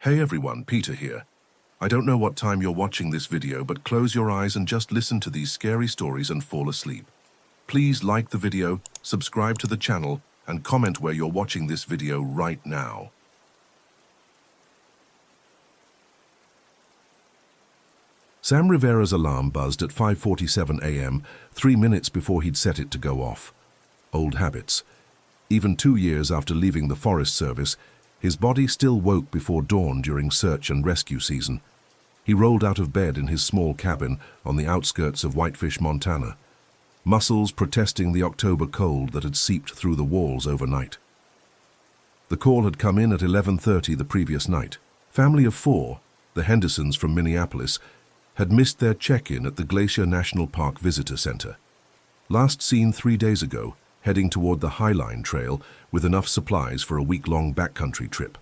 Hey everyone, Peter here. I don't know what time you're watching this video, but close your eyes and just listen to these scary stories and fall asleep. Please like the video, subscribe to the channel, and comment where you're watching this video right now. Sam Rivera's alarm buzzed at 5:47 a.m., 3 minutes before he'd set it to go off. Old habits. Even 2 years after leaving the Forest Service, his body still woke before dawn during search and rescue season. He rolled out of bed in his small cabin on the outskirts of Whitefish, Montana, muscles protesting the October cold that had seeped through the walls overnight. The call had come in at 11:30 the previous night. Family of 4, the Hendersons from Minneapolis, had missed their check-in at the Glacier National Park Visitor Center. Last seen 3 days ago, heading toward the Highline Trail with enough supplies for a week-long backcountry trip.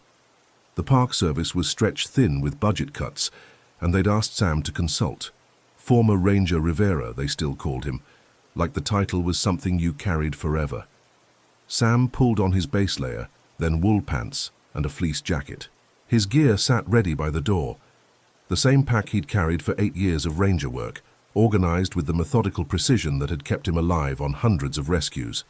The Park Service was stretched thin with budget cuts, and they'd asked Sam to consult. Former Ranger Rivera, they still called him, like the title was something you carried forever. Sam pulled on his base layer, then wool pants and a fleece jacket. His gear sat ready by the door, the same pack he'd carried for 8 years of ranger work, organized with the methodical precision that had kept him alive on hundreds of rescues.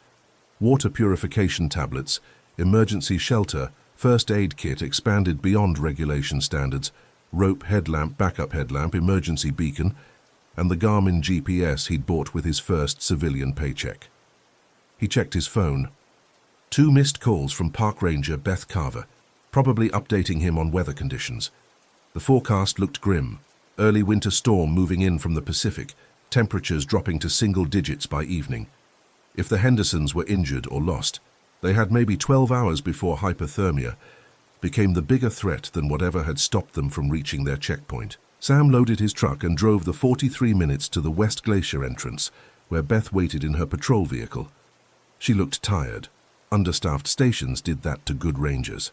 Water purification tablets, emergency shelter, first aid kit expanded beyond regulation standards, rope headlamp, backup headlamp, emergency beacon, and the Garmin GPS he'd bought with his first civilian paycheck. He checked his phone. 2 missed calls from Park Ranger Beth Carver, probably updating him on weather conditions. The forecast looked grim. Early winter storm moving in from the Pacific, temperatures dropping to single digits by evening. If the Hendersons were injured or lost, they had maybe 12 hours before hypothermia became the bigger threat than whatever had stopped them from reaching their checkpoint. Sam loaded his truck and drove the 43 minutes to the West Glacier entrance, where Beth waited in her patrol vehicle. She looked tired. Understaffed stations did that to good rangers.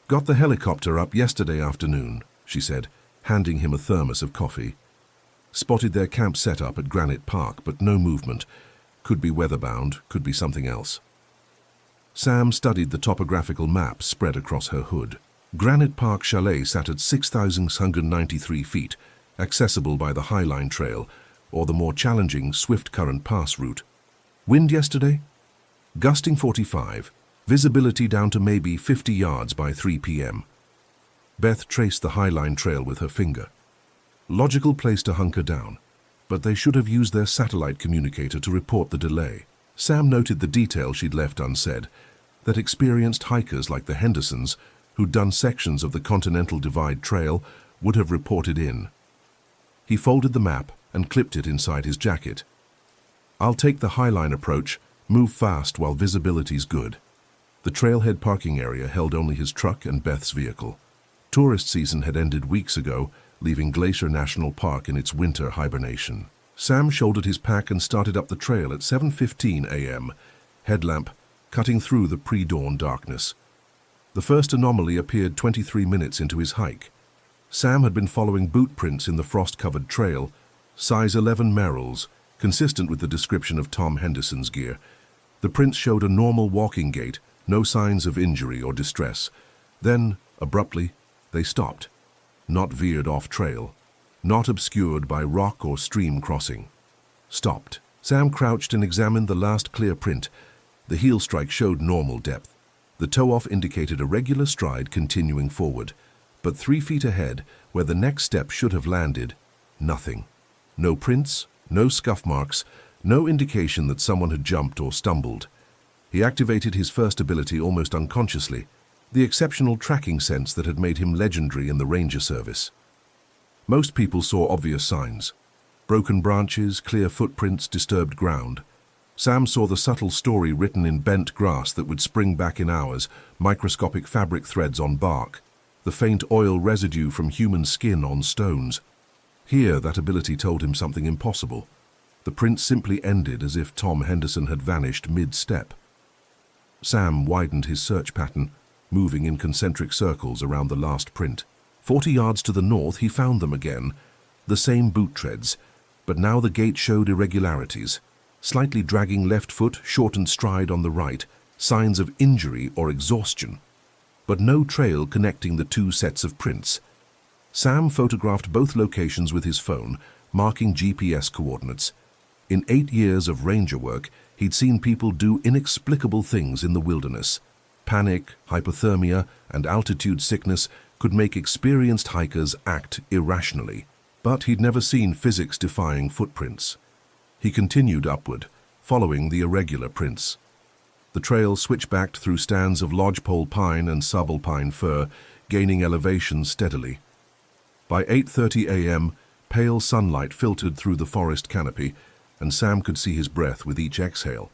"Got the helicopter up yesterday afternoon," she said, handing him a thermos of coffee. "Spotted their camp set up at Granite Park, but no movement. Could be weatherbound, could be something else." Sam studied the topographical map spread across her hood. Granite Park Chalet sat at 6,693 feet, accessible by the Highline Trail, or the more challenging Swift Current Pass route. Wind yesterday? Gusting 45, visibility down to maybe 50 yards by 3 p.m. Beth traced the Highline Trail with her finger. Logical place to hunker down, but they should have used their satellite communicator to report the delay. Sam noted the detail she'd left unsaid, that experienced hikers like the Hendersons, who'd done sections of the Continental Divide Trail, would have reported in. He folded the map and clipped it inside his jacket. "I'll take the Highline approach, move fast while visibility's good." The trailhead parking area held only his truck and Beth's vehicle. Tourist season had ended weeks ago, leaving Glacier National Park in its winter hibernation. Sam shouldered his pack and started up the trail at 7:15 a.m., headlamp cutting through the pre-dawn darkness. The first anomaly appeared 23 minutes into his hike. Sam had been following boot prints in the frost-covered trail, size 11 Merrells, consistent with the description of Tom Henderson's gear. The prints showed a normal walking gait, no signs of injury or distress. Then, abruptly, they stopped, not veered off trail, not obscured by rock or stream crossing. Stopped. Sam crouched and examined the last clear print. The heel strike showed normal depth. The toe-off indicated a regular stride continuing forward, but 3 feet ahead, where the next step should have landed, nothing. No prints, no scuff marks, no indication that someone had jumped or stumbled. He activated his first ability almost unconsciously, the exceptional tracking sense that had made him legendary in the Ranger Service. Most people saw obvious signs: broken branches, clear footprints, disturbed ground. Sam saw the subtle story written in bent grass that would spring back in hours, microscopic fabric threads on bark, the faint oil residue from human skin on stones. Here, that ability told him something impossible. The print simply ended as if Tom Henderson had vanished mid-step. Sam widened his search pattern, moving in concentric circles around the last print. 40 yards to the north, he found them again, the same boot treads, but now the gait showed irregularities. Slightly dragging left foot, shortened stride on the right, signs of injury or exhaustion. but no trail connecting the two sets of prints. Sam photographed both locations with his phone, marking GPS coordinates. In 8 years of ranger work, he'd seen people do inexplicable things in the wilderness. Panic, hypothermia, and altitude sickness could make experienced hikers act irrationally, but he'd never seen physics-defying footprints. He continued upward, following the irregular prints. The trail switchbacked through stands of lodgepole pine and subalpine fir, gaining elevation steadily. By 8:30 a.m., pale sunlight filtered through the forest canopy, and Sam could see his breath with each exhale.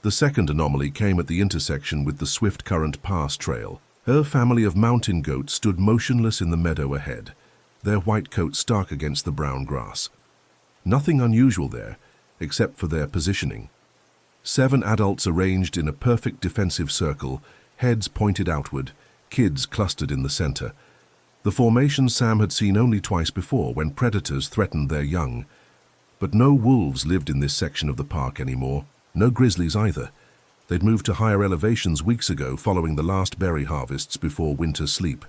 The second anomaly came at the intersection with the Swift Current Pass trail. Her family of mountain goats stood motionless in the meadow ahead, their white coats stark against the brown grass. Nothing unusual there, except for their positioning. 7 adults arranged in a perfect defensive circle, heads pointed outward, kids clustered in the center. The formation Sam had seen only twice before when predators threatened their young. But no wolves lived in this section of the park anymore, no grizzlies either. They'd moved to higher elevations weeks ago following the last berry harvests before winter sleep.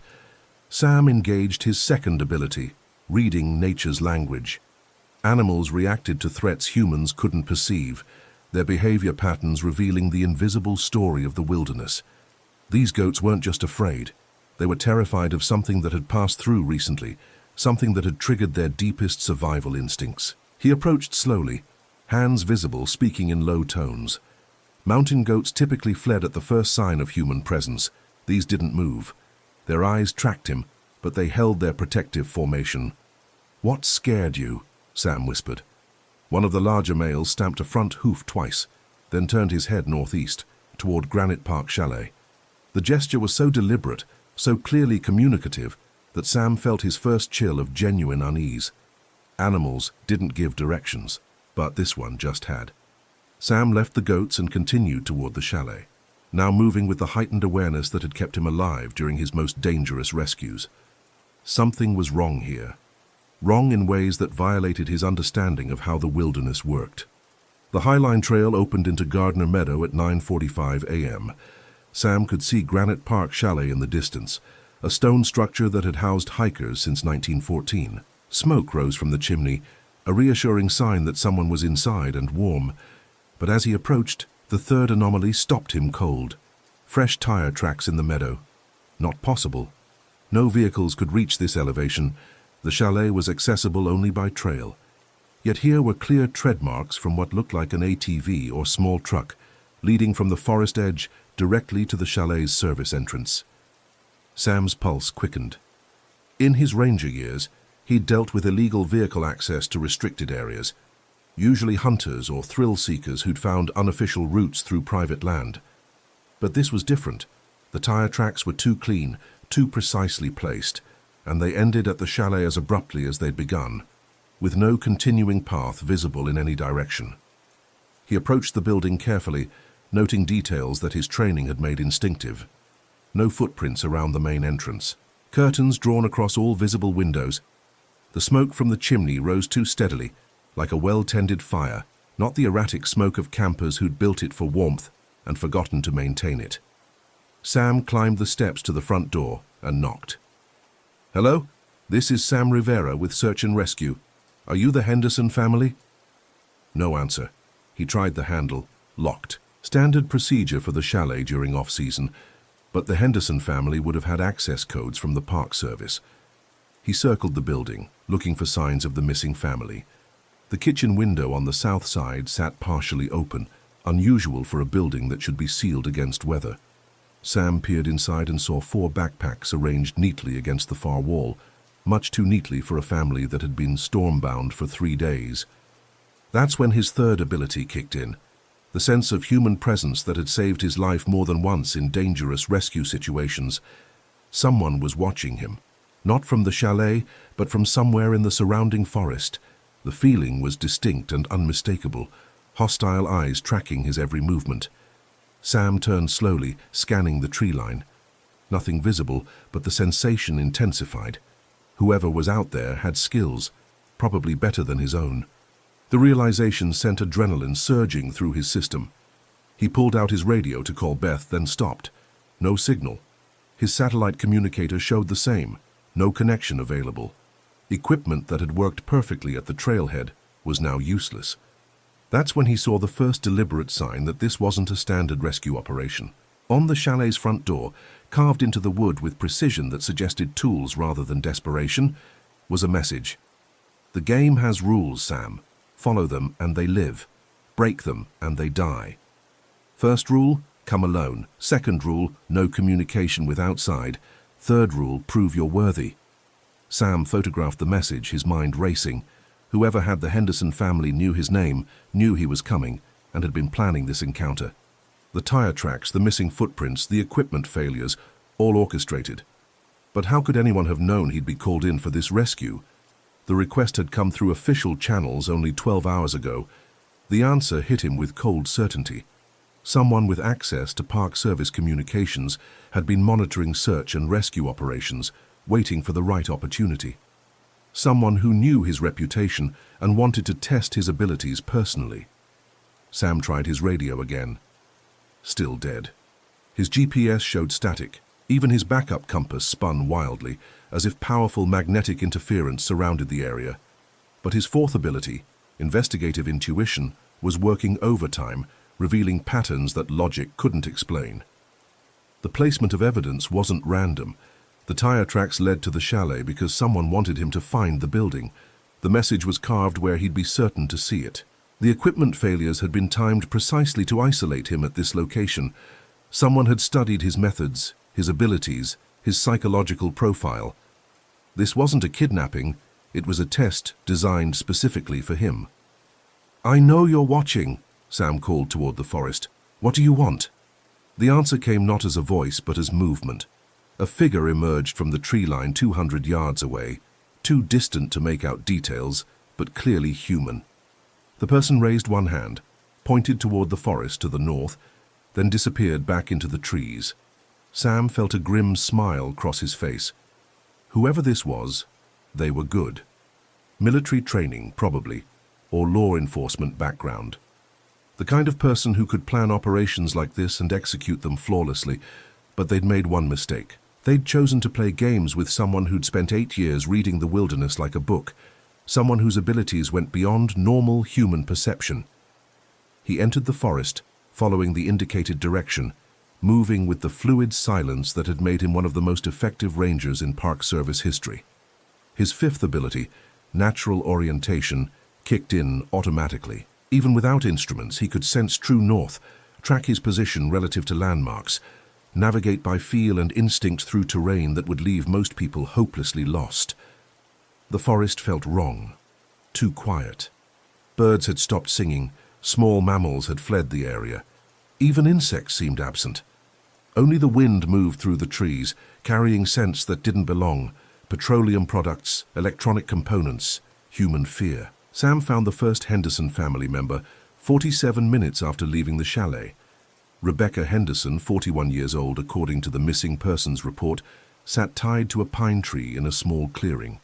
Sam engaged his second ability, reading nature's language. Animals reacted to threats humans couldn't perceive, their behavior patterns revealing the invisible story of the wilderness. These goats weren't just afraid. They were terrified of something that had passed through recently, something that had triggered their deepest survival instincts. He approached slowly, hands visible, speaking in low tones. Mountain goats typically fled at the first sign of human presence. These didn't move. Their eyes tracked him, but they held their protective formation. "What scared you?" Sam whispered. One of the larger males stamped a front hoof twice, then turned his head northeast, toward Granite Park Chalet. The gesture was so deliberate, so clearly communicative, that Sam felt his first chill of genuine unease. Animals didn't give directions, but this one just had. Sam left the goats and continued toward the chalet, now moving with the heightened awareness that had kept him alive during his most dangerous rescues. Something was wrong here. Wrong in ways that violated his understanding of how the wilderness worked. The Highline Trail opened into Gardner Meadow at 9:45 a.m. Sam could see Granite Park Chalet in the distance, a stone structure that had housed hikers since 1914. Smoke rose from the chimney, a reassuring sign that someone was inside and warm. But as he approached, the third anomaly stopped him cold. Fresh tire tracks in the meadow. Not possible. No vehicles could reach this elevation. The chalet was accessible only by trail. Yet here were clear tread marks from what looked like an ATV or small truck, leading from the forest edge directly to the chalet's service entrance. Sam's pulse quickened. In his ranger years, he'd dealt with illegal vehicle access to restricted areas, usually hunters or thrill seekers who'd found unofficial routes through private land. But this was different. The tire tracks were too clean, too precisely placed, and they ended at the chalet as abruptly as they'd begun, with no continuing path visible in any direction. He approached the building carefully, noting details that his training had made instinctive. No footprints around the main entrance. Curtains drawn across all visible windows. The smoke from the chimney rose too steadily, like a well-tended fire, not the erratic smoke of campers who'd built it for warmth and forgotten to maintain it. Sam climbed the steps to the front door and knocked. "Hello? This is Sam Rivera with Search and Rescue. Are you the Henderson family?" No answer. He tried the handle, locked. Standard procedure for the chalet during off-season, but the Henderson family would have had access codes from the Park Service. He circled the building, looking for signs of the missing family. The kitchen window on the south side sat partially open, unusual for a building that should be sealed against weather. Sam peered inside and saw 4 backpacks arranged neatly against the far wall, much too neatly for a family that had been stormbound for 3 days. That's when his third ability kicked in, the sense of human presence that had saved his life more than once in dangerous rescue situations. Someone was watching him, not from the chalet, but from somewhere in the surrounding forest. The feeling was distinct and unmistakable, hostile eyes tracking his every movement. Sam turned slowly, scanning the tree line. Nothing visible, but the sensation intensified. Whoever was out there had skills, probably better than his own. The realization sent adrenaline surging through his system. He pulled out his radio to call Beth, then stopped. No signal. His satellite communicator showed the same. No connection available. Equipment that had worked perfectly at the trailhead was now useless. That's when he saw the first deliberate sign that this wasn't a standard rescue operation. On the chalet's front door, carved into the wood with precision that suggested tools rather than desperation, was a message. "The game has rules, Sam. Follow them and they live. Break them and they die. First rule, come alone. Second rule, no communication with outside. Third rule, prove you're worthy." Sam photographed the message, his mind racing. Whoever had the Henderson family knew his name, knew he was coming, and had been planning this encounter. The tire tracks, the missing footprints, the equipment failures, all orchestrated. But how could anyone have known he'd be called in for this rescue? The request had come through official channels only 12 hours ago. The answer hit him with cold certainty. Someone with access to Park Service communications had been monitoring search and rescue operations, waiting for the right opportunity. Someone who knew his reputation and wanted to test his abilities personally. Sam tried his radio again. Still dead. His GPS showed static. Even his backup compass spun wildly, as if powerful magnetic interference surrounded the area. But his fourth ability, investigative intuition, was working overtime, revealing patterns that logic couldn't explain. The placement of evidence wasn't random. The tire tracks led to the chalet because someone wanted him to find the building. The message was carved where he'd be certain to see it. The equipment failures had been timed precisely to isolate him at this location. Someone had studied his methods, his abilities, his psychological profile. This wasn't a kidnapping, it was a test designed specifically for him. "I know you're watching," Sam called toward the forest. "What do you want?" The answer came not as a voice but as movement. A figure emerged from the tree line 200 yards away, too distant to make out details, but clearly human. The person raised one hand, pointed toward the forest to the north, then disappeared back into the trees. Sam felt a grim smile cross his face. Whoever this was, they were good. Military training, probably, or law enforcement background. The kind of person who could plan operations like this and execute them flawlessly, but they'd made one mistake. They'd chosen to play games with someone who'd spent 8 years reading the wilderness like a book, someone whose abilities went beyond normal human perception. He entered the forest, following the indicated direction, moving with the fluid silence that had made him one of the most effective rangers in Park Service history. His fifth ability, natural orientation, kicked in automatically. Even without instruments, he could sense true north, track his position relative to landmarks, navigate by feel and instinct through terrain that would leave most people hopelessly lost. The forest felt wrong, too quiet. Birds had stopped singing, small mammals had fled the area. Even insects seemed absent. Only the wind moved through the trees, carrying scents that didn't belong, petroleum products, electronic components, human fear. Sam found the first Henderson family member 47 minutes after leaving the chalet. Rebecca Henderson, 41 years old according to the missing persons report, sat tied to a pine tree in a small clearing.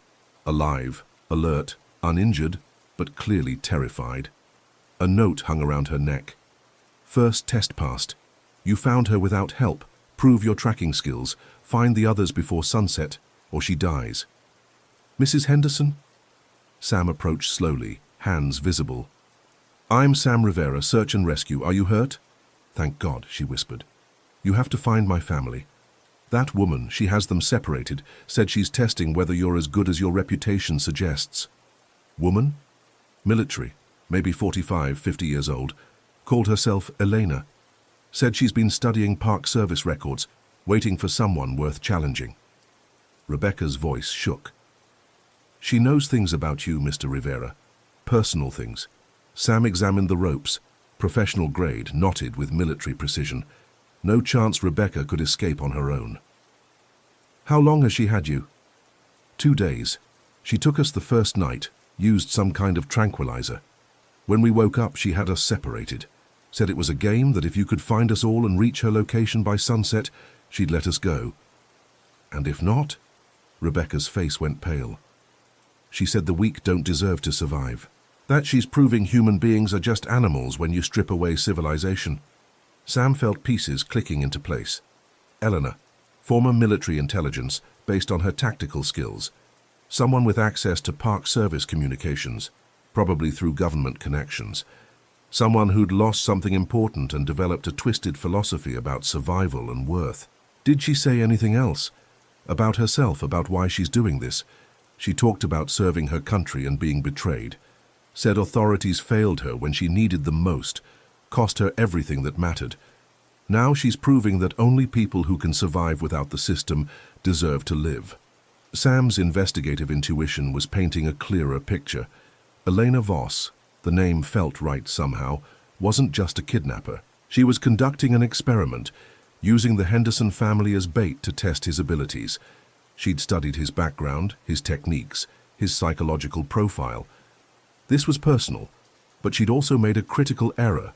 Alive, alert, uninjured, but clearly terrified. A note hung around her neck. "First test passed. You found her without help. Prove your tracking skills. Find the others before sunset, or she dies." "Mrs. Henderson?" Sam approached slowly, hands visible. "I'm Sam Rivera, search and rescue. Are you hurt?" "Thank God," she whispered. "You have to find my family. That woman, she has them separated, said she's testing whether you're as good as your reputation suggests." "Woman?" "Military, maybe 45, 50 years old. Called herself Elena. Said she's been studying Park Service records, waiting for someone worth challenging." Rebecca's voice shook. "She knows things about you, Mr. Rivera. Personal things." Sam examined the ropes, professional grade, knotted with military precision. No chance Rebecca could escape on her own. "How long has she had you?" 2 days. She took us the first night, used some kind of tranquilizer. When we woke up, she had us separated. Said it was a game that if you could find us all and reach her location by sunset, she'd let us go. And if not?" Rebecca's face went pale. "She said the weak don't deserve to survive. That she's proving human beings are just animals when you strip away civilization." Sam felt pieces clicking into place. Eleanor, former military intelligence based on her tactical skills. Someone with access to Park Service communications, probably through government connections. Someone who'd lost something important and developed a twisted philosophy about survival and worth. Did she say anything else? About herself, about why she's doing this? She talked about serving her country and being betrayed. Said authorities failed her when she needed them most, cost her everything that mattered. Now she's proving that only people who can survive without the system deserve to live. Sam's investigative intuition was painting a clearer picture. Elena Vos, the name felt right somehow, wasn't just a kidnapper. She was conducting an experiment, using the Henderson family as bait to test his abilities. She'd studied his background, his techniques, his psychological profile. This was personal, but she'd also made a critical error.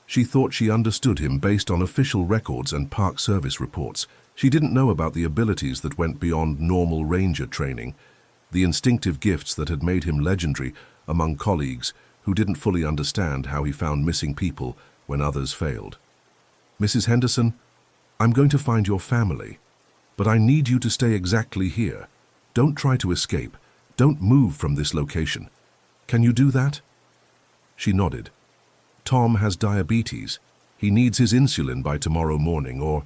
She thought she understood him based on official records and Park Service reports. She didn't know about the abilities that went beyond normal ranger training, the instinctive gifts that had made him legendary among colleagues who didn't fully understand how he found missing people when others failed. Mrs. Henderson, I'm going to find your family, but I need you to stay exactly here. Don't try to escape. Don't move from this location. Can you do that? She nodded. Tom has diabetes. He needs his insulin by tomorrow morning, or...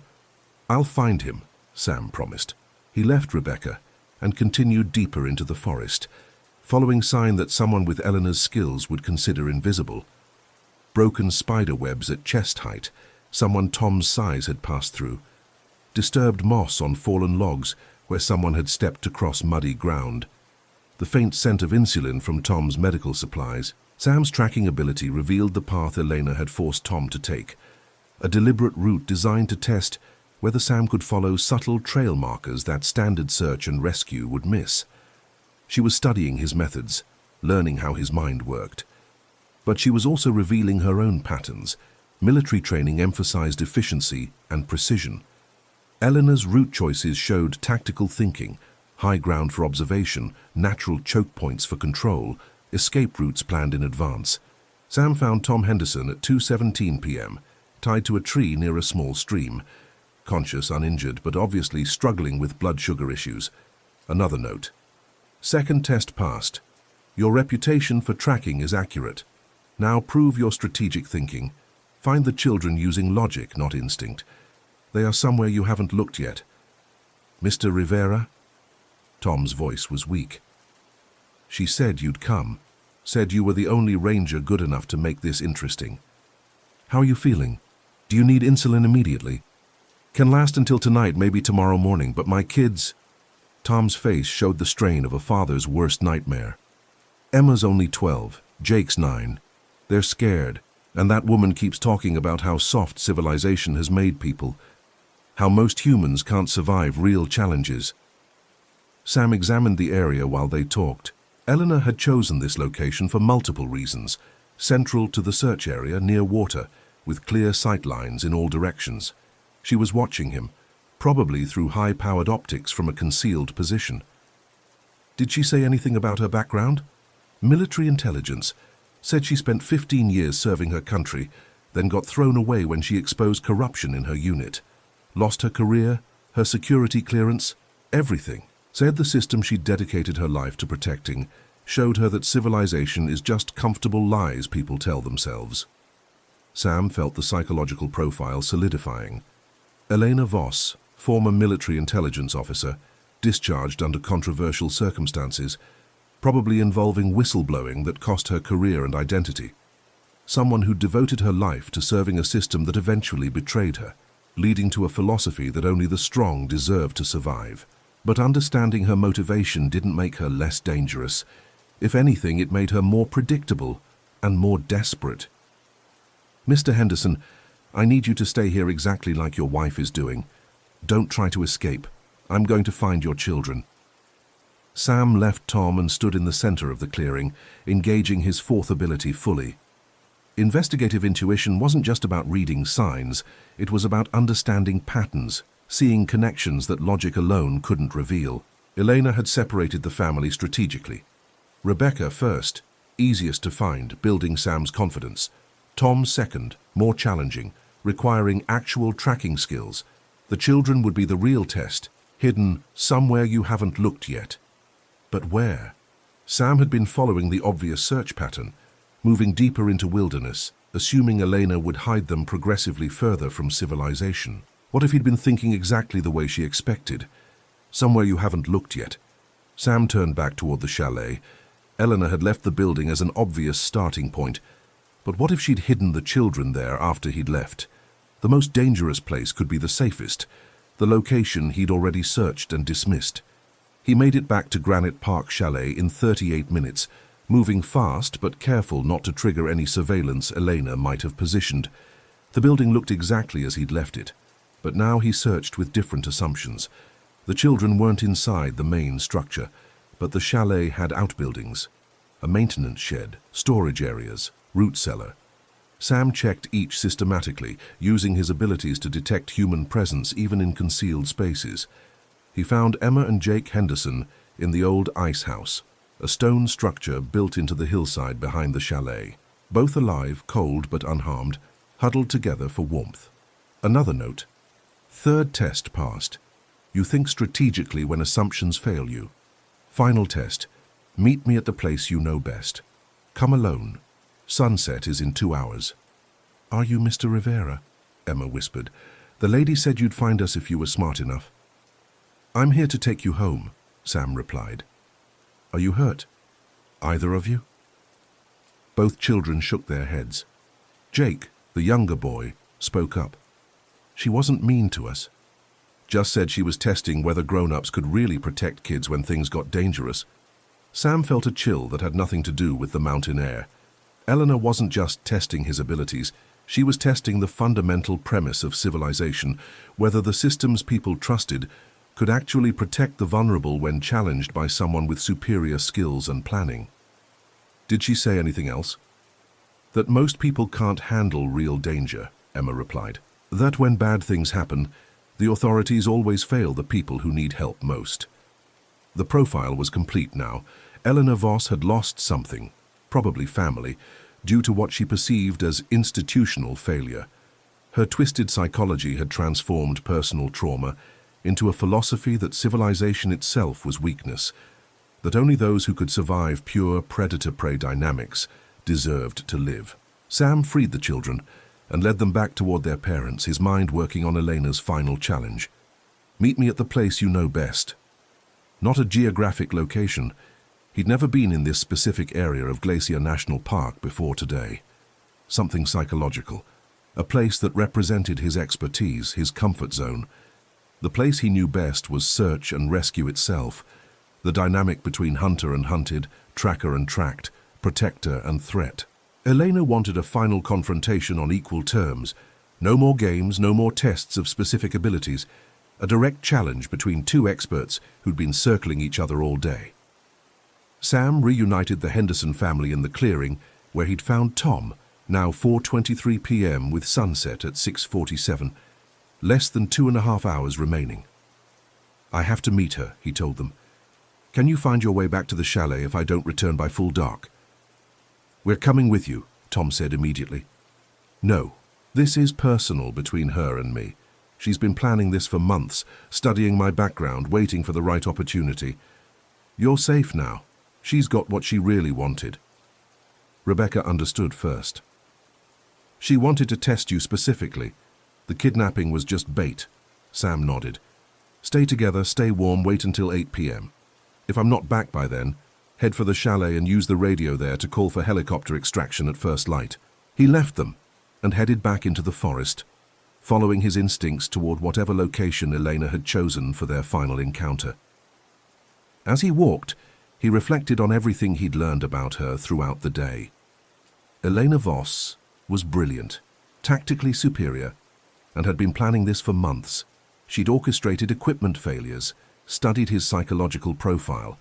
I'll find him, Sam promised. He left Rebecca and continued deeper into the forest, following sign that someone with Eleanor's skills would consider invisible. Broken spider webs at chest height, someone Tom's size had passed through. Disturbed moss on fallen logs where someone had stepped across muddy ground. The faint scent of insulin from Tom's medical supplies. Sam's tracking ability revealed the path Elena had forced Tom to take, a deliberate route designed to test whether Sam could follow subtle trail markers that standard search and rescue would miss. She was studying his methods, learning how his mind worked. But she was also revealing her own patterns. Military training emphasized efficiency and precision. Eleanor's route choices showed tactical thinking, high ground for observation, natural choke points for control, escape routes planned in advance. Sam found Tom Henderson at 2:17 p.m., tied to a tree near a small stream. Conscious, uninjured, but obviously struggling with blood sugar issues. Another note. Second test passed. Your reputation for tracking is accurate. Now prove your strategic thinking. Find the children using logic, not instinct. They are somewhere you haven't looked yet. Mr. Rivera? Tom's voice was weak. She said you'd come. Said you were the only ranger good enough to make this interesting. How are you feeling? Do you need insulin immediately? Can last until tonight, maybe tomorrow morning, but my kids... Tom's face showed the strain of a father's worst nightmare. Emma's only 12, Jake's 9. They're scared, and that woman keeps talking about how soft civilization has made people, how most humans can't survive real challenges. Sam examined the area while they talked. Eleanor had chosen this location for multiple reasons, central to the search area near water, with clear sight lines in all directions. She was watching him, probably through high-powered optics from a concealed position. Did she say anything about her background? Military intelligence. Said she spent 15 years serving her country, then got thrown away when she exposed corruption in her unit. Lost her career, her security clearance, everything. Said the system she'd dedicated her life to protecting showed her that civilization is just comfortable lies people tell themselves. Sam felt the psychological profile solidifying. Elena Vos, former military intelligence officer, discharged under controversial circumstances, probably involving whistleblowing that cost her career and identity. Someone who devoted her life to serving a system that eventually betrayed her, leading to a philosophy that only the strong deserve to survive. But understanding her motivation didn't make her less dangerous. If anything, it made her more predictable and more desperate. Mr. Henderson, I need you to stay here exactly like your wife is doing. Don't try to escape. I'm going to find your children. Sam left Tom and stood in the center of the clearing, engaging his fourth ability fully. Investigative intuition wasn't just about reading signs, it was about understanding patterns, seeing connections that logic alone couldn't reveal. Elena had separated the family strategically. Rebecca first, easiest to find, building Sam's confidence. Tom second, more challenging, requiring actual tracking skills. The children would be the real test, hidden somewhere you haven't looked yet. But where? Sam had been following the obvious search pattern, moving deeper into wilderness, assuming Elena would hide them progressively further from civilization. What if he'd been thinking exactly the way she expected? Somewhere you haven't looked yet. Sam turned back toward the chalet. Eleanor had left the building as an obvious starting point. But what if she'd hidden the children there after he'd left? The most dangerous place could be the safest, the location he'd already searched and dismissed. He made it back to Granite Park Chalet in 38 minutes, moving fast but careful not to trigger any surveillance Elena might have positioned. The building looked exactly as he'd left it, but now he searched with different assumptions. The children weren't inside the main structure, but the chalet had outbuildings, a maintenance shed, storage areas, root cellar. Sam checked each systematically, using his abilities to detect human presence even in concealed spaces. He found Emma and Jake Henderson in the old ice house, a stone structure built into the hillside behind the chalet. Both alive, cold but unharmed, huddled together for warmth. Another note. Third test passed. You think strategically when assumptions fail you. Final test. Meet me at the place you know best. Come alone. Sunset is in 2 hours. Are you Mr. Rivera? Emma whispered. The lady said you'd find us if you were smart enough. I'm here to take you home, Sam replied. Are you hurt? Either of you? Both children shook their heads. Jake, the younger boy, spoke up. She wasn't mean to us. Just said she was testing whether grown-ups could really protect kids when things got dangerous. Sam felt a chill that had nothing to do with the mountain air. Eleanor wasn't just testing his abilities, she was testing the fundamental premise of civilization, whether the systems people trusted could actually protect the vulnerable when challenged by someone with superior skills and planning. Did she say anything else? That most people can't handle real danger, Emma replied. That when bad things happen, the authorities always fail the people who need help most. The profile was complete now. Eleanor Voss had lost something, probably family, due to what she perceived as institutional failure. Her twisted psychology had transformed personal trauma into a philosophy that civilization itself was weakness, that only those who could survive pure predator-prey dynamics deserved to live. Sam freed the children and led them back toward their parents, his mind working on Elena's final challenge. Meet me at the place you know best. Not a geographic location. He'd never been in this specific area of Glacier National Park before today. Something psychological. A place that represented his expertise, his comfort zone. The place he knew best was search and rescue itself. The dynamic between hunter and hunted, tracker and tracked, protector and threat. Elena wanted a final confrontation on equal terms. No more games, no more tests of specific abilities. A direct challenge between two experts who'd been circling each other all day. Sam reunited the Henderson family in the clearing where he'd found Tom, now 4:23 p.m. with sunset at 6:47, less than 2.5 hours remaining. I have to meet her, he told them. Can you find your way back to the chalet if I don't return by full dark? We're coming with you, Tom said immediately. No, this is personal between her and me. She's been planning this for months, studying my background, waiting for the right opportunity. You're safe now. She's got what she really wanted. Rebecca understood first. She wanted to test you specifically. The kidnapping was just bait. Sam nodded. Stay together, stay warm, wait until 8 p.m. If I'm not back by then, head for the chalet and use the radio there to call for helicopter extraction at first light. He left them and headed back into the forest, following his instincts toward whatever location Elena had chosen for their final encounter. As he walked, he reflected on everything he'd learned about her throughout the day. Elena Voss was brilliant, tactically superior, and had been planning this for months. She'd orchestrated equipment failures, studied his psychological profile,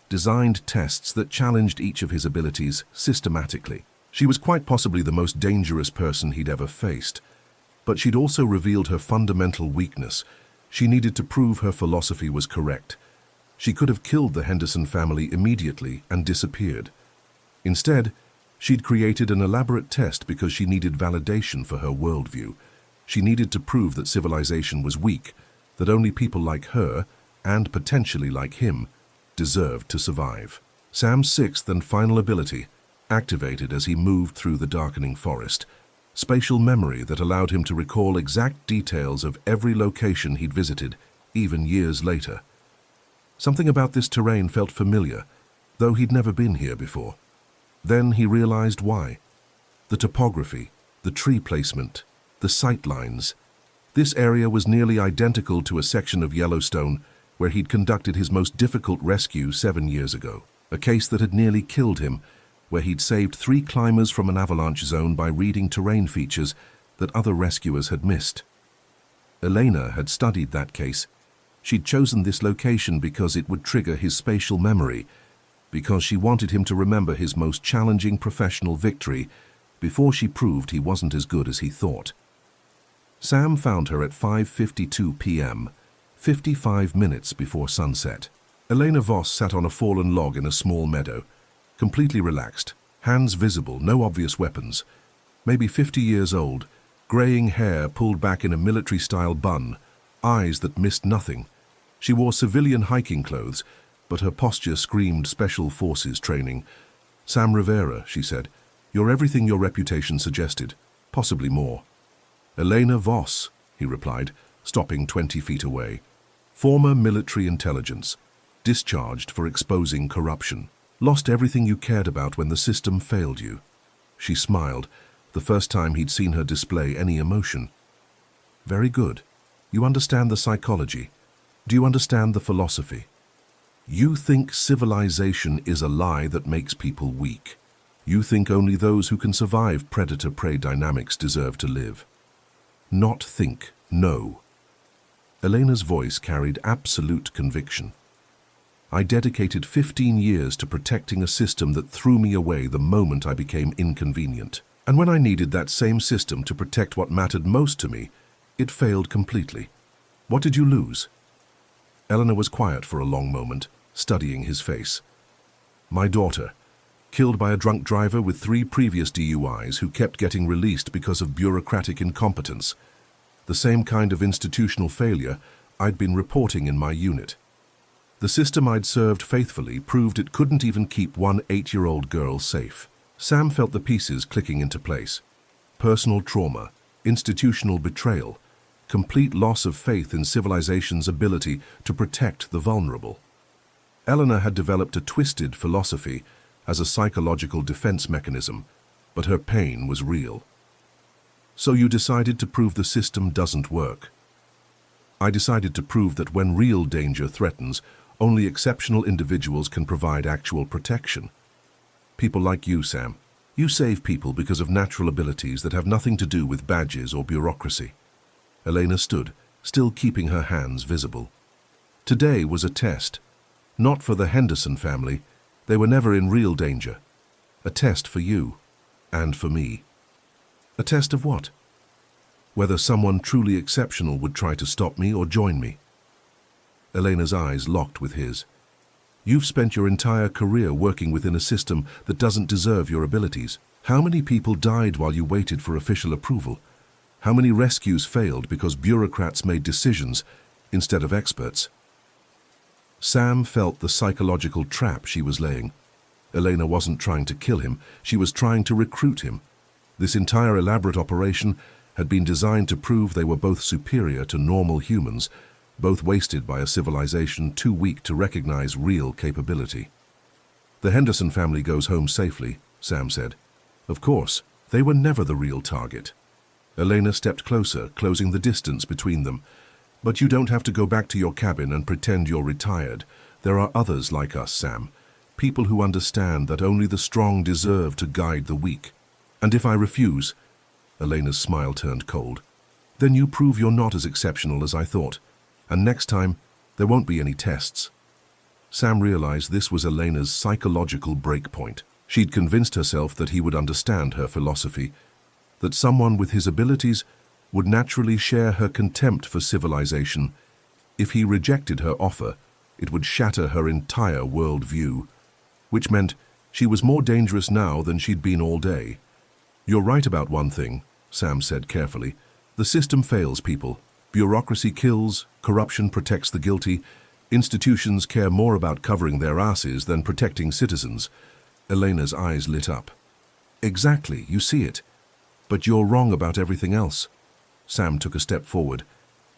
designed tests that challenged each of his abilities systematically. She was quite possibly the most dangerous person he'd ever faced, but she'd also revealed her fundamental weakness. She needed to prove her philosophy was correct. She could have killed the Henderson family immediately and disappeared. Instead, she'd created an elaborate test because she needed validation for her worldview. She needed to prove that civilization was weak, that only people like her, and potentially like him, deserved to survive. Sam's sixth and final ability, activated as he moved through the darkening forest, spatial memory that allowed him to recall exact details of every location he'd visited, even years later. Something about this terrain felt familiar, though he'd never been here before. Then he realized why. The topography, the tree placement, the sight lines. This area was nearly identical to a section of Yellowstone where he'd conducted his most difficult rescue 7 years ago, a case that had nearly killed him, where he'd saved 3 climbers from an avalanche zone by reading terrain features that other rescuers had missed. Elena had studied that case. She'd chosen this location because it would trigger his spatial memory, because she wanted him to remember his most challenging professional victory before she proved he wasn't as good as he thought. Sam found her at 5:52 p.m., 55 minutes before sunset. Elena Voss sat on a fallen log in a small meadow, completely relaxed, hands visible, no obvious weapons. Maybe 50 years old, graying hair pulled back in a military-style bun, eyes that missed nothing. She wore civilian hiking clothes, but her posture screamed Special Forces training. "Sam Rivera," she said, "you're everything your reputation suggested, possibly more." "Elena Voss," he replied, stopping 20 feet away. "Former military intelligence, discharged for exposing corruption. Lost everything you cared about when the system failed you." She smiled, the first time he'd seen her display any emotion. "Very good. You understand the psychology. Do you understand the philosophy? You think civilization is a lie that makes people weak. You think only those who can survive predator-prey dynamics deserve to live. Not think, know." Elena's voice carried absolute conviction. "I dedicated 15 years to protecting a system that threw me away the moment I became inconvenient. And when I needed that same system to protect what mattered most to me, it failed completely. What did you lose?" Elena was quiet for a long moment, studying his face. "My daughter, killed by a drunk driver with 3 previous DUIs who kept getting released because of bureaucratic incompetence. The same kind of institutional failure I'd been reporting in my unit. The system I'd served faithfully proved it couldn't even keep one 8-year-old girl safe." Sam felt the pieces clicking into place. Personal trauma, institutional betrayal, complete loss of faith in civilization's ability to protect the vulnerable. Elena had developed a twisted philosophy as a psychological defense mechanism, but her pain was real. "So you decided to prove the system doesn't work." "I decided to prove that when real danger threatens, only exceptional individuals can provide actual protection. People like you, Sam. You save people because of natural abilities that have nothing to do with badges or bureaucracy." Elena stood, still keeping her hands visible. Today was a test. Not for the Henderson family. They were never in real danger. A test for you. And for me. A test of what? Whether someone truly exceptional would try to stop me or join me. Elena's eyes locked with his. "You've spent your entire career working within a system that doesn't deserve your abilities. How many people died while you waited for official approval? How many rescues failed because bureaucrats made decisions instead of experts?" Sam felt the psychological trap she was laying. Elena wasn't trying to kill him, she was trying to recruit him. This entire elaborate operation had been designed to prove they were both superior to normal humans, both wasted by a civilization too weak to recognize real capability. "The Henderson family goes home safely," Sam said. "Of course, they were never the real target." Elena stepped closer, closing the distance between them. "But you don't have to go back to your cabin and pretend you're retired. There are others like us, Sam. People who understand that only the strong deserve to guide the weak. And if I refuse," Elena's smile turned cold, "then you prove you're not as exceptional as I thought. And next time, there won't be any tests." Sam realized this was Elena's psychological breakpoint. She'd convinced herself that he would understand her philosophy, that someone with his abilities would naturally share her contempt for civilization. If he rejected her offer, it would shatter her entire worldview, which meant she was more dangerous now than she'd been all day. "You're right about one thing," Sam said carefully. The system fails people. Bureaucracy kills, corruption protects the guilty. Institutions care more about covering their asses than protecting citizens. Elena's eyes lit up. Exactly, you see it. But you're wrong about everything else. Sam took a step forward.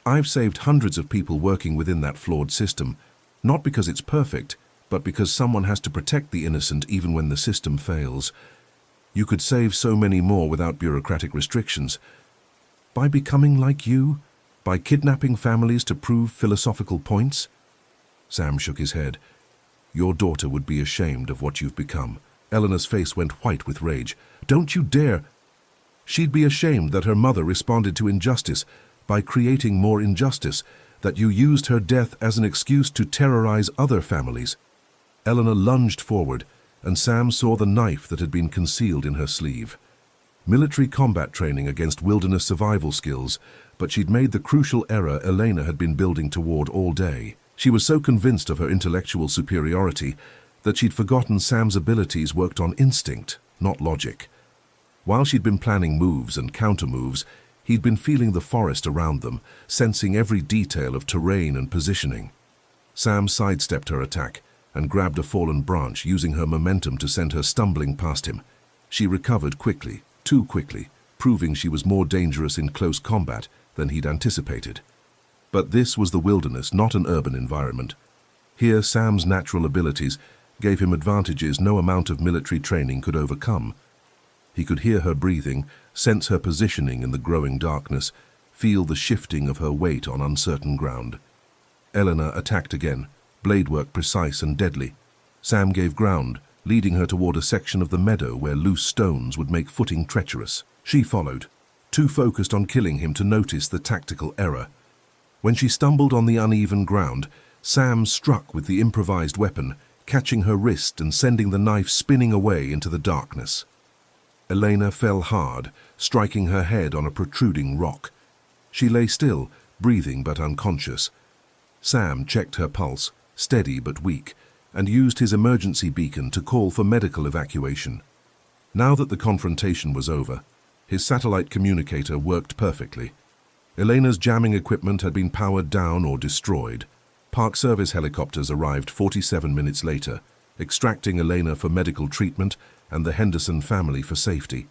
I've saved hundreds of people working within that flawed system, not because it's perfect, but because someone has to protect the innocent even when the system fails. You could save so many more without bureaucratic restrictions. By becoming like you? By kidnapping families to prove philosophical points? Sam shook his head. Your daughter would be ashamed of what you've become. Eleanor's face went white with rage. Don't you dare! She'd be ashamed that her mother responded to injustice by creating more injustice, that you used her death as an excuse to terrorize other families. Eleanor lunged forward, and Sam saw the knife that had been concealed in her sleeve. Military combat training against wilderness survival skills, but she'd made the crucial error Elena had been building toward all day. She was so convinced of her intellectual superiority that she'd forgotten Sam's abilities worked on instinct, not logic. While she'd been planning moves and counter-moves, he'd been feeling the forest around them, sensing every detail of terrain and positioning. Sam sidestepped her attack and grabbed a fallen branch, using her momentum to send her stumbling past him. She recovered quickly, too quickly, proving she was more dangerous in close combat than he'd anticipated. But this was the wilderness, not an urban environment. Here, Sam's natural abilities gave him advantages no amount of military training could overcome. He could hear her breathing, sense her positioning in the growing darkness, feel the shifting of her weight on uncertain ground. Eleanor attacked again, bladework precise and deadly. Sam gave ground, leading her toward a section of the meadow where loose stones would make footing treacherous. She followed, too focused on killing him to notice the tactical error. When she stumbled on the uneven ground, Sam struck with the improvised weapon, catching her wrist and sending the knife spinning away into the darkness. Elena fell hard, striking her head on a protruding rock. She lay still, breathing but unconscious. Sam checked her pulse, steady but weak, and used his emergency beacon to call for medical evacuation. Now that the confrontation was over, his satellite communicator worked perfectly. Elena's jamming equipment had been powered down or destroyed. Park Service helicopters arrived 47 minutes later, extracting Elena for medical treatment and the Henderson family for safety.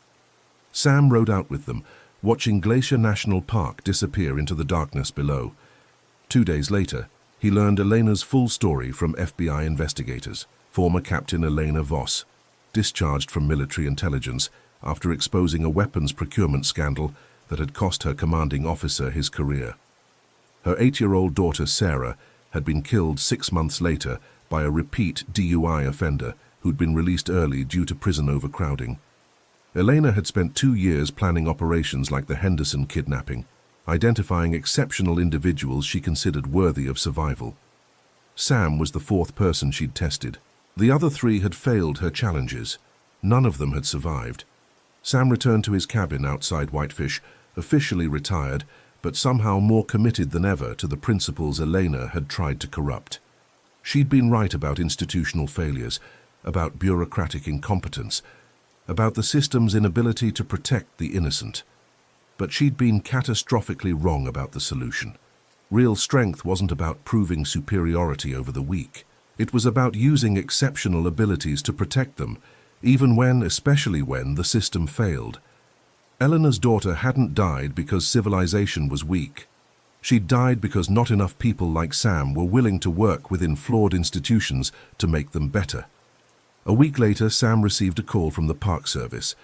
Sam rode out with them, watching Glacier National Park disappear into the darkness below. 2 days later, he learned Elena's full story from FBI investigators. Former Captain Elena Voss, discharged from military intelligence after exposing a weapons procurement scandal that had cost her commanding officer his career. Her 8-year-old daughter Sarah had been killed 6 months later by a repeat DUI offender who'd been released early due to prison overcrowding. Elena had spent 2 years planning operations like the Henderson kidnapping, identifying exceptional individuals she considered worthy of survival. Sam was the 4th person she'd tested. The other 3 had failed her challenges. None of them had survived. Sam returned to his cabin outside Whitefish, officially retired, but somehow more committed than ever to the principles Elena had tried to corrupt. She'd been right about institutional failures, about bureaucratic incompetence, about the system's inability to protect the innocent. But she'd been catastrophically wrong about the solution. Real strength wasn't about proving superiority over the weak. It was about using exceptional abilities to protect them, even when, especially when, the system failed. Eleanor's daughter hadn't died because civilization was weak. She'd died because not enough people like Sam were willing to work within flawed institutions to make them better. A week later, Sam received a call from the Park Service.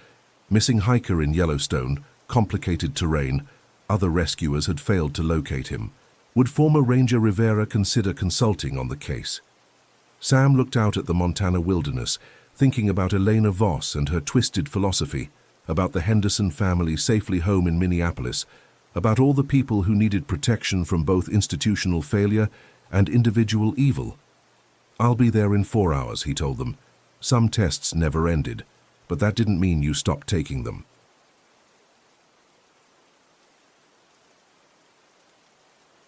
Missing hiker in Yellowstone, complicated terrain, other rescuers had failed to locate him. Would former Ranger Rivera consider consulting on the case? Sam looked out at the Montana wilderness, thinking about Elena Voss and her twisted philosophy, about the Henderson family safely home in Minneapolis, about all the people who needed protection from both institutional failure and individual evil. "I'll be there in 4 hours," he told them. Some tests never ended, but that didn't mean you stopped taking them.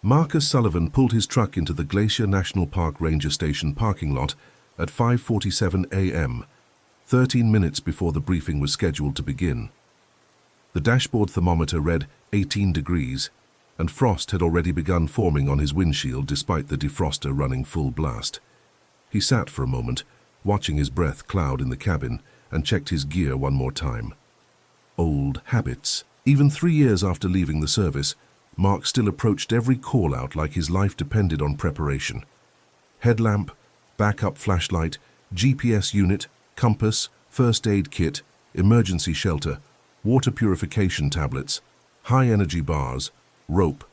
Marcus Sullivan pulled his truck into the Glacier National Park Ranger Station parking lot at 5:47 a.m., 13 minutes before the briefing was scheduled to begin. The dashboard thermometer read 18 degrees, and frost had already begun forming on his windshield despite the defroster running full blast. He sat for a moment, watching his breath cloud in the cabin, and checked his gear one more time. Old habits. Even 3 years after leaving the service, Mark still approached every call-out like his life depended on preparation. Headlamp, backup flashlight, GPS unit, compass, first aid kit, emergency shelter, water purification tablets, high-energy bars, rope,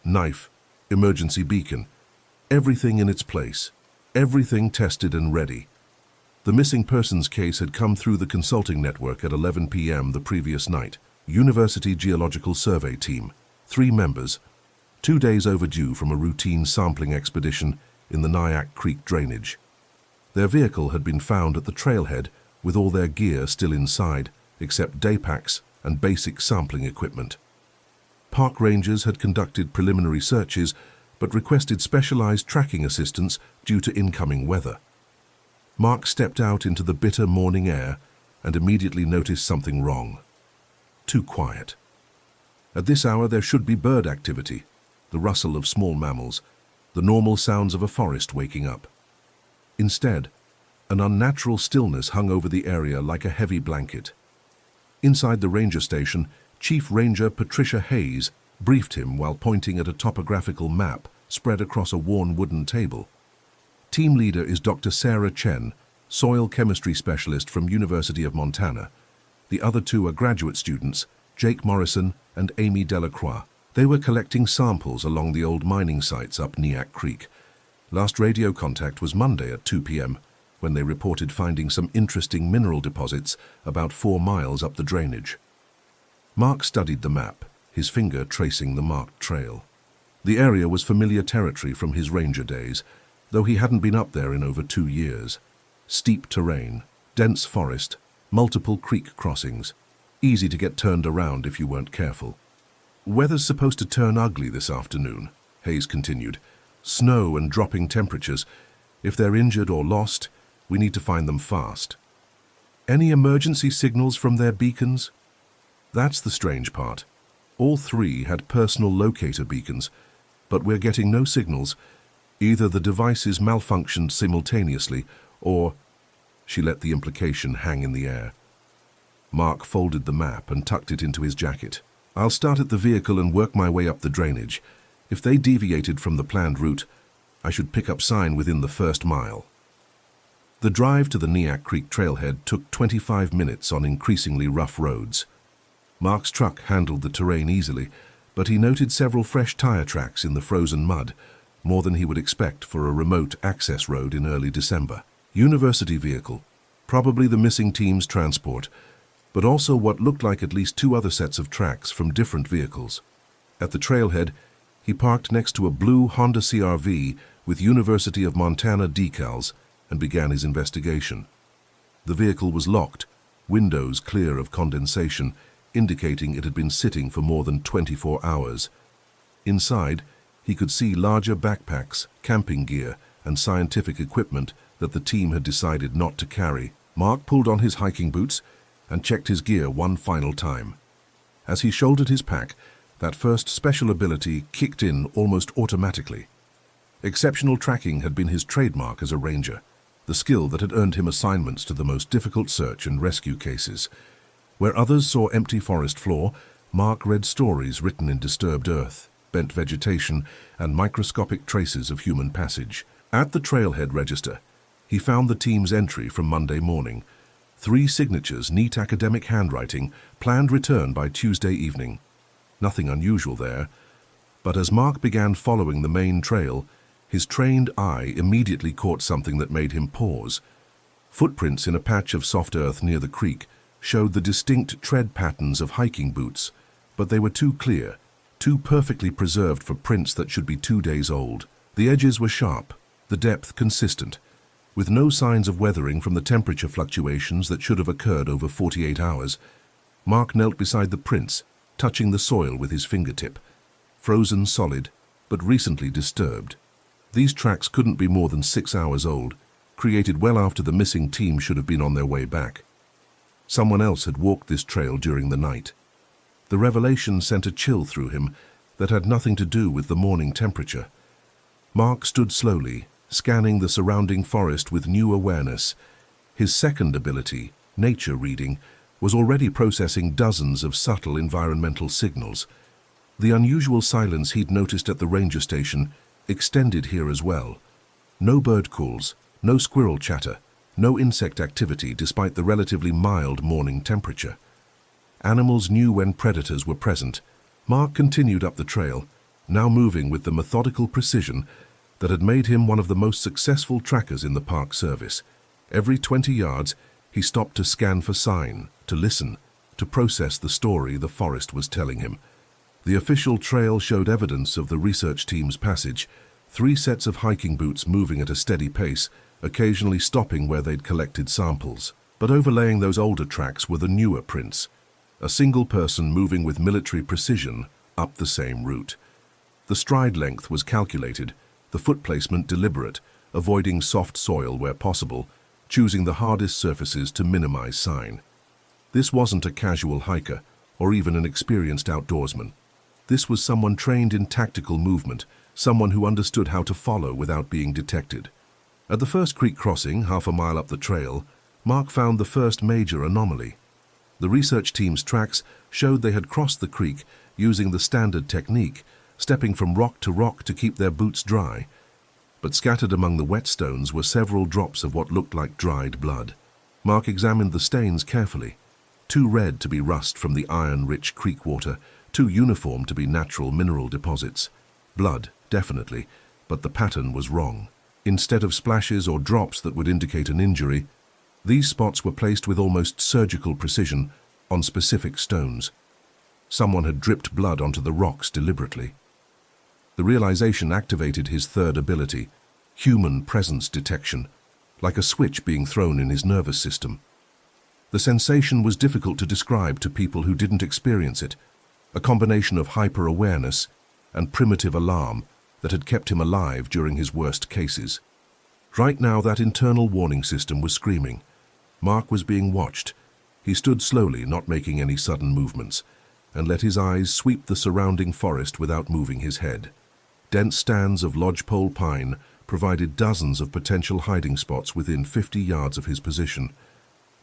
knife, emergency beacon. Everything in its place. Everything tested and ready. The missing persons case had come through the consulting network at 11 p.m. the previous night. University Geological Survey Team, 3 members, 2 days overdue from a routine sampling expedition in the Nyack Creek drainage. Their vehicle had been found at the trailhead with all their gear still inside, except day packs and basic sampling equipment. Park rangers had conducted preliminary searches but requested specialized tracking assistance due to incoming weather. Mark stepped out into the bitter morning air and immediately noticed something wrong. Too quiet. At this hour there should be bird activity, the rustle of small mammals, the normal sounds of a forest waking up. Instead, an unnatural stillness hung over the area like a heavy blanket. Inside the ranger station, Chief Ranger Patricia Hayes briefed him while pointing at a topographical map spread across a worn wooden table. Team leader is Dr. Sarah Chen, soil chemistry specialist from University of Montana. The other 2 are graduate students, Jake Morrison and Amy Delacroix. They were collecting samples along the old mining sites up Nyack Creek. Last radio contact was Monday at 2 p.m., when they reported finding some interesting mineral deposits about 4 miles up the drainage. Mark studied the map, his finger tracing the marked trail. The area was familiar territory from his ranger days, though he hadn't been up there in over 2 years. Steep terrain, dense forest, multiple creek crossings. Easy to get turned around if you weren't careful. Weather's supposed to turn ugly this afternoon, Hayes continued. Snow and dropping temperatures. If they're injured or lost, we need to find them fast. Any emergency signals from their beacons? That's the strange part. All 3 had personal locator beacons, but we're getting no signals. Either the devices malfunctioned simultaneously, or... She let the implication hang in the air. Mark folded the map and tucked it into his jacket. I'll start at the vehicle and work my way up the drainage. If they deviated from the planned route, I should pick up sign within the first mile. The drive to the Nyack Creek trailhead took 25 minutes on increasingly rough roads. Mark's truck handled the terrain easily, but he noted several fresh tire tracks in the frozen mud, more than he would expect for a remote access road in early December. University vehicle, probably the missing team's transport, but also what looked like at least 2 other sets of tracks from different vehicles. At the trailhead, he parked next to a blue Honda CR-V with University of Montana decals and began his investigation. The vehicle was locked, windows clear of condensation, indicating it had been sitting for more than 24 hours. Inside, he could see larger backpacks, camping gear, and scientific equipment that the team had decided not to carry. Mark pulled on his hiking boots and checked his gear one final time. As he shouldered his pack, that first special ability kicked in almost automatically. Exceptional tracking had been his trademark as a ranger, the skill that had earned him assignments to the most difficult search and rescue cases. Where others saw empty forest floor, Mark read stories written in disturbed earth, bent vegetation, and microscopic traces of human passage. At the trailhead register, he found the team's entry from Monday morning. 3 signatures, neat academic handwriting, planned return by Tuesday evening. Nothing unusual there, but as Mark began following the main trail, his trained eye immediately caught something that made him pause. Footprints in a patch of soft earth near the creek showed the distinct tread patterns of hiking boots, but they were too clear, too perfectly preserved for prints that should be 2 days old. The edges were sharp, the depth consistent, with no signs of weathering from the temperature fluctuations that should have occurred over 48 hours. Mark knelt beside the prints, touching the soil with his fingertip. Frozen solid, but recently disturbed. These tracks couldn't be more than 6 hours old, created well after the missing team should have been on their way back. Someone else had walked this trail during the night. The revelation sent a chill through him that had nothing to do with the morning temperature. Mark stood slowly, scanning the surrounding forest with new awareness. His second ability, nature reading, was already processing dozens of subtle environmental signals. The unusual silence he'd noticed at the ranger station extended here as well. No bird calls, no squirrel chatter, no insect activity despite the relatively mild morning temperature. Animals knew when predators were present. Mark continued up the trail, now moving with the methodical precision that had made him one of the most successful trackers in the Park Service. Every 20 yards, he stopped to scan for sign, to listen, to process the story the forest was telling him. The official trail showed evidence of the research team's passage, 3 sets of hiking boots moving at a steady pace, occasionally stopping where they'd collected samples. But overlaying those older tracks were the newer prints, a single person moving with military precision up the same route. The stride length was calculated, the foot placement deliberate, avoiding soft soil where possible, choosing the hardest surfaces to minimize sign. This wasn't a casual hiker, or even an experienced outdoorsman. This was someone trained in tactical movement, someone who understood how to follow without being detected. At the first creek crossing, half a mile up the trail, Mark found the first major anomaly. The research team's tracks showed they had crossed the creek using the standard technique, stepping from rock to keep their boots dry. But scattered among the wet stones were several drops of what looked like dried blood. Mark examined the stains carefully. Too red to be rust from the iron-rich creek water, too uniform to be natural mineral deposits. Blood, definitely, but the pattern was wrong. Instead of splashes or drops that would indicate an injury, these spots were placed with almost surgical precision on specific stones. Someone had dripped blood onto the rocks deliberately. The realization activated his third ability, human presence detection, like a switch being thrown in his nervous system. The sensation was difficult to describe to people who didn't experience it, a combination of hyper-awareness and primitive alarm that had kept him alive during his worst cases. Right now, that internal warning system was screaming. Mark was being watched. He stood slowly, not making any sudden movements, and let his eyes sweep the surrounding forest without moving his head. Dense stands of lodgepole pine provided dozens of potential hiding spots within 50 yards of his position.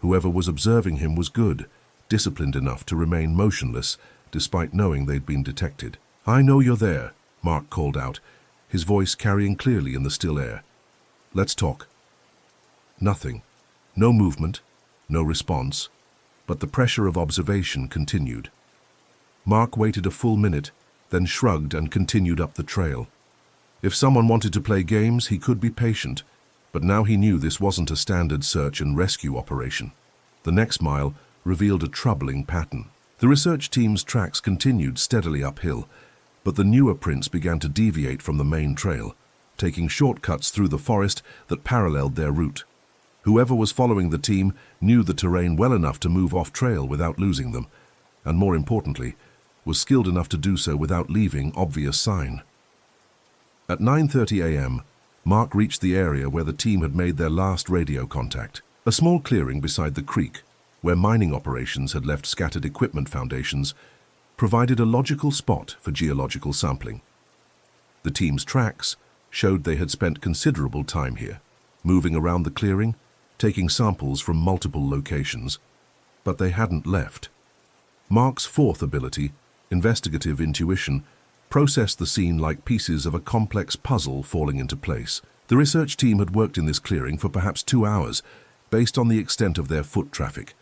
Whoever was observing him was good, disciplined enough to remain motionless despite knowing they'd been detected. "I know you're there," Mark called out, his voice carrying clearly in the still air. "Let's talk." Nothing. No movement, no response, but the pressure of observation continued. Mark waited a full minute, then shrugged and continued up the trail. If someone wanted to play games, he could be patient, but now he knew this wasn't a standard search and rescue operation. The next mile revealed a troubling pattern. The research team's tracks continued steadily uphill, but the newer prints began to deviate from the main trail, taking shortcuts through the forest that paralleled their route. Whoever was following the team knew the terrain well enough to move off trail without losing them, and more importantly, was skilled enough to do so without leaving obvious sign. At 9:30 a.m., Mark reached the area where the team had made their last radio contact, a small clearing beside the creek, where mining operations had left scattered equipment foundations, provided a logical spot for geological sampling. The team's tracks showed they had spent considerable time here, moving around the clearing, taking samples from multiple locations, but they hadn't left. Mark's fourth ability, investigative intuition, processed the scene like pieces of a complex puzzle falling into place. The research team had worked in this clearing for perhaps 2 hours, based on the extent of their foot traffic.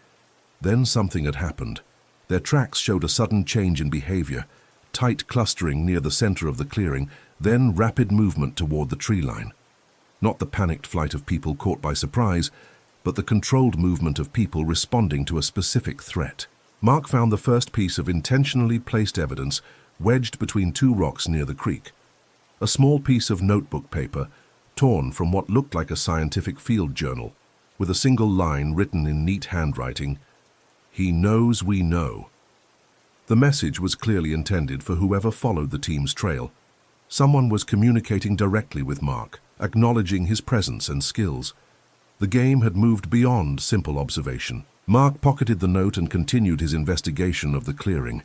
Then something had happened. Their tracks showed a sudden change in behavior, tight clustering near the center of the clearing, then rapid movement toward the tree line. Not the panicked flight of people caught by surprise, but the controlled movement of people responding to a specific threat. Mark found the first piece of intentionally placed evidence wedged between 2 rocks near the creek. A small piece of notebook paper, torn from what looked like a scientific field journal, with a single line written in neat handwriting, "He knows we know." The message was clearly intended for whoever followed the team's trail. Someone was communicating directly with Mark, acknowledging his presence and skills. The game had moved beyond simple observation. Mark pocketed the note and continued his investigation of the clearing.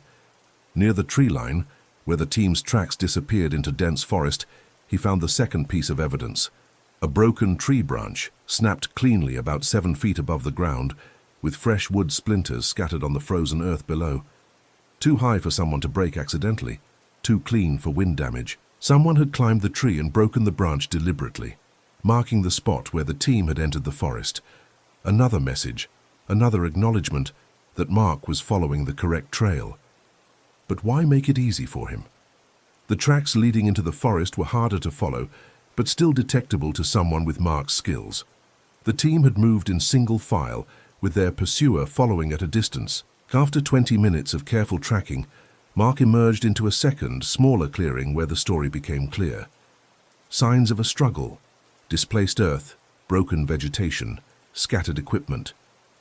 Near the tree line, where the team's tracks disappeared into dense forest, he found the second piece of evidence. A broken tree branch, snapped cleanly about 7 feet above the ground, with fresh wood splinters scattered on the frozen earth below. Too high for someone to break accidentally, too clean for wind damage. Someone had climbed the tree and broken the branch deliberately, marking the spot where the team had entered the forest. Another message, another acknowledgement that Mark was following the correct trail. But why make it easy for him? The tracks leading into the forest were harder to follow, but still detectable to someone with Mark's skills. The team had moved in single file, with their pursuer following at a distance. After 20 minutes of careful tracking, Mark emerged into a second, smaller clearing where the story became clear. Signs of a struggle: displaced earth, broken vegetation, scattered equipment.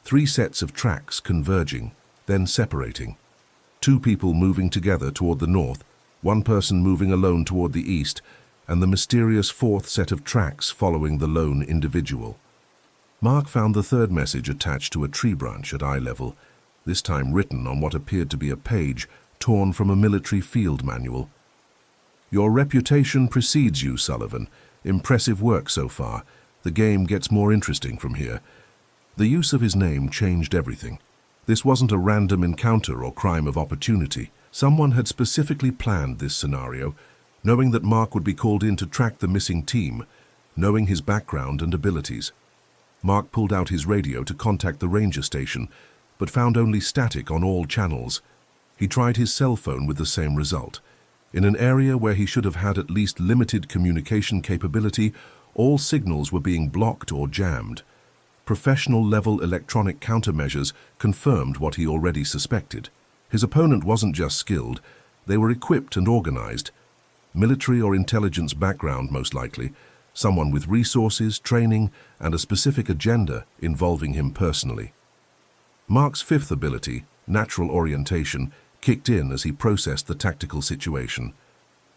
3 sets of tracks converging, then separating. 2 people moving together toward the north, 1 person moving alone toward the east, and the mysterious 4th set of tracks following the lone individual. Mark found the 3rd message attached to a tree branch at eye level, this time written on what appeared to be a page torn from a military field manual. "Your reputation precedes you, Sullivan. Impressive work so far. The game gets more interesting from here." The use of his name changed everything. This wasn't a random encounter or crime of opportunity. Someone had specifically planned this scenario, knowing that Mark would be called in to track the missing team, knowing his background and abilities. Mark pulled out his radio to contact the ranger station, but found only static on all channels. He tried his cell phone with the same result. In an area where he should have had at least limited communication capability, all signals were being blocked or jammed. Professional-level electronic countermeasures confirmed what he already suspected. His opponent wasn't just skilled, they were equipped and organized. Military or intelligence background, most likely, someone with resources, training, and a specific agenda involving him personally. Mark's 5th ability, natural orientation, kicked in as he processed the tactical situation.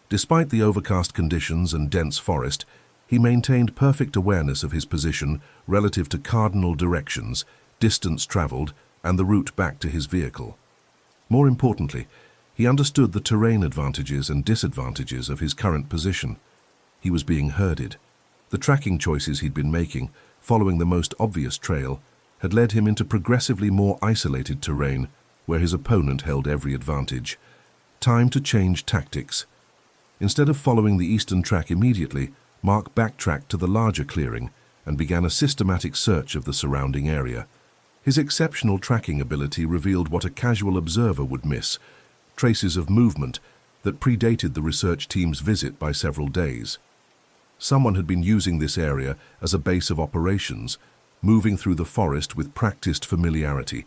Despite the overcast conditions and dense forest, he maintained perfect awareness of his position relative to cardinal directions, distance traveled, and the route back to his vehicle. More importantly, he understood the terrain advantages and disadvantages of his current position. He was being herded. The tracking choices he'd been making, following the most obvious trail, had led him into progressively more isolated terrain where his opponent held every advantage. Time to change tactics. Instead of following the eastern track immediately, Mark backtracked to the larger clearing and began a systematic search of the surrounding area. His exceptional tracking ability revealed what a casual observer would miss: traces of movement that predated the research team's visit by several days. Someone had been using this area as a base of operations, moving through the forest with practiced familiarity,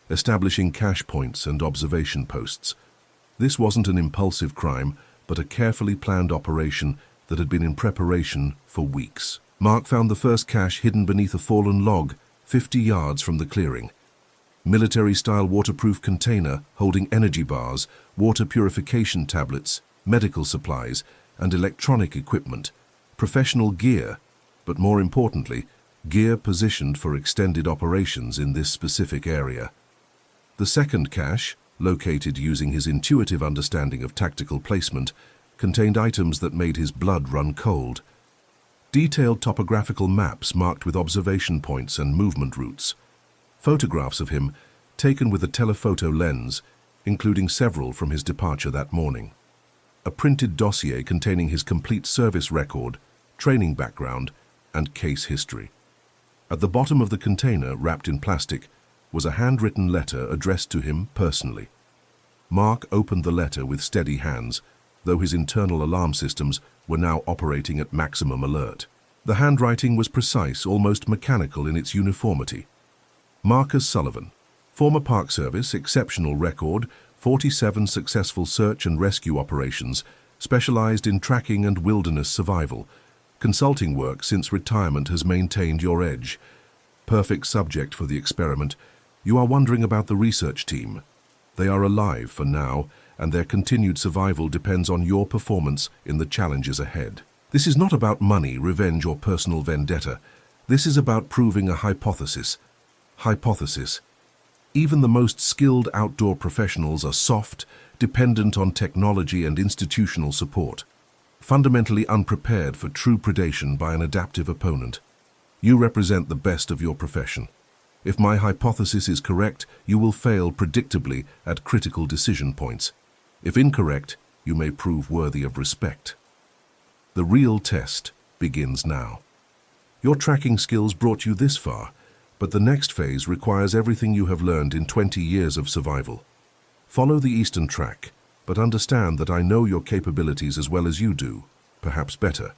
establishing cache points and observation posts. This wasn't an impulsive crime, but a carefully planned operation that had been in preparation for weeks. Mark found the first cache hidden beneath a fallen log, 50 yards from the clearing. Military-style waterproof container holding energy bars, water purification tablets, medical supplies, and electronic equipment. Professional gear, but more importantly, gear positioned for extended operations in this specific area. The second cache, located using his intuitive understanding of tactical placement, contained items that made his blood run cold. Detailed topographical maps marked with observation points and movement routes. Photographs of him, taken with a telephoto lens, including several from his departure that morning. A printed dossier containing his complete service record, training background, and case history. At the bottom of the container, wrapped in plastic, was a handwritten letter addressed to him personally. Mark opened the letter with steady hands, though his internal alarm systems were now operating at maximum alert. The handwriting was precise, almost mechanical in its uniformity. Marcus Sullivan, former Park Service, exceptional record, 47 successful search and rescue operations, specialized in tracking and wilderness survival. Consulting work since retirement has maintained your edge. Perfect subject for the experiment. You are wondering about the research team. They are alive for now, and their continued survival depends on your performance in the challenges ahead. This is not about money, revenge, or personal vendetta. This is about proving a hypothesis. Hypothesis. Even the most skilled outdoor professionals are soft, dependent on technology and institutional support, fundamentally unprepared for true predation by an adaptive opponent. You represent the best of your profession. If my hypothesis is correct, you will fail predictably at critical decision points. If incorrect, you may prove worthy of respect. The real test begins now. Your tracking skills brought you this far, but the next phase requires everything you have learned in 20 years of survival. Follow the Eastern Track, but understand that I know your capabilities as well as you do, perhaps better.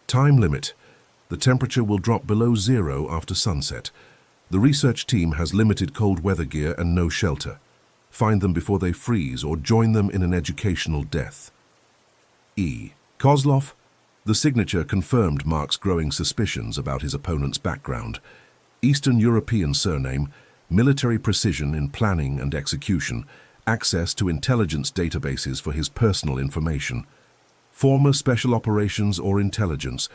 Time limit. The temperature will drop below zero after sunset. The research team has limited cold weather gear and no shelter. Find them before they freeze or join them in an educational death. E. Kozlov. The signature confirmed Mark's growing suspicions about his opponent's background. Eastern European surname, military precision in planning and execution, access to intelligence databases for his personal information. Former special operations or intelligence,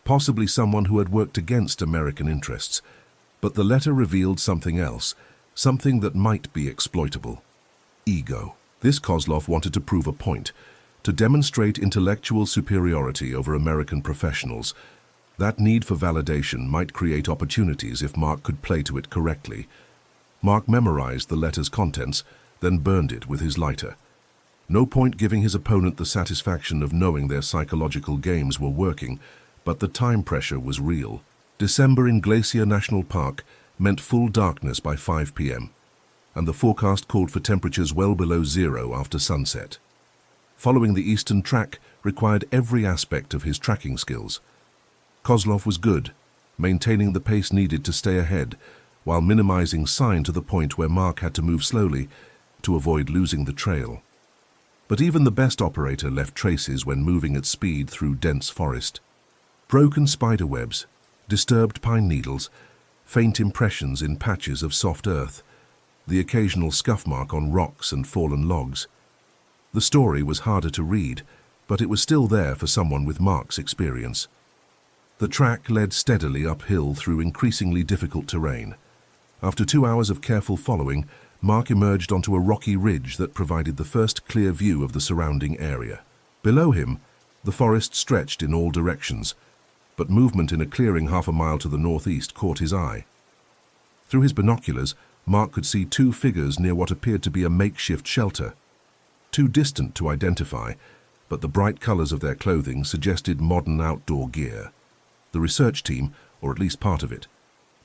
possibly someone who had worked against American interests. But the letter revealed something else, something that might be exploitable. Ego. This Kozlov wanted to prove a point, to demonstrate intellectual superiority over American professionals. That need for validation might create opportunities if Mark could play to it correctly. Mark memorized the letter's contents, then burned it with his lighter. No point giving his opponent the satisfaction of knowing their psychological games were working, but the time pressure was real. December in Glacier National Park meant full darkness by 5 p.m., and the forecast called for temperatures well below zero after sunset. Following the Eastern Track required every aspect of his tracking skills. Kozlov was good, maintaining the pace needed to stay ahead, while minimizing sign to the point where Mark had to move slowly to avoid losing the trail. But even the best operator left traces when moving at speed through dense forest. Broken spider webs, disturbed pine needles, faint impressions in patches of soft earth, the occasional scuff mark on rocks and fallen logs. The story was harder to read, but it was still there for someone with Mark's experience. The track led steadily uphill through increasingly difficult terrain. After 2 hours of careful following, Mark emerged onto a rocky ridge that provided the first clear view of the surrounding area. Below him, the forest stretched in all directions, but movement in a clearing half a mile to the northeast caught his eye. Through his binoculars, Mark could see 2 figures near what appeared to be a makeshift shelter. Too distant to identify, but the bright colors of their clothing suggested modern outdoor gear. The research team, or at least part of it.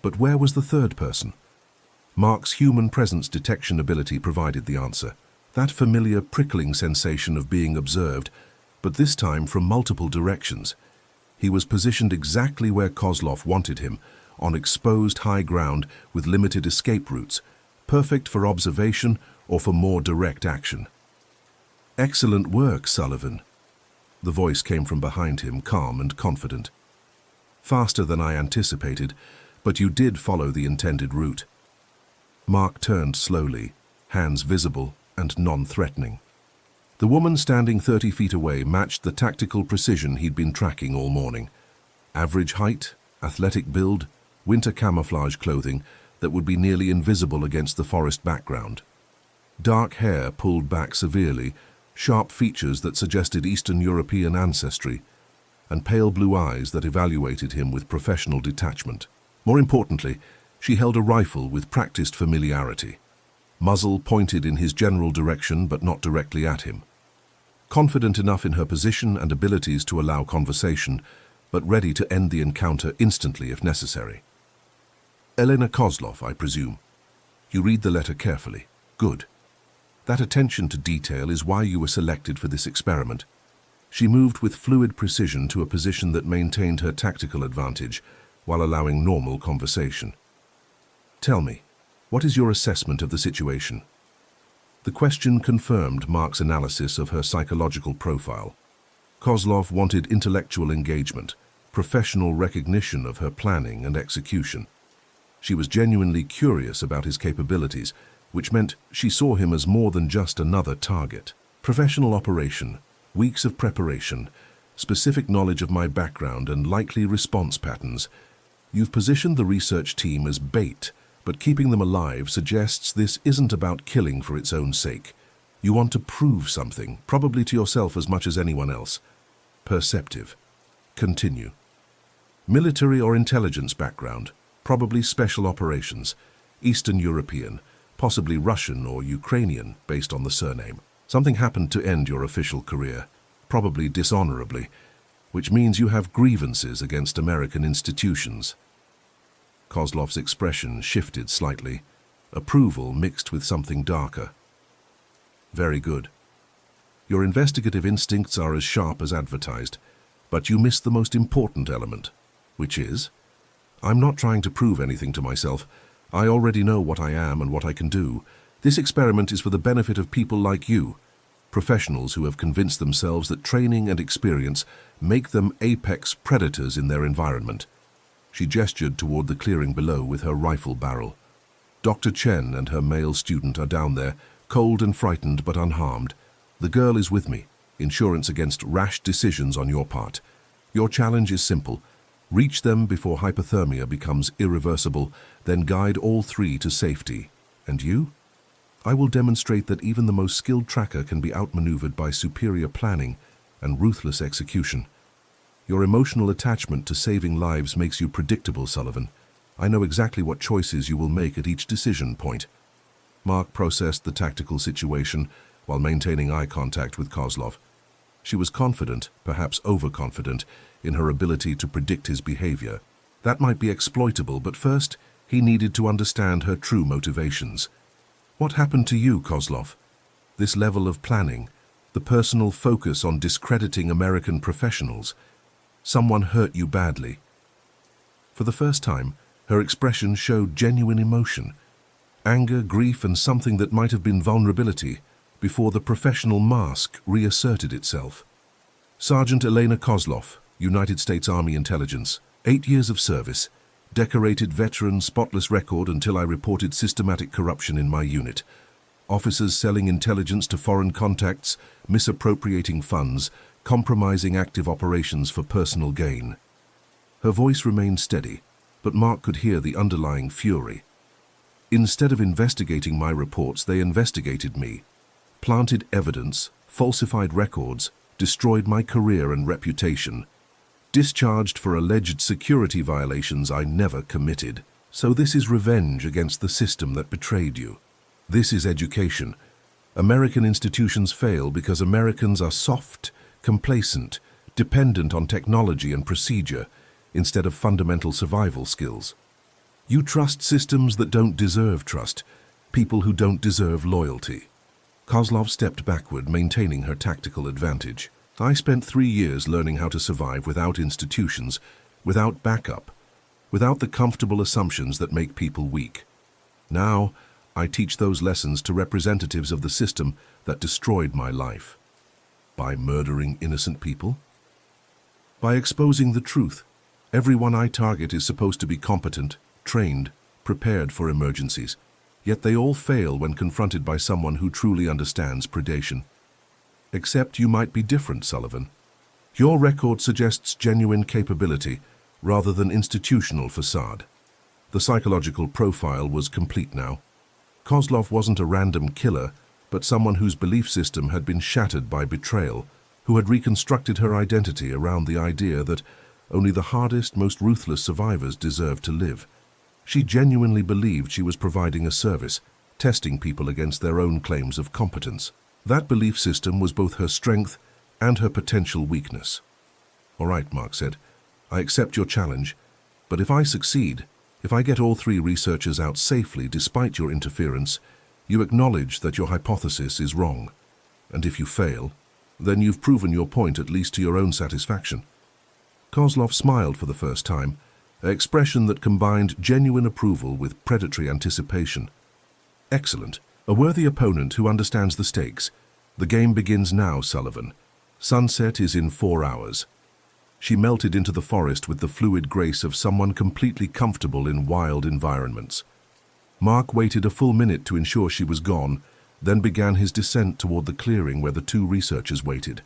But where was the third person? Mark's human presence detection ability provided the answer. That familiar prickling sensation of being observed, but this time from multiple directions. He was positioned exactly where Kozlov wanted him, on exposed high ground with limited escape routes, perfect for observation or for more direct action. "Excellent work, Sullivan." The voice came from behind him, calm and confident. "Faster than I anticipated, but you did follow the intended route." Mark turned slowly, hands visible and non-threatening. The woman standing 30 feet away matched the tactical precision he'd been tracking all morning. Average height, athletic build, winter camouflage clothing that would be nearly invisible against the forest background. Dark hair pulled back severely, sharp features that suggested Eastern European ancestry, and pale blue eyes that evaluated him with professional detachment. More importantly, she held a rifle with practiced familiarity. Muzzle pointed in his general direction but not directly at him. Confident enough in her position and abilities to allow conversation, but ready to end the encounter instantly if necessary. "Elena Kozlov, I presume. You read the letter carefully. Good. That attention to detail is why you were selected for this experiment." She moved with fluid precision to a position that maintained her tactical advantage while allowing normal conversation. "Tell me, what is your assessment of the situation?" The question confirmed Mark's analysis of her psychological profile. Kozlov wanted intellectual engagement, professional recognition of her planning and execution. She was genuinely curious about his capabilities, which meant she saw him as more than just another target. Professional operation, weeks of preparation, specific knowledge of my background and likely response patterns. You've positioned the research team as bait, but keeping them alive suggests this isn't about killing for its own sake. You want to prove something, probably to yourself as much as anyone else. Perceptive. Continue. Military or intelligence background, probably special operations, Eastern European, possibly Russian or Ukrainian based on the surname. Something happened to end your official career, probably dishonorably, which means you have grievances against American institutions. Kozlov's expression shifted slightly, approval mixed with something darker. Very good. Your investigative instincts are as sharp as advertised, but you miss the most important element, which is, I'm not trying to prove anything to myself. I already know what I am and what I can do. This experiment is for the benefit of people like you, professionals who have convinced themselves that training and experience make them apex predators in their environment. She gestured toward the clearing below with her rifle barrel. Dr. Chen and her male student are down there, cold and frightened but unharmed. The girl is with me, insurance against rash decisions on your part. Your challenge is simple. Reach them before hypothermia becomes irreversible, then guide all three to safety. And you? I will demonstrate that even the most skilled tracker can be outmaneuvered by superior planning and ruthless execution. Your emotional attachment to saving lives makes you predictable, Sullivan. I know exactly what choices you will make at each decision point. Mark processed the tactical situation while maintaining eye contact with Kozlov. She was confident, perhaps overconfident, in her ability to predict his behavior. That might be exploitable, but first, he needed to understand her true motivations. What happened to you, Kozlov? This level of planning, the personal focus on discrediting American professionals. Someone hurt you badly. For the first time, her expression showed genuine emotion. Anger, grief, and something that might have been vulnerability before the professional mask reasserted itself. Sergeant Elena Kozlov, United States Army Intelligence, 8 years of service, decorated veteran, spotless record until I reported systematic corruption in my unit. Officers selling intelligence to foreign contacts, misappropriating funds, compromising active operations for personal gain. Her voice remained steady, but Mark could hear the underlying fury. Instead of investigating my reports, they investigated me, planted evidence, falsified records, destroyed my career and reputation, discharged for alleged security violations I never committed. So this is revenge against the system that betrayed you. This is education. American institutions fail because Americans are soft, complacent, dependent on technology and procedure instead of fundamental survival skills. You trust systems that don't deserve trust, people who don't deserve loyalty. Kozlov stepped backward, maintaining her tactical advantage. I spent 3 years learning how to survive without institutions, without backup, without the comfortable assumptions that make people weak. Now, I teach those lessons to representatives of the system that destroyed my life. By murdering innocent people? By exposing the truth. Everyone I target is supposed to be competent, trained, prepared for emergencies. Yet they all fail when confronted by someone who truly understands predation. Except you might be different, Sullivan. Your record suggests genuine capability rather than institutional facade. The psychological profile was complete now. Kozlov wasn't a random killer, but someone whose belief system had been shattered by betrayal, who had reconstructed her identity around the idea that only the hardest, most ruthless survivors deserved to live. She genuinely believed she was providing a service, testing people against their own claims of competence. That belief system was both her strength and her potential weakness. All right, Mark said, I accept your challenge, but if I succeed, if I get all 3 researchers out safely despite your interference, you acknowledge that your hypothesis is wrong. And if you fail, then you've proven your point at least to your own satisfaction. Kozlov smiled for the first time, an expression that combined genuine approval with predatory anticipation. Excellent. A worthy opponent who understands the stakes. The game begins now, Sullivan. Sunset is in 4 hours. She melted into the forest with the fluid grace of someone completely comfortable in wild environments. Mark waited a full minute to ensure she was gone, then began his descent toward the clearing where the 2 researchers waited.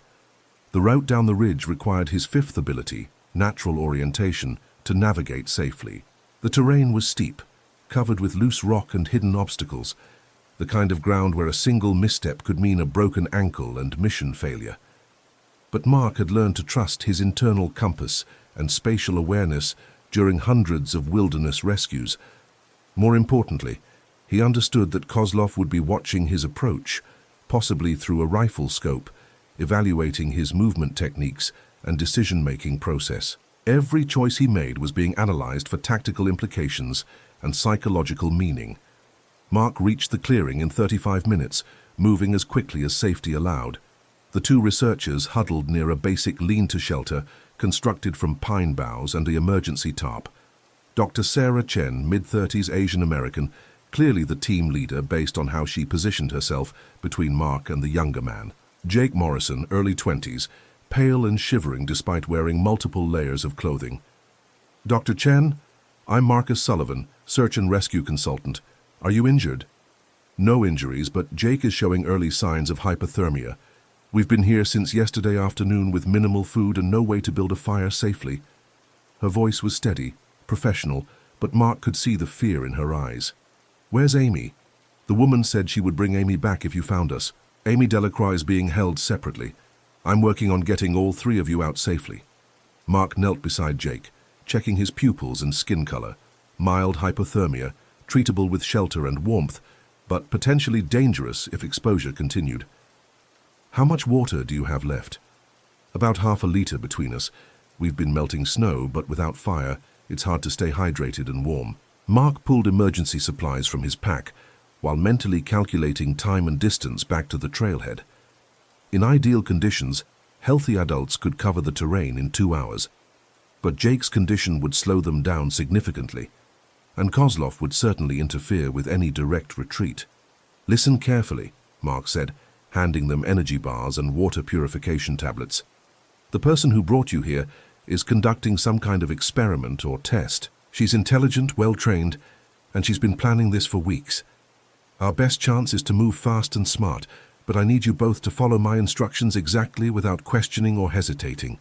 The route down the ridge required his 5th ability, natural orientation, to navigate safely. The terrain was steep, covered with loose rock and hidden obstacles, the kind of ground where a single misstep could mean a broken ankle and mission failure. But Mark had learned to trust his internal compass and spatial awareness during hundreds of wilderness rescues. More importantly, he understood that Kozlov would be watching his approach, possibly through a rifle scope, evaluating his movement techniques and decision-making process. Every choice he made was being analyzed for tactical implications and psychological meaning. Mark reached the clearing in 35 minutes, moving as quickly as safety allowed. The two researchers huddled near a basic lean-to shelter constructed from pine boughs and the emergency tarp. Dr. Sarah Chen, mid-30s Asian American, clearly the team leader based on how she positioned herself between Mark and the younger man. Jake Morrison, early 20s, pale and shivering despite wearing multiple layers of clothing. Dr. Chen, I'm Marcus Sullivan, search and rescue consultant. Are you injured? No injuries, but Jake is showing early signs of hypothermia. We've been here since yesterday afternoon with minimal food and no way to build a fire safely. Her voice was steady, professional, but Mark could see the fear in her eyes. Where's Amy? The woman said she would bring Amy back if you found us. Amy Delacroix is being held separately. I'm working on getting all three of you out safely. Mark knelt beside Jake, checking his pupils and skin color. Mild hypothermia, treatable with shelter and warmth, but potentially dangerous if exposure continued. How much water do you have left? About half a liter between us. We've been melting snow, but without fire, it's hard to stay hydrated and warm. Mark pulled emergency supplies from his pack, while mentally calculating time and distance back to the trailhead. In ideal conditions, healthy adults could cover the terrain in 2 hours. But Jake's condition would slow them down significantly, and Kozlov would certainly interfere with any direct retreat. Listen carefully, Mark said, handing them energy bars and water purification tablets. The person who brought you here is conducting some kind of experiment or test. She's intelligent, well-trained, and she's been planning this for weeks. Our best chance is to move fast and smart, but I need you both to follow my instructions exactly without questioning or hesitating.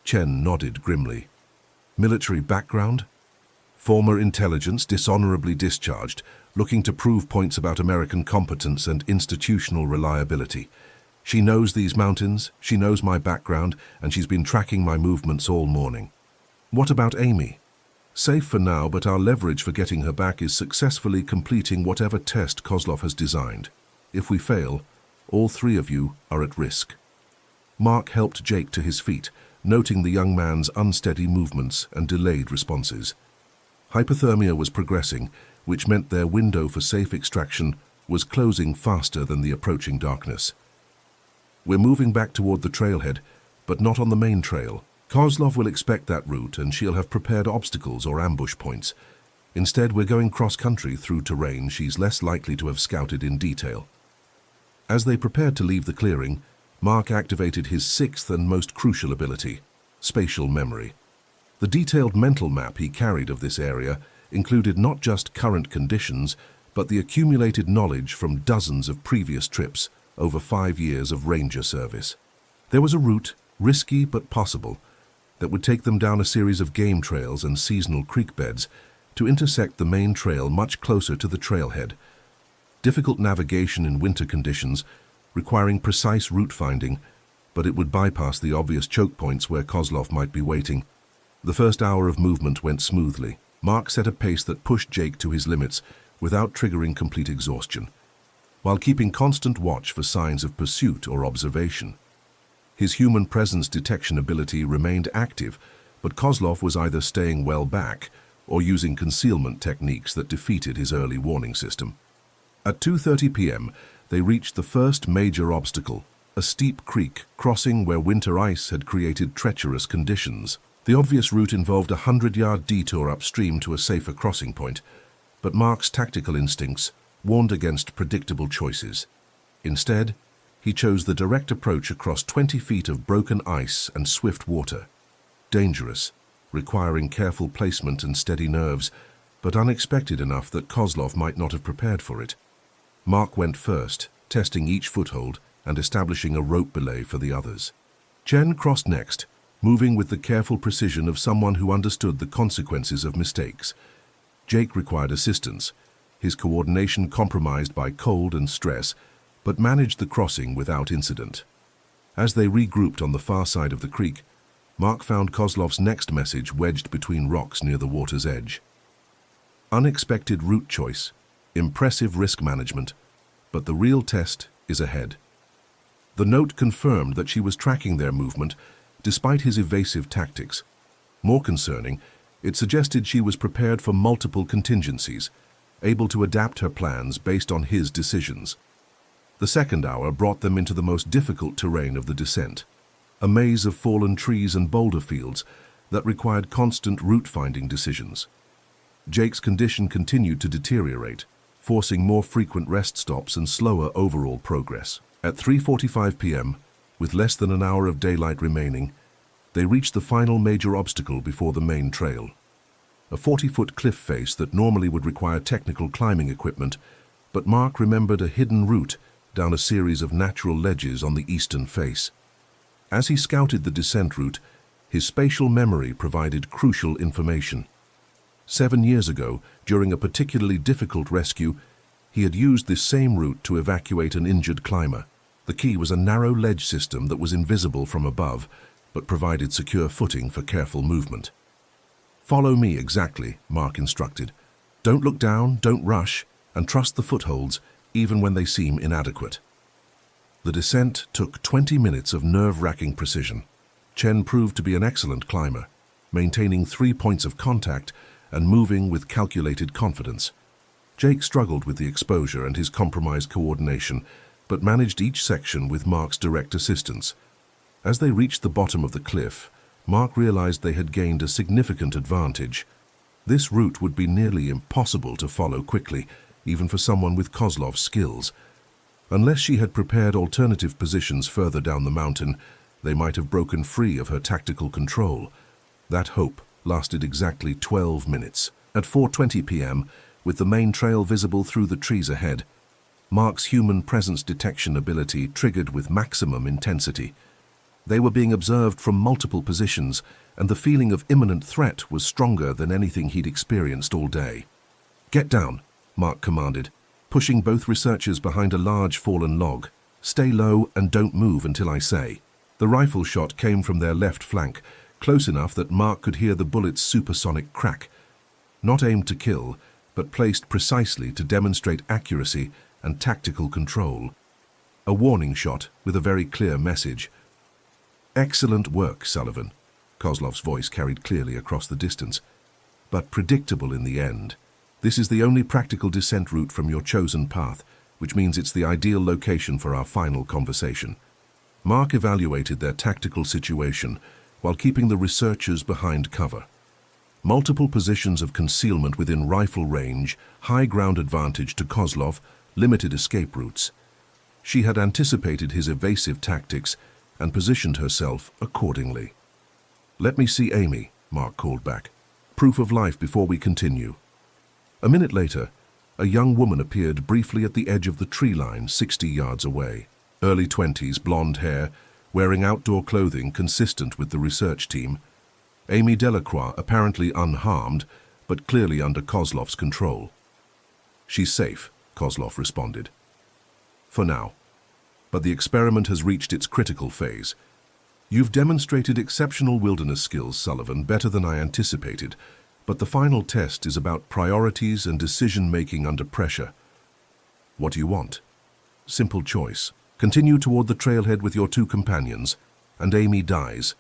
Chen nodded grimly. Military background? Former intelligence dishonorably discharged, looking to prove points about American competence and institutional reliability. She knows these mountains, she knows my background, and she's been tracking my movements all morning. What about Amy? Safe for now, but our leverage for getting her back is successfully completing whatever test Kozlov has designed. If we fail, all three of you are at risk. Mark helped Jake to his feet, noting the young man's unsteady movements and delayed responses. Hypothermia was progressing, which meant their window for safe extraction was closing faster than the approaching darkness. We're moving back toward the trailhead, but not on the main trail. Kozlov will expect that route, and she'll have prepared obstacles or ambush points. Instead, we're going cross-country through terrain she's less likely to have scouted in detail. As they prepared to leave the clearing, Mark activated his sixth and most crucial ability, spatial memory. The detailed mental map he carried of this area included not just current conditions, but the accumulated knowledge from dozens of previous trips over 5 years of ranger service. There was a route, risky but possible, that would take them down a series of game trails and seasonal creek beds to intersect the main trail much closer to the trailhead. Difficult navigation in winter conditions, requiring precise route finding, but it would bypass the obvious choke points where Kozlov might be waiting. The first hour of movement went smoothly. Mark set a pace that pushed Jake to his limits without triggering complete exhaustion, while keeping constant watch for signs of pursuit or observation. His human presence detection ability remained active, but Kozlov was either staying well back or using concealment techniques that defeated his early warning system. At 2:30 p.m., they reached the first major obstacle, a steep creek crossing where winter ice had created treacherous conditions. The obvious route involved a 100-yard detour upstream to a safer crossing point, but Mark's tactical instincts warned against predictable choices. Instead, he chose the direct approach across 20 feet of broken ice and swift water. Dangerous, requiring careful placement and steady nerves, but unexpected enough that Kozlov might not have prepared for it. Mark went first, testing each foothold and establishing a rope belay for the others. Chen crossed next, moving with the careful precision of someone who understood the consequences of mistakes. Jake required assistance, his coordination compromised by cold and stress, but managed the crossing without incident. As they regrouped on the far side of the creek, Mark found Kozlov's next message wedged between rocks near the water's edge. Unexpected route choice, impressive risk management, but the real test is ahead. The note confirmed that she was tracking their movement despite his evasive tactics. More concerning, it suggested she was prepared for multiple contingencies, able to adapt her plans based on his decisions. The second hour brought them into the most difficult terrain of the descent, a maze of fallen trees and boulder fields that required constant route-finding decisions. Jake's condition continued to deteriorate, forcing more frequent rest stops and slower overall progress. At 3:45 p.m., with less than an hour of daylight remaining, they reached the final major obstacle before the main trail. A 40-foot cliff face that normally would require technical climbing equipment, but Mark remembered a hidden route down a series of natural ledges on the eastern face. As he scouted the descent route, his spatial memory provided crucial information. 7 years ago, during a particularly difficult rescue, he had used this same route to evacuate an injured climber. The key was a narrow ledge system that was invisible from above, but provided secure footing for careful movement. "Follow me exactly," Mark instructed. "Don't look down, don't rush, and trust the footholds, even when they seem inadequate." The descent took 20 minutes of nerve-wracking precision. Chen proved to be an excellent climber, maintaining 3 points of contact and moving with calculated confidence. Jake struggled with the exposure and his compromised coordination, but managed each section with Mark's direct assistance. As they reached the bottom of the cliff, Mark realized they had gained a significant advantage. This route would be nearly impossible to follow quickly, even for someone with Kozlov's skills. Unless she had prepared alternative positions further down the mountain, they might have broken free of her tactical control. That hope lasted exactly 12 minutes. At 4:20 p.m., with the main trail visible through the trees ahead, Mark's human presence detection ability triggered with maximum intensity. They were being observed from multiple positions, and the feeling of imminent threat was stronger than anything he'd experienced all day. "Get down," Mark commanded, pushing both researchers behind a large fallen log. "Stay low and don't move until I say." The rifle shot came from their left flank, close enough that Mark could hear the bullet's supersonic crack. Not aimed to kill, but placed precisely to demonstrate accuracy and tactical control. A warning shot with a very clear message. "Excellent work, Sullivan," Kozlov's voice carried clearly across the distance, "but predictable in the end. This is the only practical descent route from your chosen path, which means it's the ideal location for our final conversation." Mark evaluated their tactical situation while keeping the researchers behind cover. Multiple positions of concealment within rifle range, high ground advantage to Kozlov, limited escape routes. She had anticipated his evasive tactics and positioned herself accordingly. "Let me see Amy," Mark called back. "Proof of life before we continue." A minute later, a young woman appeared briefly at the edge of the tree line 60 yards away. Early 20s, blonde hair, wearing outdoor clothing consistent with the research team. Amy Delacroix, apparently unharmed, but clearly under Kozlov's control. "She's safe," Kozlov responded. "For now. But the experiment has reached its critical phase. You've demonstrated exceptional wilderness skills, Sullivan, better than I anticipated, but the final test is about priorities and decision-making under pressure. What do you want?" Simple choice. Continue toward the trailhead with your 2 companions, and Amy dies.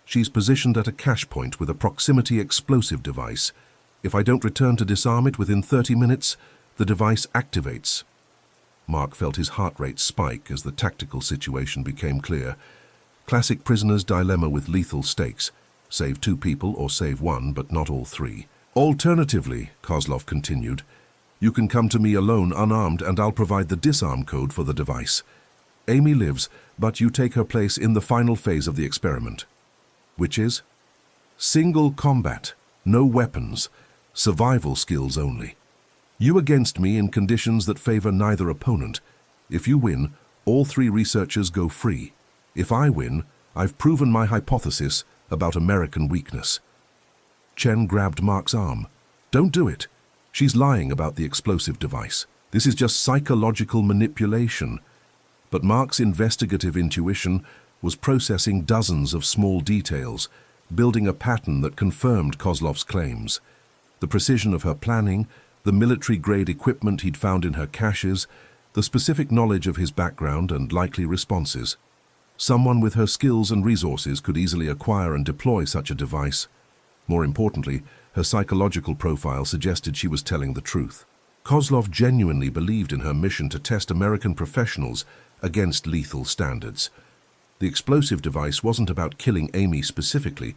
She's positioned at a cache point with a proximity explosive device. If I don't return to disarm it within 30 minutes, the device activates. Mark felt his heart rate spike as the tactical situation became clear. Classic prisoner's dilemma with lethal stakes. Save 2 people or save 1, but not all 3. "Alternatively," Kozlov continued, "you can come to me alone unarmed and I'll provide the disarm code for the device. Amy lives, but you take her place in the final phase of the experiment." "Which is?" "Single combat, no weapons, survival skills only. You against me in conditions that favor neither opponent. If you win, all 3 researchers go free. If I win, I've proven my hypothesis about American weakness." Chen grabbed Mark's arm. "Don't do it. She's lying about the explosive device. This is just psychological manipulation. But Mark's investigative intuition was processing dozens of small details, building a pattern that confirmed Kozlov's claims. The precision of her planning, the military-grade equipment he'd found in her caches, the specific knowledge of his background and likely responses. Someone with her skills and resources could easily acquire and deploy such a device. More importantly, her psychological profile suggested she was telling the truth. Kozlov genuinely believed in her mission to test American professionals against lethal standards. The explosive device wasn't about killing Amy specifically,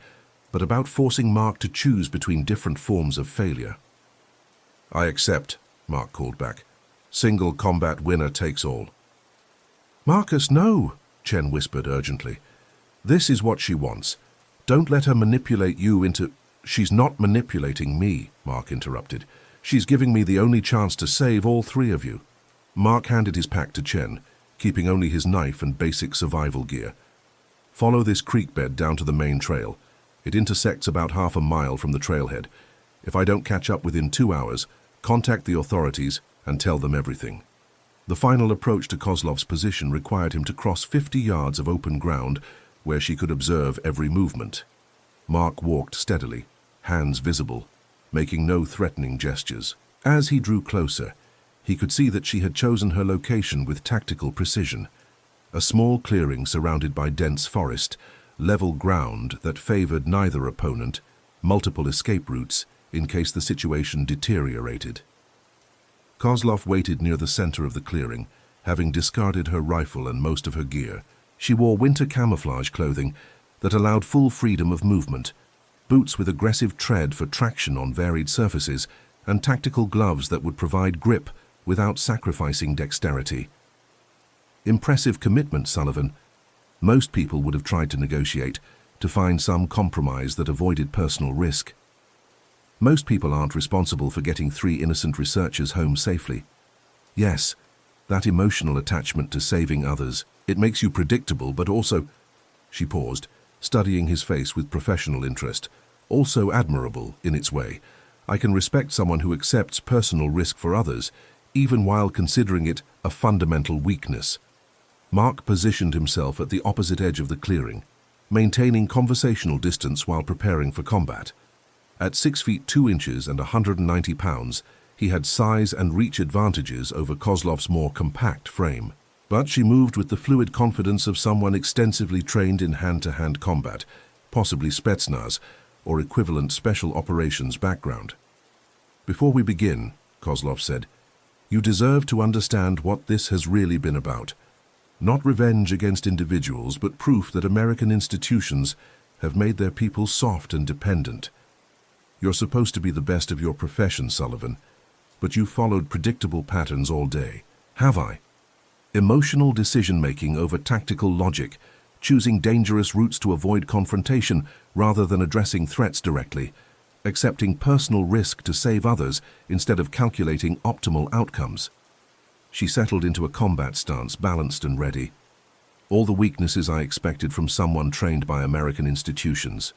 but about forcing Mark to choose between different forms of failure. "I accept," Mark called back. "Single combat winner takes all." "Marcus, no," Chen whispered urgently. "This is what she wants. Don't let her manipulate you into—" "She's not manipulating me," Mark interrupted. "She's giving me the only chance to save all three of you." Mark handed his pack to Chen, keeping only his knife and basic survival gear. "Follow this creek bed down to the main trail. It intersects about half a mile from the trailhead. If I don't catch up within 2 hours, contact the authorities and tell them everything." The final approach to Kozlov's position required him to cross 50 yards of open ground where she could observe every movement. Mark walked steadily, hands visible, making no threatening gestures. As he drew closer, he could see that she had chosen her location with tactical precision. A small clearing surrounded by dense forest, level ground that favored neither opponent, multiple escape routes in case the situation deteriorated. Kozlov waited near the center of the clearing, having discarded her rifle and most of her gear. She wore winter camouflage clothing that allowed full freedom of movement, boots with aggressive tread for traction on varied surfaces, and tactical gloves that would provide grip without sacrificing dexterity. Impressive commitment, Sullivan. Most people would have tried to negotiate, to find some compromise that avoided personal risk. Most people aren't responsible for getting 3 innocent researchers home safely. Yes, that emotional attachment to saving others, it makes you predictable, but also— She paused, studying his face with professional interest. "Also admirable in its way. I can respect someone who accepts personal risk for others, even while considering it a fundamental weakness." Mark positioned himself at the opposite edge of the clearing, maintaining conversational distance while preparing for combat. At 6 feet 2 inches and 190 pounds, he had size and reach advantages over Kozlov's more compact frame. But she moved with the fluid confidence of someone extensively trained in hand-to-hand combat, possibly Spetsnaz, or equivalent special operations background. "Before we begin," Kozlov said, "you deserve to understand what this has really been about. Not revenge against individuals, but proof that American institutions have made their people soft and dependent. You're supposed to be the best of your profession, Sullivan, but you followed predictable patterns all day. Have I? Emotional decision-making over tactical logic, choosing dangerous routes to avoid confrontation rather than addressing threats directly, accepting personal risk to save others instead of calculating optimal outcomes." She settled into a combat stance, balanced and ready. All the weaknesses I expected from someone trained by American institutions.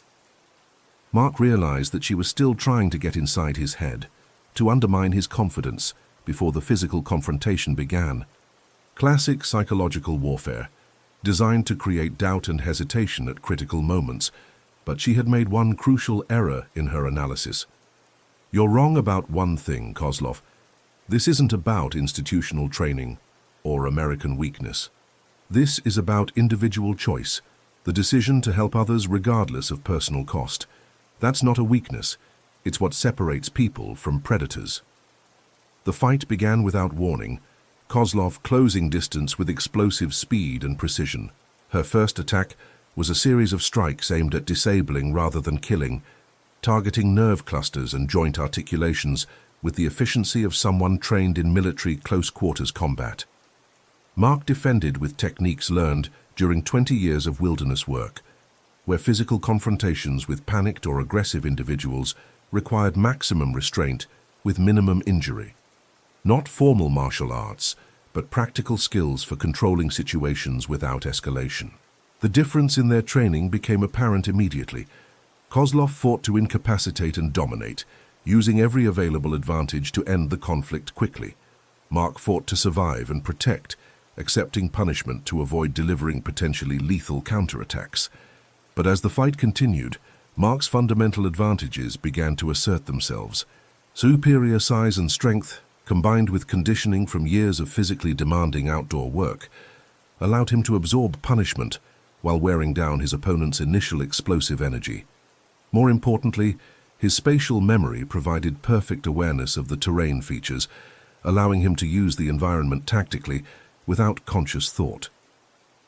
Mark realized that she was still trying to get inside his head, to undermine his confidence before the physical confrontation began. Classic psychological warfare, designed to create doubt and hesitation at critical moments, but she had made one crucial error in her analysis. "You're wrong about one thing, Kozlov. This isn't about institutional training or American weakness. This is about individual choice, the decision to help others regardless of personal cost. That's not a weakness. It's what separates people from predators." The fight began without warning, Kozlov closing distance with explosive speed and precision. Her first attack was a series of strikes aimed at disabling rather than killing, targeting nerve clusters and joint articulations with the efficiency of someone trained in military close-quarters combat. Mark defended with techniques learned during 20 years of wilderness work, where physical confrontations with panicked or aggressive individuals required maximum restraint with minimum injury. Not formal martial arts, but practical skills for controlling situations without escalation. The difference in their training became apparent immediately. Kozlov fought to incapacitate and dominate. using every available advantage to end the conflict quickly. Mark fought to survive and protect, accepting punishment to avoid delivering potentially lethal counterattacks. But as the fight continued, Mark's fundamental advantages began to assert themselves. Superior size and strength, combined with conditioning from years of physically demanding outdoor work, allowed him to absorb punishment while wearing down his opponent's initial explosive energy. More importantly, his spatial memory provided perfect awareness of the terrain features, allowing him to use the environment tactically without conscious thought.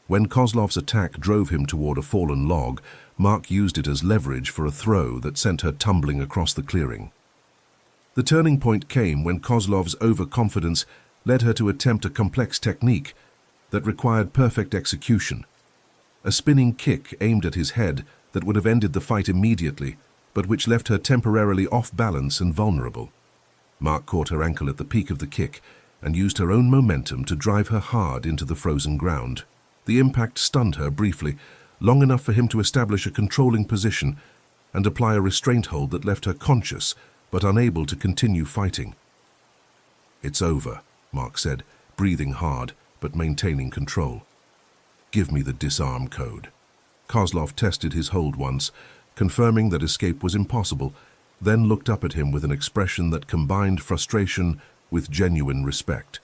When Kozlov's attack drove him toward a fallen log, Mark used it as leverage for a throw that sent her tumbling across the clearing. The turning point came when Kozlov's overconfidence led her to attempt a complex technique that required perfect execution. A spinning kick aimed at his head that would have ended the fight immediately, but which left her temporarily off balance and vulnerable. Mark caught her ankle at the peak of the kick and used her own momentum to drive her hard into the frozen ground. The impact stunned her briefly, long enough for him to establish a controlling position and apply a restraint hold that left her conscious but unable to continue fighting. "It's over," Mark said, breathing hard but maintaining control. "Give me the disarm code." Kozlov tested his hold once, confirming that escape was impossible, then looked up at him with an expression that combined frustration with genuine respect.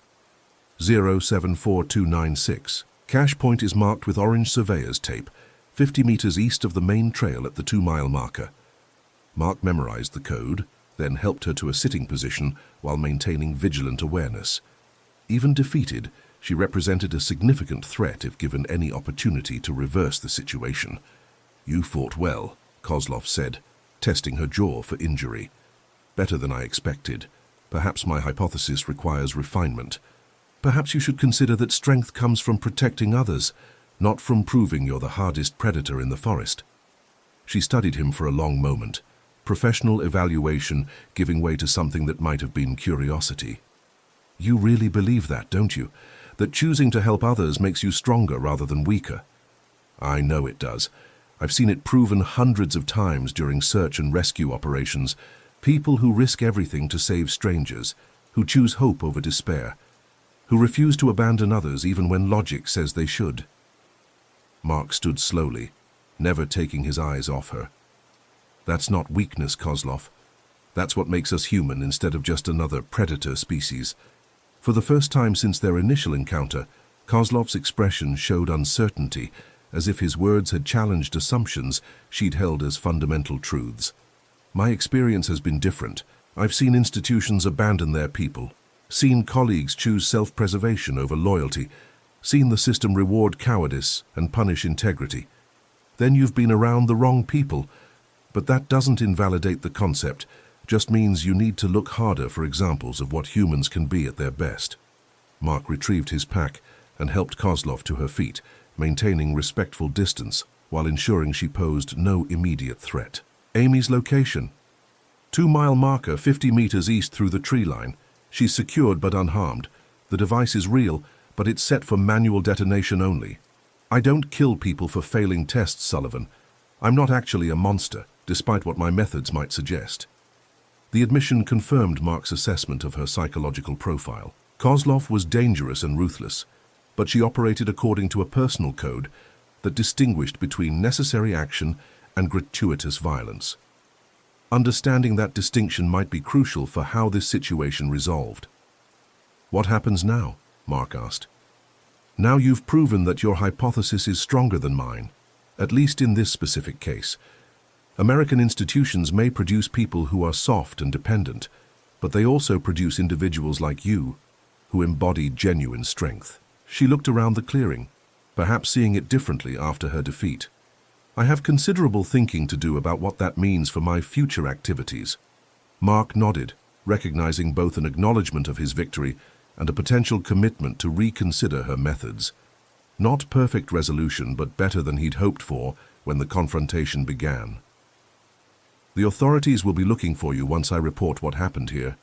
074296. Cache point is marked with orange surveyor's tape, 50 meters east of the main trail at the 2-mile marker. Mark memorized the code, then helped her to a sitting position while maintaining vigilant awareness. Even defeated, she represented a significant threat if given any opportunity to reverse the situation. "You fought well," Kozlov said, testing her jaw for injury. "Better than I expected. Perhaps my hypothesis requires refinement. Perhaps you should consider that strength comes from protecting others, not from proving you're the hardest predator in the forest." She studied him for a long moment, professional evaluation giving way to something that might have been curiosity. "You really believe that, don't you? That choosing to help others makes you stronger rather than weaker?" "I know it does. I've seen it proven hundreds of times during search and rescue operations. People who risk everything to save strangers, who choose hope over despair, who refuse to abandon others even when logic says they should." Mark stood slowly, never taking his eyes off her. "That's not weakness, Kozlov. That's what makes us human instead of just another predator species." For the first time since their initial encounter, Kozlov's expression showed uncertainty, as if his words had challenged assumptions she'd held as fundamental truths. "My experience has been different. I've seen institutions abandon their people, seen colleagues choose self-preservation over loyalty, seen the system reward cowardice and punish integrity. Then you've been around the wrong people, but that doesn't invalidate the concept, just means you need to look harder for examples of what humans can be at their best." Mark retrieved his pack and helped Kozlov to her feet, maintaining respectful distance while ensuring she posed no immediate threat. "Amy's location. 2-mile marker 50 meters east through the tree line. She's secured but unharmed. The device is real, but it's set for manual detonation only. I don't kill people for failing tests, Sullivan. I'm not actually a monster, despite what my methods might suggest." The admission confirmed Mark's assessment of her psychological profile. Kozlov was dangerous and ruthless, but she operated according to a personal code that distinguished between necessary action and gratuitous violence. Understanding that distinction might be crucial for how this situation resolved. "What happens now?" Mark asked. "Now you've proven that your hypothesis is stronger than mine, at least in this specific case. American institutions may produce people who are soft and dependent, but they also produce individuals like you, who embody genuine strength." She looked around the clearing, perhaps seeing it differently after her defeat. "I have considerable thinking to do about what that means for my future activities." Mark nodded, recognizing both an acknowledgement of his victory and a potential commitment to reconsider her methods. Not perfect resolution, but better than he'd hoped for when the confrontation began. "The authorities will be looking for you once I report what happened here."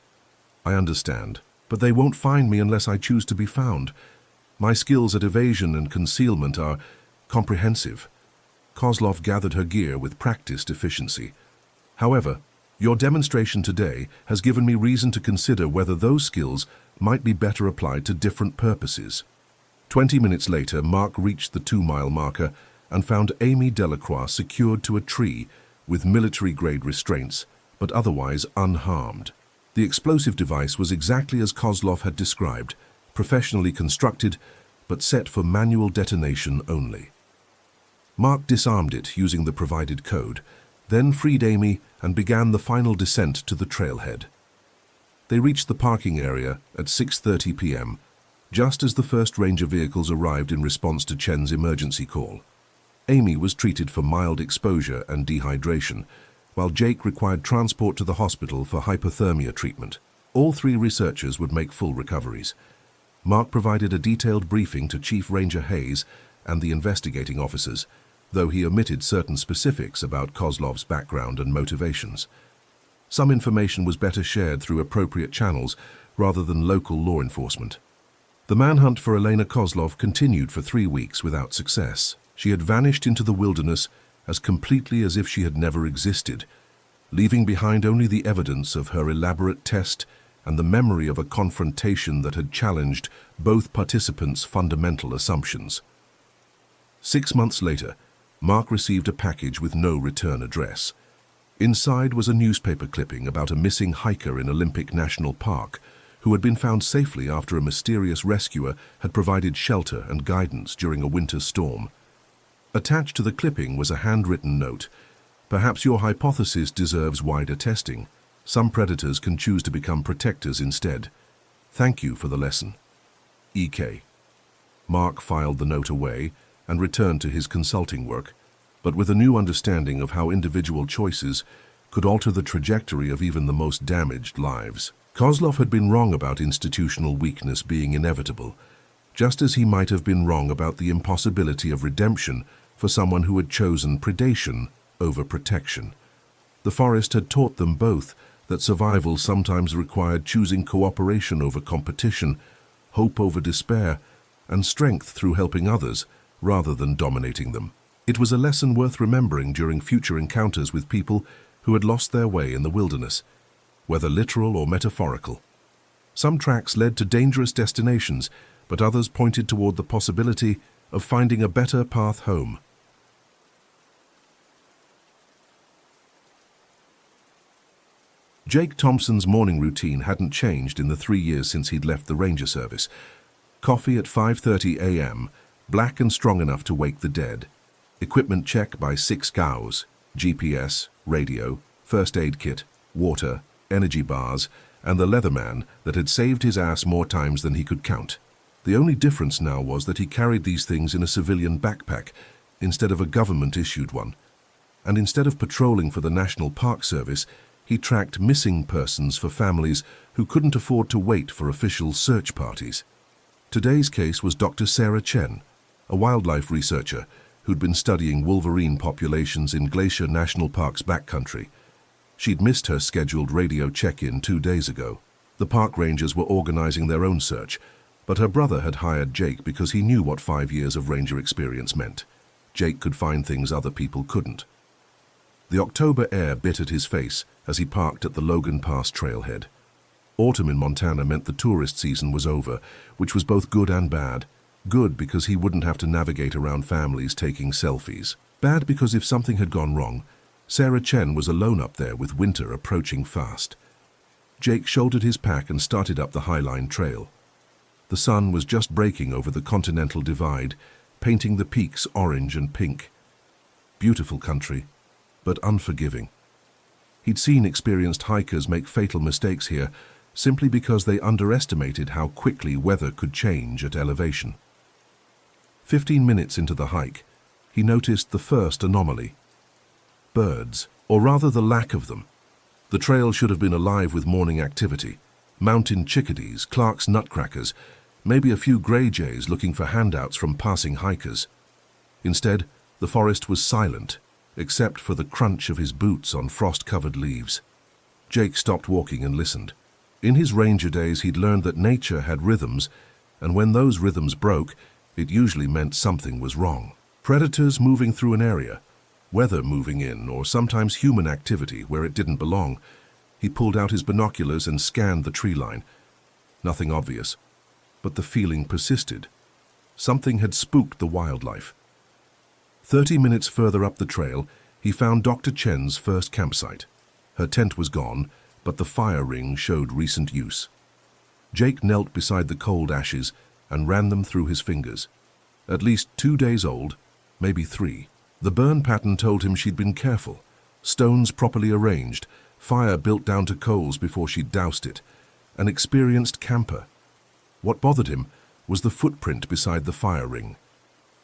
"I understand, but they won't find me unless I choose to be found. My skills at evasion and concealment are comprehensive." Kozlov gathered her gear with practiced efficiency. "However, Your demonstration today has given me reason to consider whether those skills might be better applied to different purposes. 20 minutes later, Mark reached the 2-mile marker and found Amy Delacroix secured to a tree with military-grade restraints, but otherwise unharmed. The explosive device was exactly as Kozlov had described, professionally constructed, but set for manual detonation only. Mark disarmed it using the provided code, then freed Amy and began the final descent to the trailhead. They reached the parking area at 6:30 p.m., just as the first Ranger vehicles arrived in response to Chen's emergency call. Amy was treated for mild exposure and dehydration, while Jake required transport to the hospital for hypothermia treatment. All 3 researchers would make full recoveries. Mark provided a detailed briefing to Chief Ranger Hayes and the investigating officers, though he omitted certain specifics about Kozlov's background and motivations. Some information was better shared through appropriate channels rather than local law enforcement. The manhunt for Elena Kozlov continued for 3 weeks without success. She had vanished into the wilderness as completely as if she had never existed, leaving behind only the evidence of her elaborate test and the memory of a confrontation that had challenged both participants' fundamental assumptions. 6 months later, Mark received a package with no return address. Inside was a newspaper clipping about a missing hiker in Olympic National Park who had been found safely after a mysterious rescuer had provided shelter and guidance during a winter storm. Attached to the clipping was a handwritten note. Perhaps your hypothesis deserves wider testing. Some predators can choose to become protectors instead. Thank you for the lesson. E.K. Mark filed the note away and returned to his consulting work, but with a new understanding of how individual choices could alter the trajectory of even the most damaged lives. Kozlov had been wrong about institutional weakness being inevitable, just as he might have been wrong about the impossibility of redemption for someone who had chosen predation over protection. The forest had taught them both that survival sometimes required choosing cooperation over competition, hope over despair, and strength through helping others rather than dominating them. It was a lesson worth remembering during future encounters with people who had lost their way in the wilderness, whether literal or metaphorical. Some tracks led to dangerous destinations, but others pointed toward the possibility of finding a better path home. Jake Thompson's morning routine hadn't changed in the 3 years since he'd left the Ranger Service. Coffee at 5:30 a.m., black and strong enough to wake the dead. Equipment check by 6 cows, GPS, radio, first aid kit, water, energy bars, and the Leatherman that had saved his ass more times than he could count. The only difference now was that he carried these things in a civilian backpack instead of a government-issued one. And instead of patrolling for the National Park Service, he tracked missing persons for families who couldn't afford to wait for official search parties. Today's case was Dr. Sarah Chen, a wildlife researcher who'd been studying wolverine populations in Glacier National Park's backcountry. She'd missed her scheduled radio check-in 2 days ago. The park rangers were organizing their own search, but her brother had hired Jake because he knew what 5 years of ranger experience meant. Jake could find things other people couldn't. The October air bit at his face as he parked at the Logan Pass trailhead. Autumn in Montana meant the tourist season was over, which was both good and bad. Good because he wouldn't have to navigate around families taking selfies. Bad because if something had gone wrong, Sarah Chen was alone up there with winter approaching fast. Jake shouldered his pack and started up the Highline Trail. The sun was just breaking over the Continental Divide, painting the peaks orange and pink. Beautiful country, but unforgiving. He'd seen experienced hikers make fatal mistakes here simply because they underestimated how quickly weather could change at elevation. 15 minutes into the hike, he noticed the first anomaly. Birds, or rather the lack of them. The trail should have been alive with morning activity. Mountain chickadees, Clark's nutcrackers, maybe a few gray jays looking for handouts from passing hikers. Instead, the forest was silent, except for the crunch of his boots on frost-covered leaves. Jake stopped walking and listened. In his ranger days, he'd learned that nature had rhythms, and when those rhythms broke, it usually meant something was wrong. Predators moving through an area, Weather moving in, or sometimes human activity where it didn't belong. He pulled out his binoculars and scanned the tree line. Nothing obvious, but the feeling persisted. Something had spooked the wildlife. 30 minutes further up the trail, he found Dr. Chen's first campsite. Her tent was gone, but the fire ring showed recent use. Jake knelt beside the cold ashes and ran them through his fingers. At least 2 days old, maybe 3. The burn pattern told him she'd been careful. Stones properly arranged, fire built down to coals before she'd doused it. An experienced camper. What bothered him was the footprint beside the fire ring.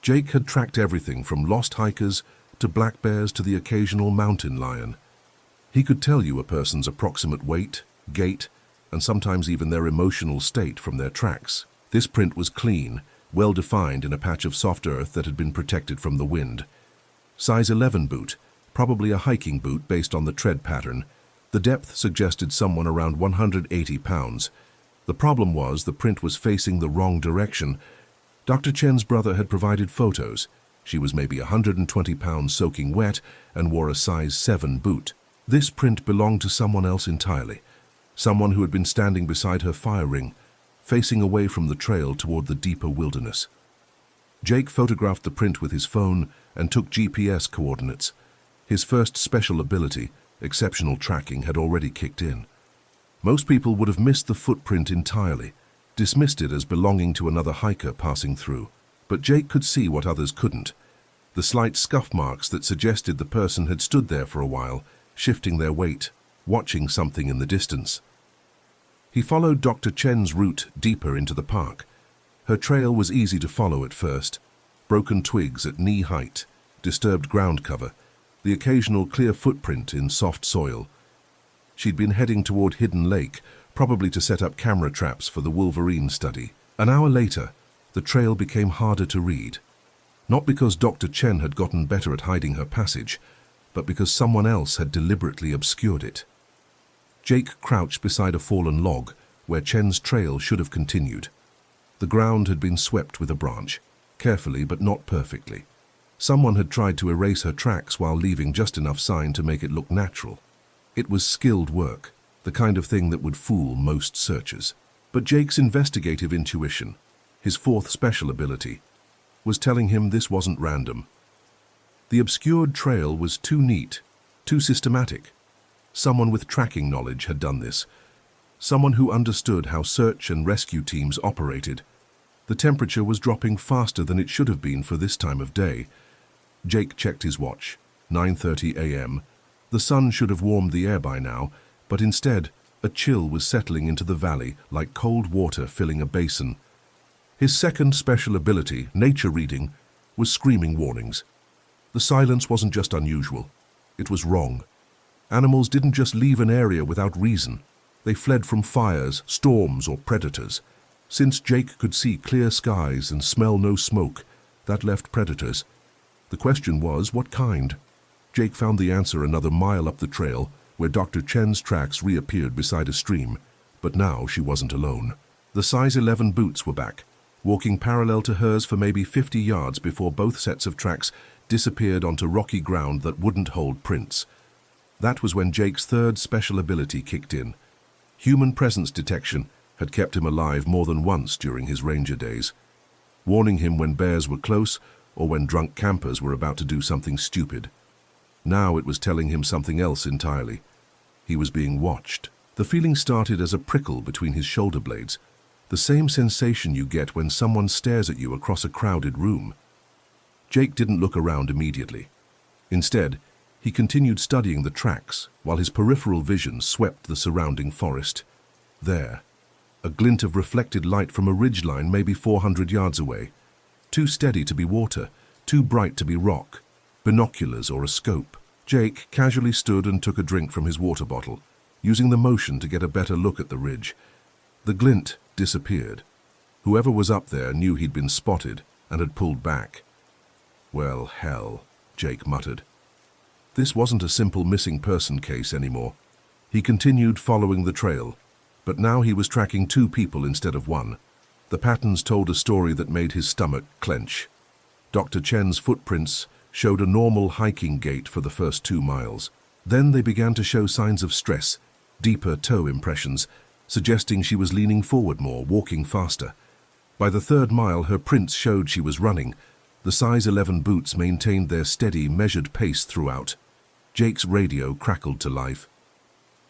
Jake had tracked everything from lost hikers to black bears to the occasional mountain lion. He could tell you a person's approximate weight, gait, and sometimes even their emotional state from their tracks. This print was clean, well defined in a patch of soft earth that had been protected from the wind. Size 11 boot, probably a hiking boot based on the tread pattern. The depth suggested someone around 180 pounds. The problem was the print was facing the wrong direction. Dr. Chen's brother had provided photos. She was maybe 120 pounds soaking wet and wore a size 7 boot. This print belonged to someone else entirely. Someone who had been standing beside her fire ring, facing away from the trail toward the deeper wilderness. Jake photographed the print with his phone and took GPS coordinates. His first special ability, exceptional tracking, had already kicked in. Most people would have missed the footprint entirely, dismissed it as belonging to another hiker passing through. But Jake could see what others couldn't. The slight scuff marks that suggested the person had stood there for a while, shifting their weight, watching something in the distance. He followed Dr. Chen's route deeper into the park. Her trail was easy to follow at first. Broken twigs at knee height, disturbed ground cover, the occasional clear footprint in soft soil. She'd been heading toward Hidden Lake, probably to set up camera traps for the Wolverine study. An hour later, the trail became harder to read. Not because Dr. Chen had gotten better at hiding her passage, but because someone else had deliberately obscured it. Jake crouched beside a fallen log, where Chen's trail should have continued. The ground had been swept with a branch, carefully but not perfectly. Someone had tried to erase her tracks while leaving just enough sign to make it look natural. It was skilled work, the kind of thing that would fool most searchers. But Jake's investigative intuition, his fourth special ability, was telling him this wasn't random. The obscured trail was too neat, too systematic. Someone with tracking knowledge had done this. Someone who understood how search and rescue teams operated. The temperature was dropping faster than it should have been for this time of day. Jake checked his watch. 9:30 a.m. The sun should have warmed the air by now, but instead, a chill was settling into the valley like cold water filling a basin. His second special ability, nature reading, was screaming warnings. The silence wasn't just unusual. It was wrong. Animals didn't just leave an area without reason. They fled from fires, storms, or predators. Since Jake could see clear skies and smell no smoke, that left predators. The question was, what kind? Jake found the answer another mile up the trail, where Dr. Chen's tracks reappeared beside a stream. But now she wasn't alone. The size 11 boots were back, walking parallel to hers for maybe 50 yards before both sets of tracks disappeared onto rocky ground that wouldn't hold prints. That was when Jake's third special ability kicked in. Human presence detection had kept him alive more than once during his ranger days, warning him when bears were close or when drunk campers were about to do something stupid. Now it was telling him something else entirely. He was being watched. The feeling started as a prickle between his shoulder blades, the same sensation you get when someone stares at you across a crowded room. Jake didn't look around immediately. Instead, he continued studying the tracks while his peripheral vision swept the surrounding forest. There, a glint of reflected light from a ridgeline maybe 400 yards away. Too steady to be water, too bright to be rock, binoculars or a scope. Jake casually stood and took a drink from his water bottle, using the motion to get a better look at the ridge. The glint disappeared. Whoever was up there knew he'd been spotted and had pulled back. Well, hell, Jake muttered. This wasn't a simple missing person case anymore. He continued following the trail, but now he was tracking 2 people instead of 1. The patterns told a story that made his stomach clench. Dr. Chen's footprints showed a normal hiking gait for the first 2 miles. Then they began to show signs of stress, deeper toe impressions, suggesting she was leaning forward more, walking faster. By the 3rd mile, her prints showed she was running. The size 11 boots maintained their steady, measured pace throughout. Jake's radio crackled to life.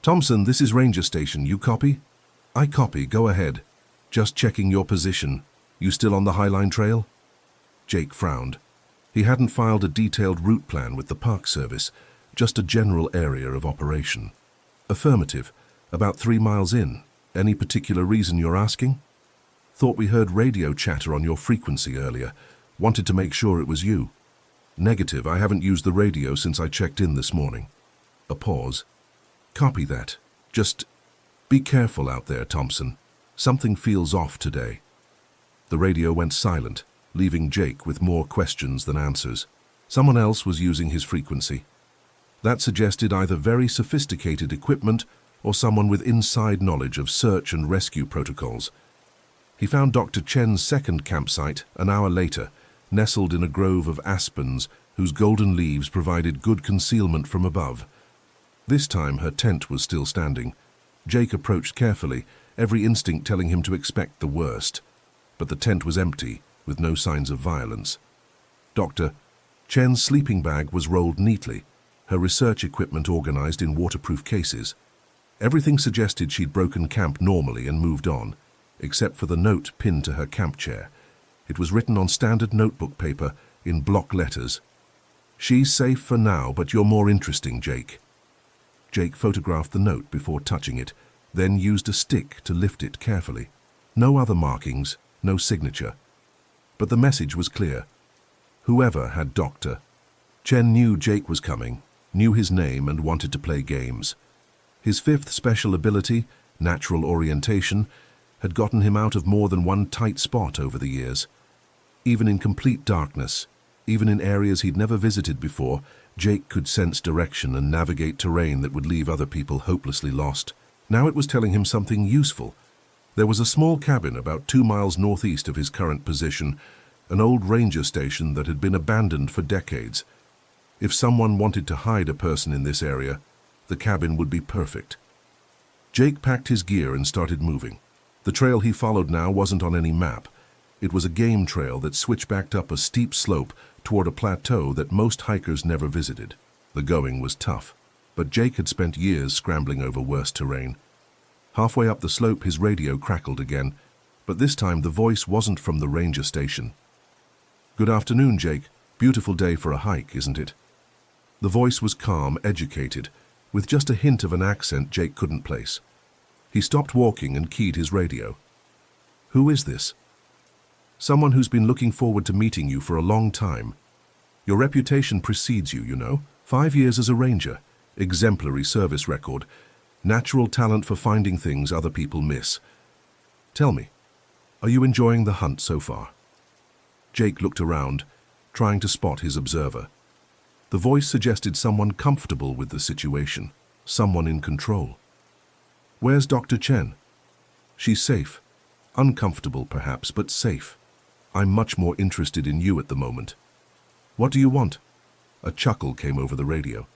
"Thompson, this is Ranger Station. You copy?" "I copy. Go ahead. Just checking your position. You still on the Highline Trail?" Jake frowned. He hadn't filed a detailed route plan with the Park Service, just a general area of operation. "Affirmative. About 3 miles in. Any particular reason you're asking?" "Thought we heard radio chatter on your frequency earlier. Wanted to make sure it was you." "Negative. I haven't used the radio since I checked in this morning." A pause. "Copy that. Just be careful out there, Thompson. Something feels off today." The radio went silent, leaving Jake with more questions than answers. Someone else was using his frequency. That suggested either very sophisticated equipment or someone with inside knowledge of search and rescue protocols. He found Dr. Chen's second campsite an hour later, nestled in a grove of aspens whose golden leaves provided good concealment from above. This time her tent was still standing. Jake approached carefully, every instinct telling him to expect the worst. But the tent was empty, with no signs of violence. Dr. Chen's sleeping bag was rolled neatly, her research equipment organized in waterproof cases. Everything suggested she'd broken camp normally and moved on, except for the note pinned to her camp chair. It was written on standard notebook paper in block letters. "She's safe for now, but you're more interesting, Jake." Jake photographed the note before touching it, then used a stick to lift it carefully. No other markings, no signature. But the message was clear. Whoever had Dr. Chen knew Jake was coming, knew his name and wanted to play games. His 5th special ability, natural orientation, had gotten him out of more than one tight spot over the years. Even in complete darkness, even in areas he'd never visited before, Jake could sense direction and navigate terrain that would leave other people hopelessly lost. Now it was telling him something useful. There was a small cabin about 2 miles northeast of his current position, an old ranger station that had been abandoned for decades. If someone wanted to hide a person in this area, the cabin would be perfect. Jake packed his gear and started moving. The trail he followed now wasn't on any map. It was a game trail that switchbacked up a steep slope toward a plateau that most hikers never visited. The going was tough, but Jake had spent years scrambling over worse terrain. Halfway up the slope, his radio crackled again, but this time the voice wasn't from the ranger station. "Good afternoon, Jake. Beautiful day for a hike, isn't it?" The voice was calm, educated, with just a hint of an accent Jake couldn't place. He stopped walking and keyed his radio. "Who is this?" "Someone who's been looking forward to meeting you for a long time. Your reputation precedes you, you know. 5 years as a ranger, exemplary service record, natural talent for finding things other people miss. Tell me, are you enjoying the hunt so far?" Jake looked around, trying to spot his observer. The voice suggested someone comfortable with the situation, someone in control. "Where's Dr. Chen?" "She's safe. Uncomfortable, perhaps, but safe. I'm much more interested in you at the moment." "What do you want?" A chuckle came over the radio.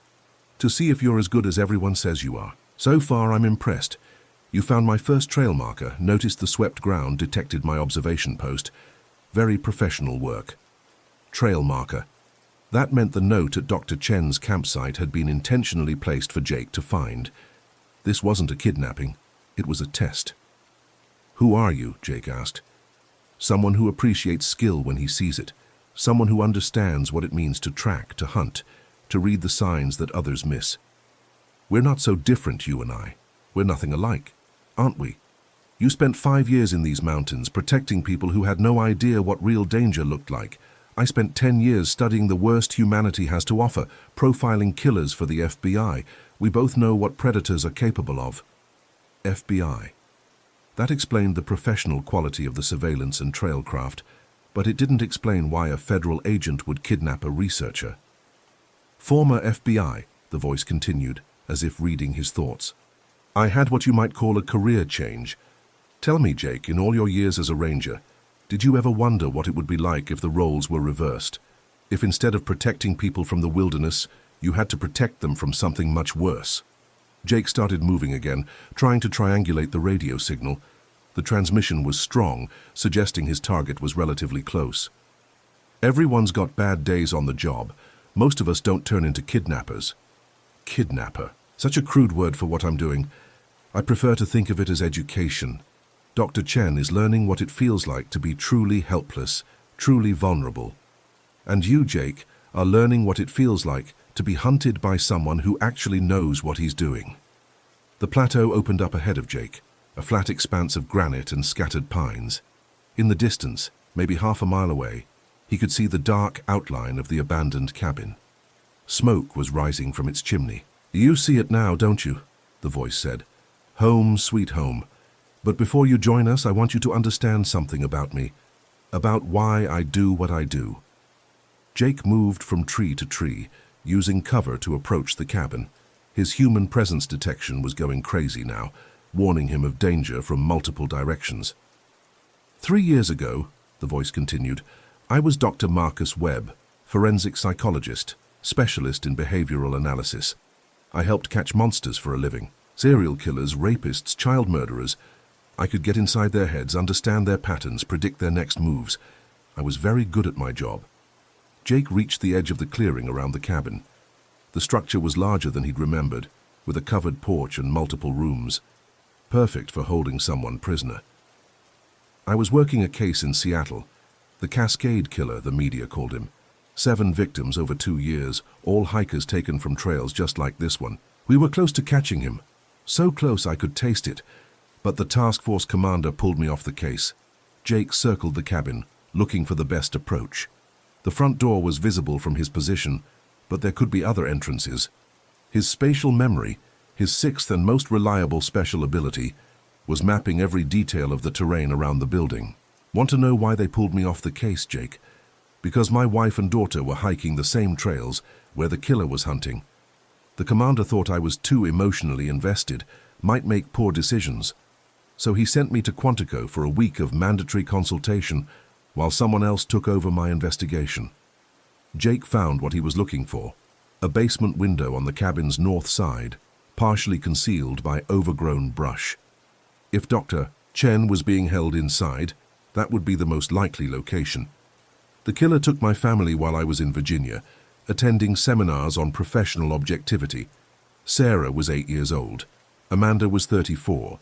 "To see if you're as good as everyone says you are. So far, I'm impressed. You found my first trail marker, noticed the swept ground, detected my observation post. Very professional work. Trail marker. That meant the note at Dr. Chen's campsite had been intentionally placed for Jake to find. This wasn't a kidnapping. It was a test. "Who are you?" Jake asked. "Someone who appreciates skill when he sees it. Someone who understands what it means to track, to hunt, to read the signs that others miss. We're not so different, you and I. We're nothing alike, aren't we? You spent 5 years in these mountains protecting people who had no idea what real danger looked like. I spent 10 years studying the worst humanity has to offer, profiling killers for the FBI. We both know what predators are capable of." FBI. That explained the professional quality of the surveillance and trailcraft, but it didn't explain why a federal agent would kidnap a researcher. "Former FBI," the voice continued, as if reading his thoughts. "I had what you might call a career change. Tell me, Jake, in all your years as a ranger, did you ever wonder what it would be like if the roles were reversed? If instead of protecting people from the wilderness, you had to protect them from something much worse. Jake started moving again, trying to triangulate the radio signal. The transmission was strong, suggesting his target was relatively close. Everyone's got bad days on the job. Most of us don't turn into kidnappers. Kidnapper. Such a crude word for what I'm doing. I prefer to think of it as education. Dr. Chen is learning what it feels like to be truly helpless, truly vulnerable. And you, Jake, are learning what it feels like to be hunted by someone who actually knows what he's doing. The plateau opened up ahead of Jake, a flat expanse of granite and scattered pines. In the distance, maybe half a mile away, he could see the dark outline of the abandoned cabin. Smoke was rising from its chimney. "You see it now, don't you?" the voice said. "Home, sweet home. But before you join us, I want you to understand something about me, about why I do what I do." Jake moved from tree to tree, using cover to approach the cabin. His human presence detection was going crazy now, warning him of danger from multiple directions. 3 years ago, the voice continued, I was Dr. Marcus Webb, forensic psychologist, specialist in behavioral analysis. I helped catch monsters for a living. Serial killers, rapists, child murderers. I could get inside their heads, understand their patterns, predict their next moves. I was very good at my job. Jake reached the edge of the clearing around the cabin. The structure was larger than he'd remembered, with a covered porch and multiple rooms. Perfect for holding someone prisoner. I was working a case in Seattle. The Cascade Killer, the media called him. 7 victims over 2 years, all hikers taken from trails just like this one. We were close to catching him. So close I could taste it. But the task force commander pulled me off the case. Jake circled the cabin, looking for the best approach. The front door was visible from his position, but there could be other entrances. His spatial memory, his 6th and most reliable special ability, was mapping every detail of the terrain around the building. Want to know why they pulled me off the case, Jake? Because my wife and daughter were hiking the same trails where the killer was hunting. The commander thought I was too emotionally invested, might make poor decisions. So he sent me to Quantico for a week of mandatory consultation while someone else took over my investigation. Jake found what he was looking for, a basement window on the cabin's north side, partially concealed by overgrown brush. If Dr. Chen was being held inside, that would be the most likely location. The killer took my family while I was in Virginia, attending seminars on professional objectivity. Sarah was 8 years old. Amanda was 34.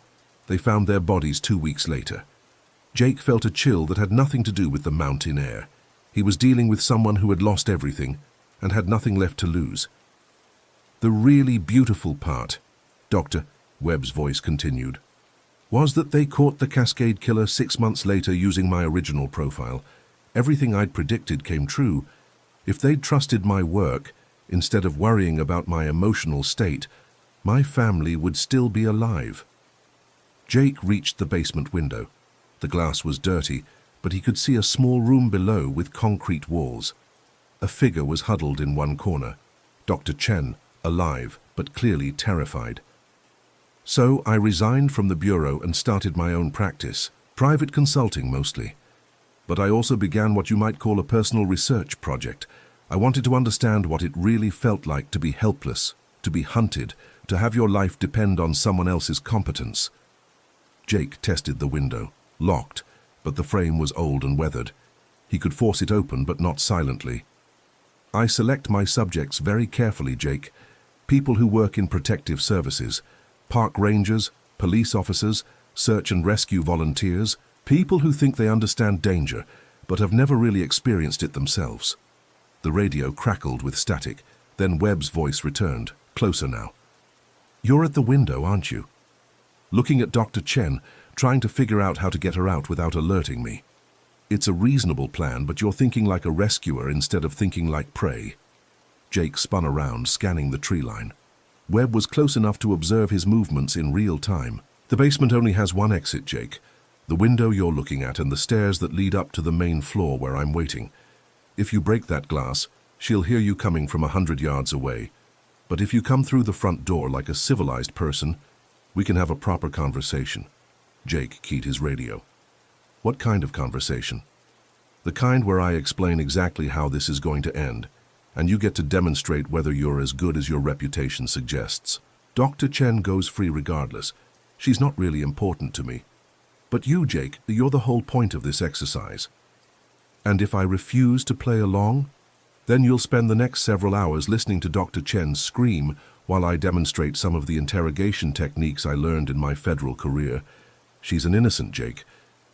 They found their bodies 2 weeks later. Jake felt a chill that had nothing to do with the mountain air. He was dealing with someone who had lost everything and had nothing left to lose. The really beautiful part, Dr. Webb's voice continued, was that they caught the Cascade Killer 6 months later using my original profile. Everything I'd predicted came true. If they'd trusted my work, instead of worrying about my emotional state, my family would still be alive. Jake reached the basement window. The glass was dirty, but he could see a small room below with concrete walls. A figure was huddled in one corner. Dr. Chen, alive, but clearly terrified. So I resigned from the bureau and started my own practice, private consulting mostly. But I also began what you might call a personal research project. I wanted to understand what it really felt like to be helpless, to be hunted, to have your life depend on someone else's competence. Jake tested the window, locked, but the frame was old and weathered. He could force it open, but not silently. I select my subjects very carefully, Jake. People who work in protective services, park rangers, police officers, search and rescue volunteers, people who think they understand danger, but have never really experienced it themselves. The radio crackled with static, then Webb's voice returned, closer now. You're at the window, aren't you? Looking at Dr. Chen, trying to figure out how to get her out without alerting me. It's a reasonable plan, but you're thinking like a rescuer instead of thinking like prey. Jake spun around, scanning the tree line. Webb was close enough to observe his movements in real time. The basement only has one exit, Jake. The window you're looking at and the stairs that lead up to the main floor where I'm waiting. If you break that glass, she'll hear you coming from 100 yards away. But if you come through the front door like a civilized person, we can have a proper conversation. Jake keyed his radio. What kind of conversation? The kind where I explain exactly how this is going to end, and you get to demonstrate whether you're as good as your reputation suggests. Dr. Chen goes free regardless. She's not really important to me. But you, Jake, you're the whole point of this exercise. And if I refuse to play along, then you'll spend the next several hours listening to Dr. Chen scream while I demonstrate some of the interrogation techniques I learned in my federal career. She's an innocent, Jake.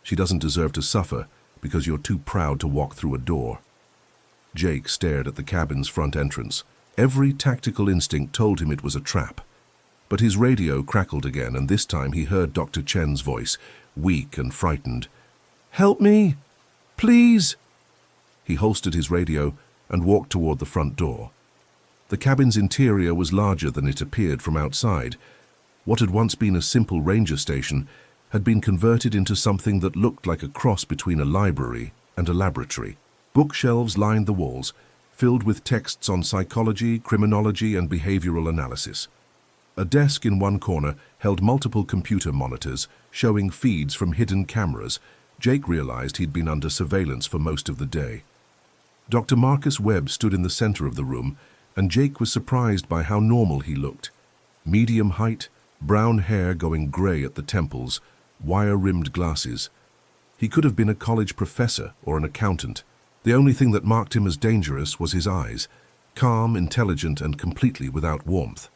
She doesn't deserve to suffer because you're too proud to walk through a door. Jake stared at the cabin's front entrance. Every tactical instinct told him it was a trap. But his radio crackled again, and this time he heard Dr. Chen's voice, weak and frightened. "Help me! Please!" He holstered his radio and walked toward the front door. The cabin's interior was larger than it appeared from outside. What had once been a simple ranger station had been converted into something that looked like a cross between a library and a laboratory. Bookshelves lined the walls, filled with texts on psychology, criminology, and behavioral analysis. A desk in one corner held multiple computer monitors, showing feeds from hidden cameras. Jake realized he'd been under surveillance for most of the day. Dr. Marcus Webb stood in the center of the room, and Jake was surprised by how normal he looked. Medium height, brown hair going gray at the temples, wire-rimmed glasses. He could have been a college professor or an accountant. The only thing that marked him as dangerous was his eyes, calm, intelligent, and completely without warmth.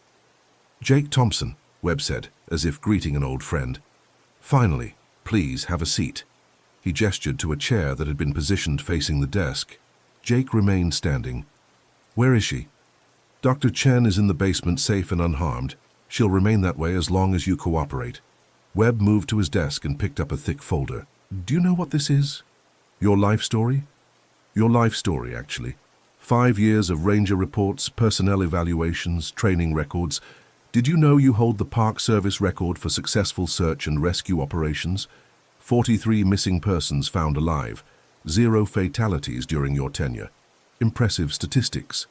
"Jake Thompson," Webb said, as if greeting an old friend. "Finally, please have a seat." He gestured to a chair that had been positioned facing the desk. Jake remained standing. "Where is she?" "Dr. Chen is in the basement, safe and unharmed. She'll remain that way as long as you cooperate." Webb moved to his desk and picked up a thick folder. "Do you know what this is?" "Your life story?" "Your life story, actually. 5 years of ranger reports, personnel evaluations, training records. Did you know you hold the Park Service record for successful search and rescue operations? 43 missing persons found alive. 0 fatalities during your tenure. Impressive statistics."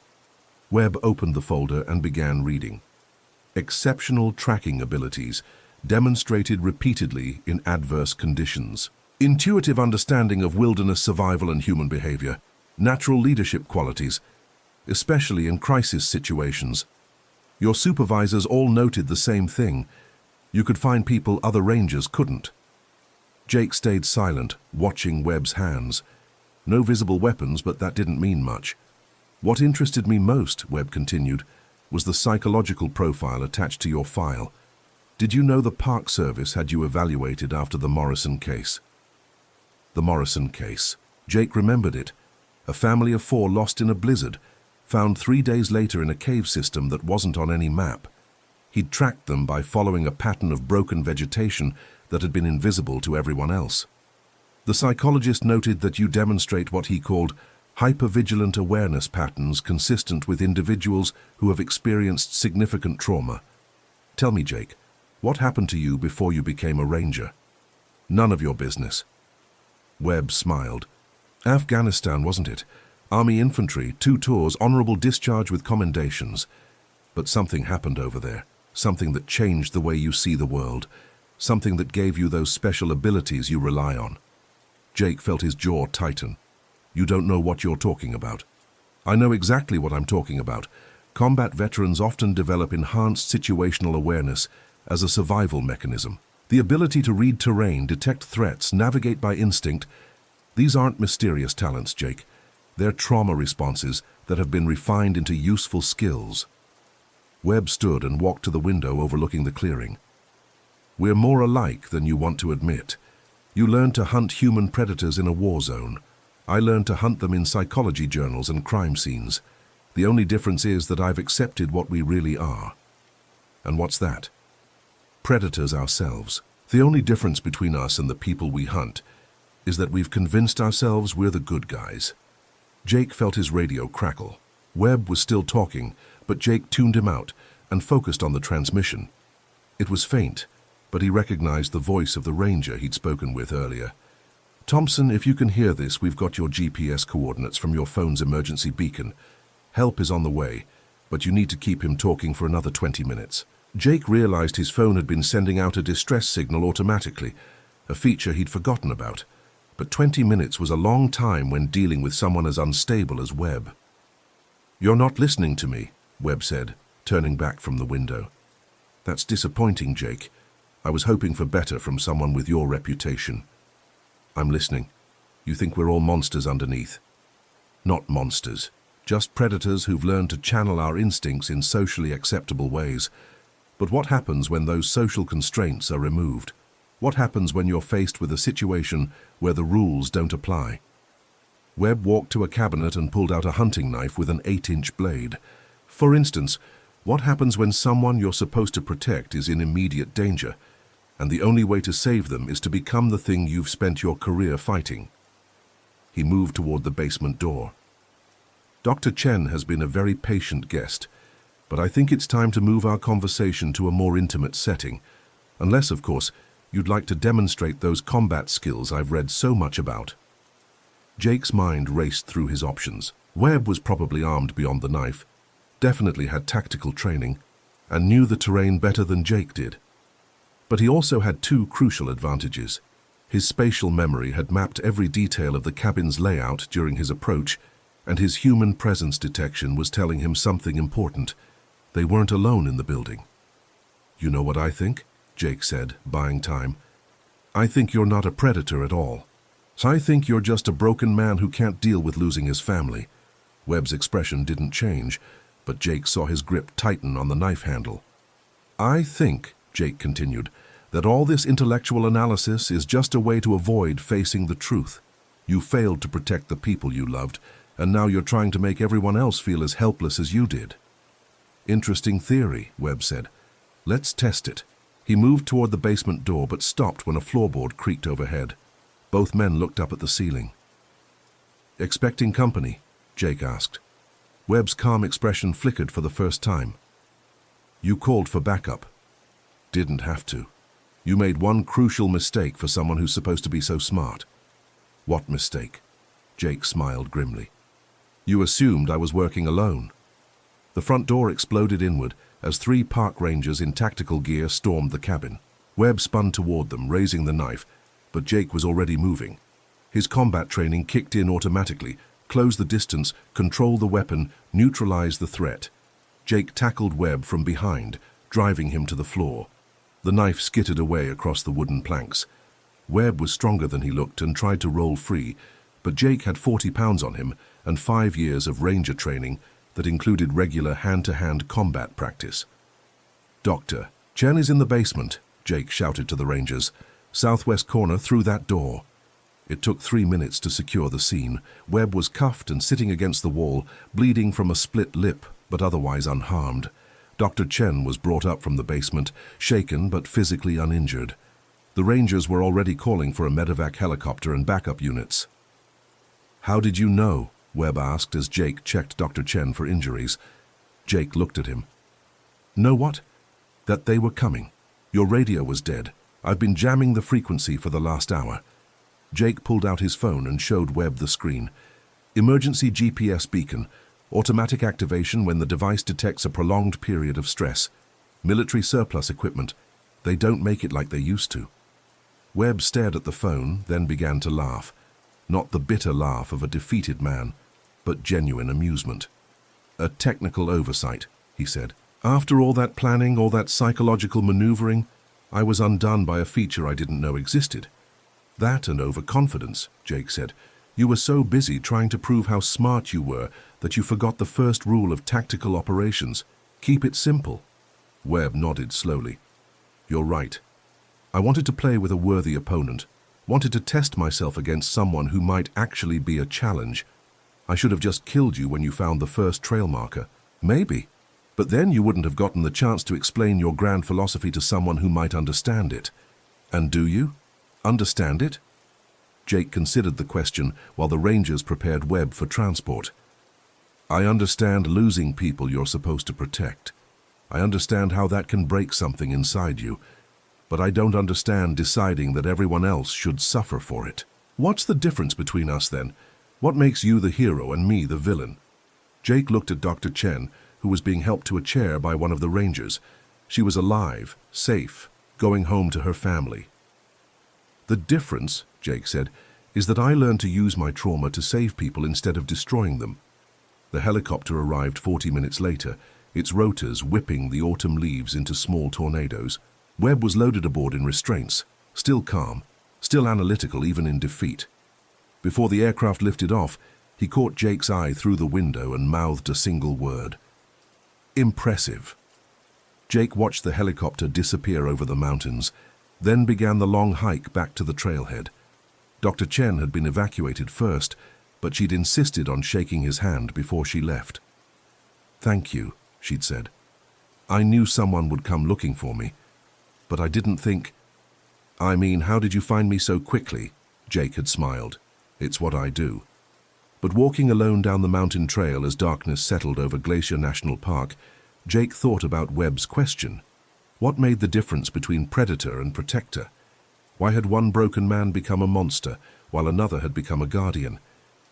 Webb opened the folder and began reading. "Exceptional tracking abilities, demonstrated repeatedly in adverse conditions. Intuitive understanding of wilderness survival and human behavior. Natural leadership qualities, especially in crisis situations. Your supervisors all noted the same thing. You could find people other rangers couldn't." Jake stayed silent, watching Webb's hands. No visible weapons, but that didn't mean much. "What interested me most," Webb continued, "was the psychological profile attached to your file. Did you know the Park Service had you evaluated after the Morrison case?" The Morrison case. Jake remembered it. A family of 4 lost in a blizzard, found 3 days later in a cave system that wasn't on any map. He'd tracked them by following a pattern of broken vegetation that had been invisible to everyone else. The psychologist noted that you demonstrate what he called hypervigilant awareness patterns consistent with individuals who have experienced significant trauma. Tell me, Jake, what happened to you before you became a ranger? "None of your business." Webb smiled. "Afghanistan, wasn't it? Army infantry, 2 tours, honorable discharge with commendations. But something happened over there, something that changed the way you see the world, something that gave you those special abilities you rely on." Jake felt his jaw tighten. "You don't know what you're talking about." "I know exactly what I'm talking about. Combat veterans often develop enhanced situational awareness as a survival mechanism. The ability to read terrain, detect threats, navigate by instinct. These aren't mysterious talents, Jake. They're trauma responses that have been refined into useful skills." Webb stood and walked to the window overlooking the clearing. "We're more alike than you want to admit. You learned to hunt human predators in a war zone. I learned to hunt them in psychology journals and crime scenes. The only difference is that I've accepted what we really are." "And what's that?" "Predators ourselves. The only difference between us and the people we hunt is that we've convinced ourselves we're the good guys." Jake felt his radio crackle. Webb was still talking, but Jake tuned him out and focused on the transmission. It was faint, but he recognized the voice of the ranger he'd spoken with earlier. "Thompson, if you can hear this, we've got your GPS coordinates from your phone's emergency beacon. Help is on the way, but you need to keep him talking for another 20 minutes. Jake realized his phone had been sending out a distress signal automatically, a feature he'd forgotten about. but 20 minutes was a long time when dealing with someone as unstable as Webb. "You're not listening to me," Webb said, turning back from the window. "That's disappointing, Jake. I was hoping for better from someone with your reputation." "I'm listening. You think we're all monsters underneath?" "Not monsters. Just predators who've learned to channel our instincts in socially acceptable ways. But what happens when those social constraints are removed? What happens when you're faced with a situation where the rules don't apply?" Webb walked to a cabinet and pulled out a hunting knife with an 8-inch blade. "For instance, what happens when someone you're supposed to protect is in immediate danger, and the only way to save them is to become the thing you've spent your career fighting?" He moved toward the basement door. "Dr. Chen has been a very patient guest, but I think it's time to move our conversation to a more intimate setting, unless, of course, you'd like to demonstrate those combat skills I've read so much about." Jake's mind raced through his options. Webb was probably armed beyond the knife, definitely had tactical training, and knew the terrain better than Jake did. But he also had two crucial advantages. His spatial memory had mapped every detail of the cabin's layout during his approach, and his human presence detection was telling him something important. They weren't alone in the building. "You know what I think?" Jake said, buying time. "I think you're not a predator at all. I think you're just a broken man who can't deal with losing his family." Webb's expression didn't change, but Jake saw his grip tighten on the knife handle. "I think," Jake continued, "that all this intellectual analysis is just a way to avoid facing the truth. You failed to protect the people you loved, and now you're trying to make everyone else feel as helpless as you did." "Interesting theory," Webb said. "Let's test it." He moved toward the basement door but stopped when a floorboard creaked overhead. Both men looked up at the ceiling. "Expecting company?" Jake asked. Webb's calm expression flickered for the first time. "You called for backup." "Didn't have to. You made one crucial mistake for someone who's supposed to be so smart." "What mistake?" Jake smiled grimly. "You assumed I was working alone." The front door exploded inward as 3 park rangers in tactical gear stormed the cabin. Webb spun toward them, raising the knife, but Jake was already moving. His combat training kicked in automatically, closed the distance, controlled the weapon, neutralized the threat. Jake tackled Webb from behind, driving him to the floor. The knife skittered away across the wooden planks. Webb was stronger than he looked and tried to roll free, but Jake had 40 pounds on him and 5 years of ranger training that included regular hand-to-hand combat practice. "Doctor, Chen is in the basement," Jake shouted to the rangers. "Southwest corner through that door." It took 3 minutes to secure the scene. Webb was cuffed and sitting against the wall, bleeding from a split lip, but otherwise unharmed. Dr. Chen was brought up from the basement, shaken but physically uninjured. The rangers were already calling for a medevac helicopter and backup units. "How did you know?" Webb asked as Jake checked Dr. Chen for injuries. Jake looked at him. "Know what?" "That they were coming. Your radio was dead. I've been jamming the frequency for the last hour." Jake pulled out his phone and showed Webb the screen. "Emergency GPS beacon. Automatic activation when the device detects a prolonged period of stress. Military surplus equipment. They don't make it like they used to." Webb stared at the phone, then began to laugh. Not the bitter laugh of a defeated man, but genuine amusement. "A technical oversight," he said. "After all that planning, all that psychological maneuvering, I was undone by a feature I didn't know existed." "That and overconfidence," Jake said. "You were so busy trying to prove how smart you were that you forgot the first rule of tactical operations. Keep it simple." Webb nodded slowly. "You're right. I wanted to play with a worthy opponent, wanted to test myself against someone who might actually be a challenge. I should have just killed you when you found the first trail marker. Maybe. But then you wouldn't have gotten the chance to explain your grand philosophy to someone who might understand it. And do you? Understand it?" Jake considered the question while the rangers prepared Webb for transport. "I understand losing people you're supposed to protect. I understand how that can break something inside you. But I don't understand deciding that everyone else should suffer for it." "What's the difference between us then? What makes you the hero and me the villain?" Jake looked at Dr. Chen, who was being helped to a chair by one of the rangers. She was alive, safe, going home to her family. "The difference," Jake said, is that I learned to use my trauma to save people instead of destroying them. The helicopter arrived 40 minutes later, its rotors whipping the autumn leaves into small tornadoes. Webb was loaded aboard in restraints, still calm, still analytical even in defeat. Before the aircraft lifted off, he caught Jake's eye through the window and mouthed a single word. Impressive. Jake watched the helicopter disappear over the mountains, then began the long hike back to the trailhead. Dr. Chen had been evacuated first, but she'd insisted on shaking his hand before she left. Thank you, she'd said. I knew someone would come looking for me, but I didn't think... I mean, how did you find me so quickly? Jake had smiled. It's what I do. But walking alone down the mountain trail as darkness settled over Glacier National Park, Jake thought about Webb's question. What made the difference between predator and protector? Why had one broken man become a monster, while another had become a guardian?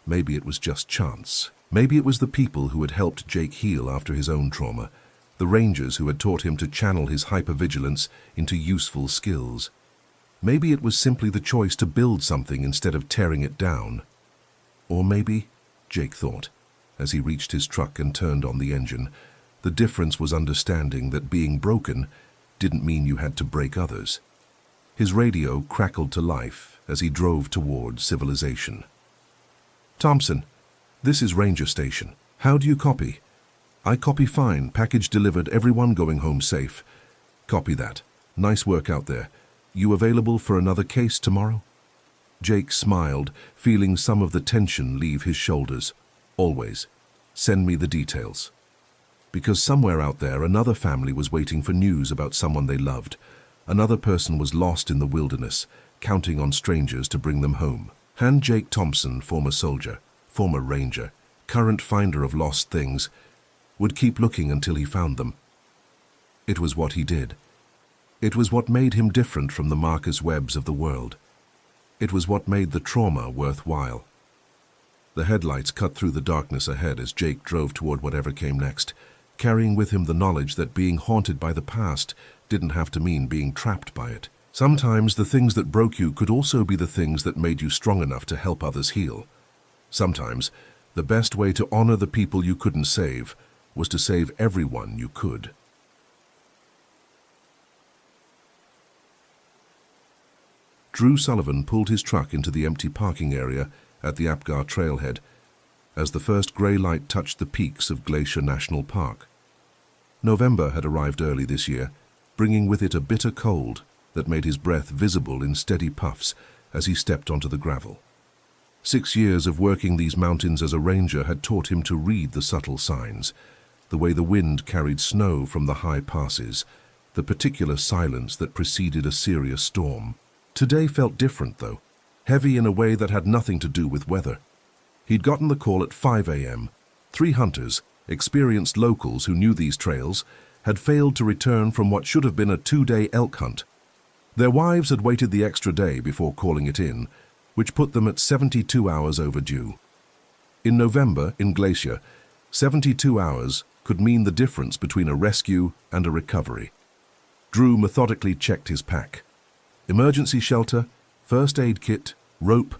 Maybe it was just chance. Maybe it was the people who had helped Jake heal after his own trauma, the rangers who had taught him to channel his hypervigilance into useful skills. Maybe it was simply the choice to build something instead of tearing it down. Or maybe, Jake thought, as he reached his truck and turned on the engine, the difference was understanding that being broken didn't mean you had to break others. His radio crackled to life as he drove toward civilization. Thompson, this is Ranger Station. How do you copy? I copy fine. Package delivered. Everyone going home safe. Copy that. Nice work out there. You available for another case tomorrow? Jake smiled, feeling some of the tension leave his shoulders. Always. Send me the details. Because somewhere out there, another family was waiting for news about someone they loved. Another person was lost in the wilderness, counting on strangers to bring them home. And Jake Thompson, former soldier, former ranger, current finder of lost things, would keep looking until he found them. It was what he did. It was what made him different from the Marcus Webbs of the world. It was what made the trauma worthwhile. The headlights cut through the darkness ahead as Jake drove toward whatever came next, carrying with him the knowledge that being haunted by the past didn't have to mean being trapped by it. Sometimes the things that broke you could also be the things that made you strong enough to help others heal. Sometimes the best way to honor the people you couldn't save was to save everyone you could. Drew Sullivan pulled his truck into the empty parking area at the Apgar trailhead as the first grey light touched the peaks of Glacier National Park. November had arrived early this year, bringing with it a bitter cold that made his breath visible in steady puffs as he stepped onto the gravel. 6 years of working these mountains as a ranger had taught him to read the subtle signs, the way the wind carried snow from the high passes, the particular silence that preceded a serious storm. Today felt different, though, heavy in a way that had nothing to do with weather. He'd gotten the call at 5 a.m. 3 hunters, experienced locals who knew these trails, had failed to return from what should have been a 2-day elk hunt. Their wives had waited the extra day before calling it in, which put them at 72 hours overdue. In November, in Glacier, 72 hours could mean the difference between a rescue and a recovery. Drew methodically checked his pack. Emergency shelter, first aid kit, rope,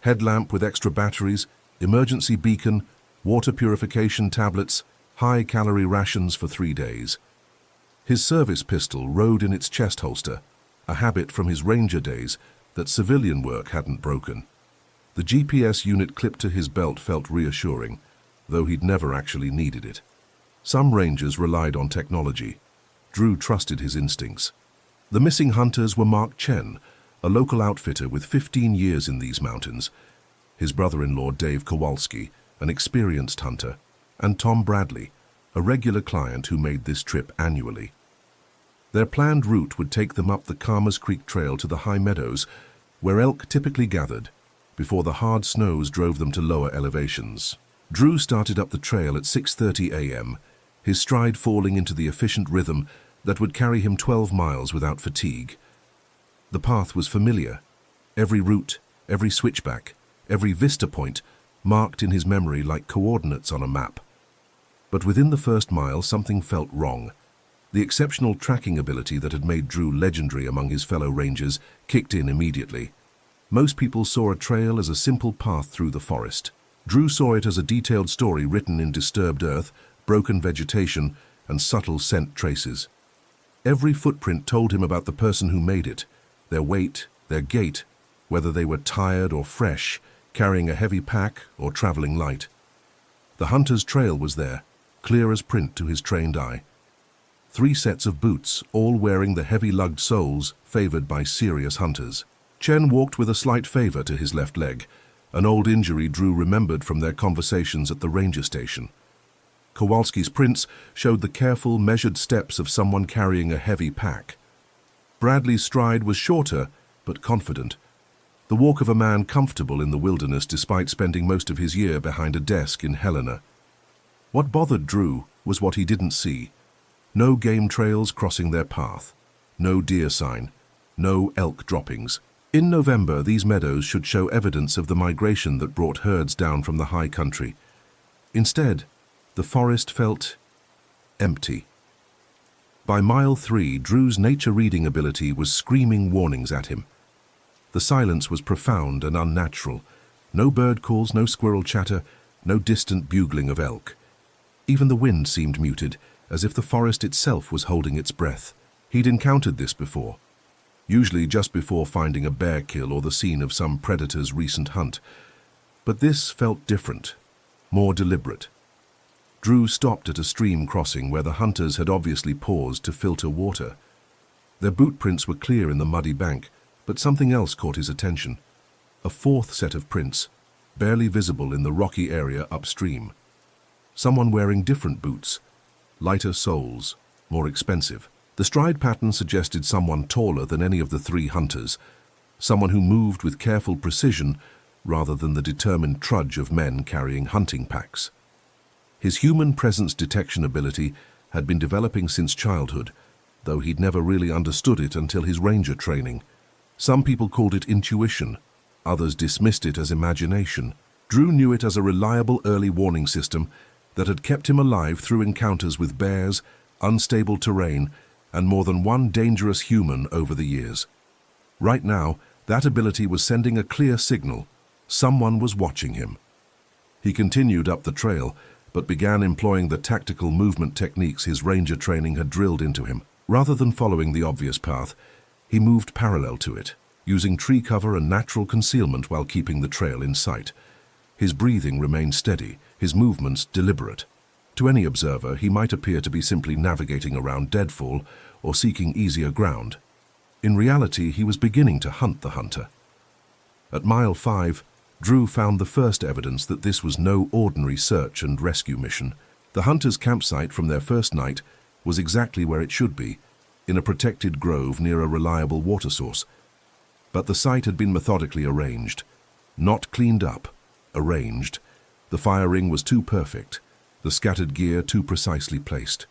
headlamp with extra batteries, emergency beacon, water purification tablets, high-calorie rations for 3 days. His service pistol rode in its chest holster, a habit from his ranger days that civilian work hadn't broken. The GPS unit clipped to his belt felt reassuring, though he'd never actually needed it. Some rangers relied on technology. Drew trusted his instincts. The missing hunters were Mark Chen, a local outfitter with 15 years in these mountains, his brother-in-law Dave Kowalski, an experienced hunter, and Tom Bradley, a regular client who made this trip annually. Their planned route would take them up the Calmers Creek Trail to the high meadows, where elk typically gathered, before the hard snows drove them to lower elevations. Drew started up the trail at 6:30 a.m., his stride falling into the efficient rhythm that would carry him 12 miles without fatigue. The path was familiar. Every route, every switchback, every vista point marked in his memory like coordinates on a map. But within the first mile, something felt wrong. The exceptional tracking ability that had made Drew legendary among his fellow rangers kicked in immediately. Most people saw a trail as a simple path through the forest. Drew saw it as a detailed story written in disturbed earth, broken vegetation, and subtle scent traces. Every footprint told him about the person who made it, their weight, their gait, whether they were tired or fresh, carrying a heavy pack or traveling light. The hunter's trail was there, clear as print to his trained eye. 3 sets of boots, all wearing the heavy lugged soles favored by serious hunters. Chen walked with a slight favor to his left leg, an old injury Drew remembered from their conversations at the ranger station. Kowalski's prints showed the careful, measured steps of someone carrying a heavy pack. Bradley's stride was shorter, but confident. The walk of a man comfortable in the wilderness despite spending most of his year behind a desk in Helena. What bothered Drew was what he didn't see. No game trails crossing their path. No deer sign. No elk droppings. In November, these meadows should show evidence of the migration that brought herds down from the high country. Instead, the forest felt empty. By mile 3, Drew's nature reading ability was screaming warnings at him. The silence was profound and unnatural. No bird calls, no squirrel chatter, no distant bugling of elk. Even the wind seemed muted, as if the forest itself was holding its breath. He'd encountered this before, usually just before finding a bear kill or the scene of some predator's recent hunt. But this felt different, more deliberate. Drew stopped at a stream crossing where the hunters had obviously paused to filter water. Their boot prints were clear in the muddy bank, but something else caught his attention. A 4th set of prints, barely visible in the rocky area upstream. Someone wearing different boots, lighter soles, more expensive. The stride pattern suggested someone taller than any of the 3 hunters, someone who moved with careful precision rather than the determined trudge of men carrying hunting packs. His human presence detection ability had been developing since childhood, though he'd never really understood it until his ranger training. Some people called it intuition, others dismissed it as imagination. Drew knew it as a reliable early warning system that had kept him alive through encounters with bears, unstable terrain, and more than one dangerous human over the years. Right now, that ability was sending a clear signal. Someone was watching him. He continued up the trail, but began employing the tactical movement techniques his ranger training had drilled into him. Rather than following the obvious path, he moved parallel to it, using tree cover and natural concealment while keeping the trail in sight. His breathing remained steady, his movements deliberate. To any observer, he might appear to be simply navigating around deadfall or seeking easier ground. In reality, he was beginning to hunt the hunter. At mile 5, Drew found the first evidence that this was no ordinary search and rescue mission. The hunter's campsite from their first night was exactly where it should be, in a protected grove near a reliable water source. But the site had been methodically arranged. Not cleaned up, arranged. The fire ring was too perfect, the scattered gear too precisely placed.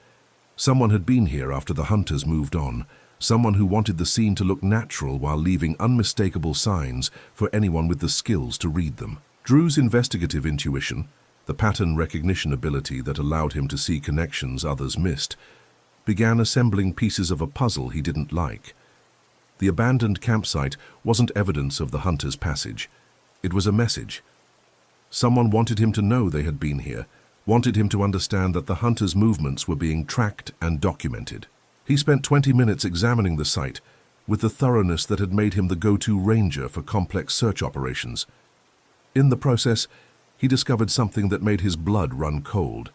Someone had been here after the hunters moved on, someone who wanted the scene to look natural while leaving unmistakable signs for anyone with the skills to read them. Drew's investigative intuition, the pattern recognition ability that allowed him to see connections others missed, began assembling pieces of a puzzle he didn't like. The abandoned campsite wasn't evidence of the hunter's passage. It was a message. Someone wanted him to know they had been here, wanted him to understand that the hunter's movements were being tracked and documented. He spent 20 minutes examining the site, with the thoroughness that had made him the go-to ranger for complex search operations. In the process, he discovered something that made his blood run cold.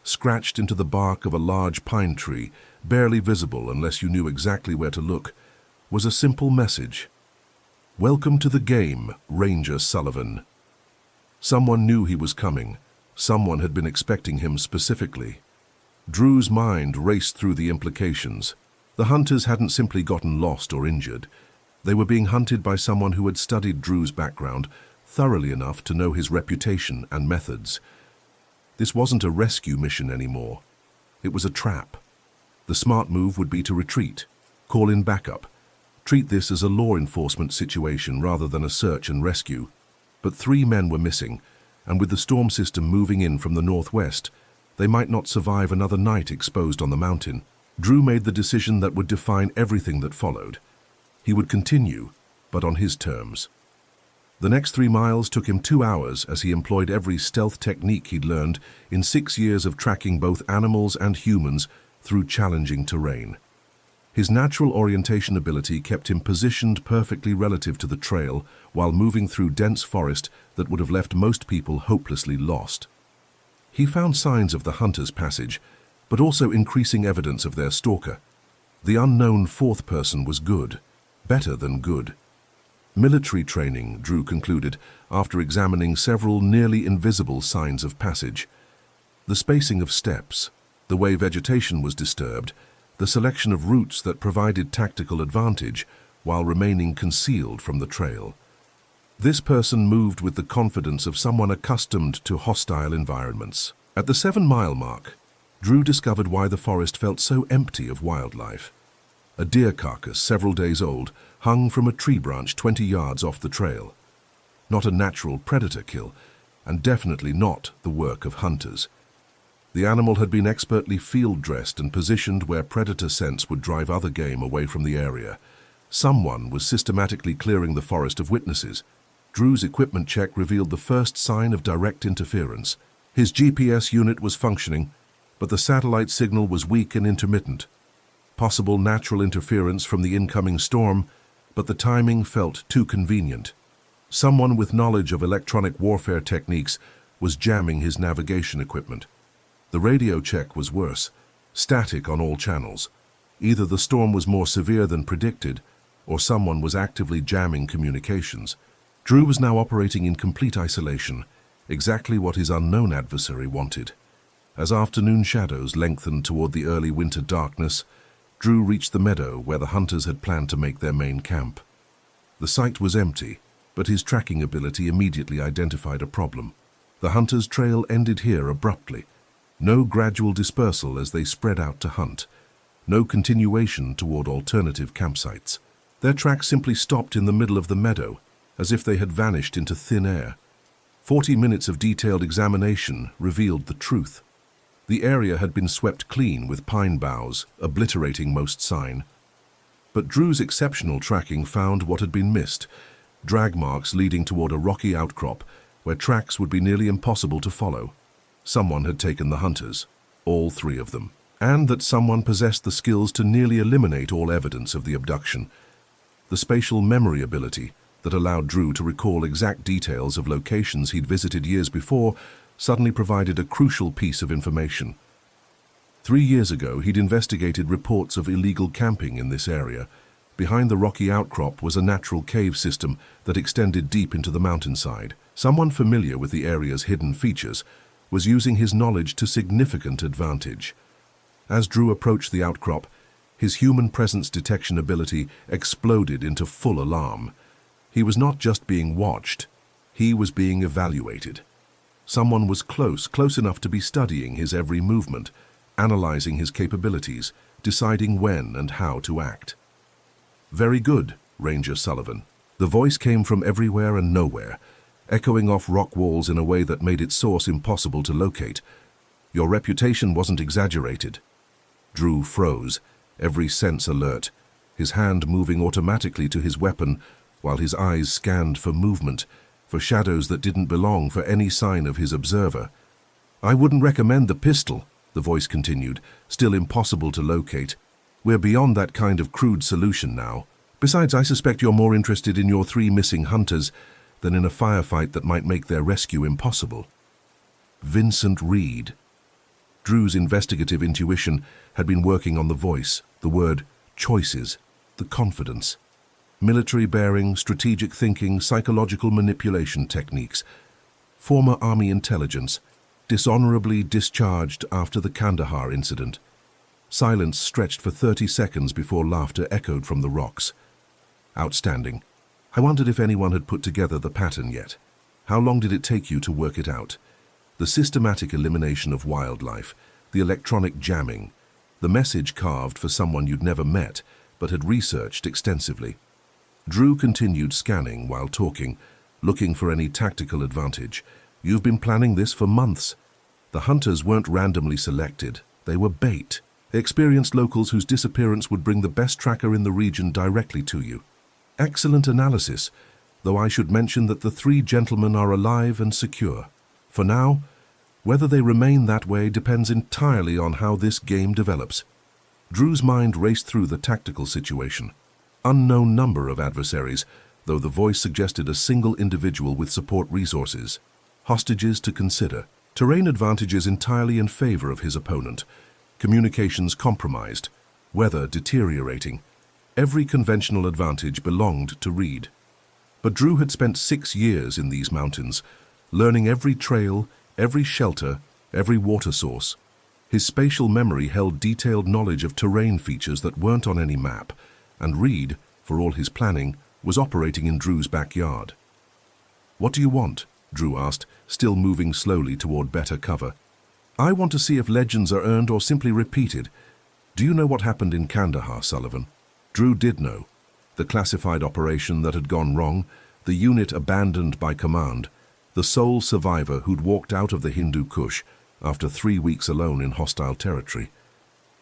Scratched into the bark of a large pine tree, barely visible unless you knew exactly where to look, was a simple message. "Welcome to the game, Ranger Sullivan." Someone knew he was coming. Someone had been expecting him specifically. Drew's mind raced through the implications. The hunters hadn't simply gotten lost or injured. They were being hunted by someone who had studied Drew's background thoroughly enough to know his reputation and methods. This wasn't a rescue mission anymore. It was a trap. The smart move would be to retreat, call in backup, treat this as a law enforcement situation rather than a search and rescue. But 3 men were missing, and with the storm system moving in from the northwest, they might not survive another night exposed on the mountain. Drew made the decision that would define everything that followed. He would continue, but on his terms. The next 3 miles took him 2 hours as he employed every stealth technique he'd learned in 6 years of tracking both animals and humans through challenging terrain. His natural orientation ability kept him positioned perfectly relative to the trail while moving through dense forest that would have left most people hopelessly lost. He found signs of the hunter's passage, but also increasing evidence of their stalker. The unknown fourth person was good, better than good. Military training, Drew concluded, after examining several nearly invisible signs of passage. The spacing of steps, the way vegetation was disturbed, the selection of routes that provided tactical advantage while remaining concealed from the trail. This person moved with the confidence of someone accustomed to hostile environments. At the 7-mile mark, Drew discovered why the forest felt so empty of wildlife. A deer carcass, several days old, hung from a tree branch 20 yards off the trail. Not a natural predator kill, and definitely not the work of hunters. The animal had been expertly field-dressed and positioned where predator scents would drive other game away from the area. Someone was systematically clearing the forest of witnesses. Drew's equipment check revealed the first sign of direct interference. His GPS unit was functioning, but the satellite signal was weak and intermittent. Possible natural interference from the incoming storm, but the timing felt too convenient. Someone with knowledge of electronic warfare techniques was jamming his navigation equipment. The radio check was worse, static on all channels. Either the storm was more severe than predicted, or someone was actively jamming communications. Drew was now operating in complete isolation, exactly what his unknown adversary wanted. As afternoon shadows lengthened toward the early winter darkness, Drew reached the meadow where the hunters had planned to make their main camp. The site was empty, but his tracking ability immediately identified a problem. The hunters' trail ended here abruptly. No gradual dispersal as they spread out to hunt. No continuation toward alternative campsites. Their tracks simply stopped in the middle of the meadow, as if they had vanished into thin air. 40 minutes of detailed examination revealed the truth. The area had been swept clean with pine boughs, obliterating most sign. But Drew's exceptional tracking found what had been missed, drag marks leading toward a rocky outcrop where tracks would be nearly impossible to follow. Someone had taken the hunters, all 3 of them, and that someone possessed the skills to nearly eliminate all evidence of the abduction. The spatial memory ability that allowed Drew to recall exact details of locations he'd visited years before suddenly provided a crucial piece of information. 3 years ago, he'd investigated reports of illegal camping in this area. Behind the rocky outcrop was a natural cave system that extended deep into the mountainside. Someone familiar with the area's hidden features was using his knowledge to significant advantage. As Drew approached the outcrop, his human presence detection ability exploded into full alarm. He was not just being watched, he was being evaluated. Someone was close enough to be studying his every movement, analyzing his capabilities, deciding when and how to act. "Very good, Ranger Sullivan." The voice came from everywhere and nowhere, echoing off rock walls in a way that made its source impossible to locate. "Your reputation wasn't exaggerated." Drew froze, every sense alert, his hand moving automatically to his weapon while his eyes scanned for movement, for shadows that didn't belong, for any sign of his observer. "I wouldn't recommend the pistol," the voice continued, still impossible to locate. "We're beyond that kind of crude solution now. Besides, I suspect you're more interested in your 3 missing hunters than in a firefight that might make their rescue impossible." Vincent Reed. Drew's investigative intuition had been working on the voice, the word choices, the confidence. Military bearing, strategic thinking, psychological manipulation techniques. Former Army intelligence, dishonorably discharged after the Kandahar incident. Silence stretched for 30 seconds before laughter echoed from the rocks. Outstanding. I wondered if anyone had put together the pattern yet. How long did it take you to work it out? The systematic elimination of wildlife, the electronic jamming, the message carved for someone you'd never met but had researched extensively. Drew continued scanning while talking, looking for any tactical advantage. "You've been planning this for months. The hunters weren't randomly selected. They were bait. Experienced locals whose disappearance would bring the best tracker in the region directly to you. Excellent analysis, though I should mention that the three gentlemen are alive and secure. For now, whether they remain that way depends entirely on how this game develops. Drew's mind raced through the tactical situation. Unknown number of adversaries, though the voice suggested a single individual with support resources. Hostages to consider. Terrain advantages entirely in favor of his opponent. Communications compromised. Weather deteriorating. Every conventional advantage belonged to Reed. But Drew had spent 6 years in these mountains, learning every trail, every shelter, every water source. His spatial memory held detailed knowledge of terrain features that weren't on any map, and Reed, for all his planning, was operating in Drew's backyard. "What do you want?" Drew asked, still moving slowly toward better cover. "I want to see if legends are earned or simply repeated. Do you know what happened in Kandahar, Sullivan?" Drew did know. The classified operation that had gone wrong, the unit abandoned by command, the sole survivor who'd walked out of the Hindu Kush after 3 weeks alone in hostile territory.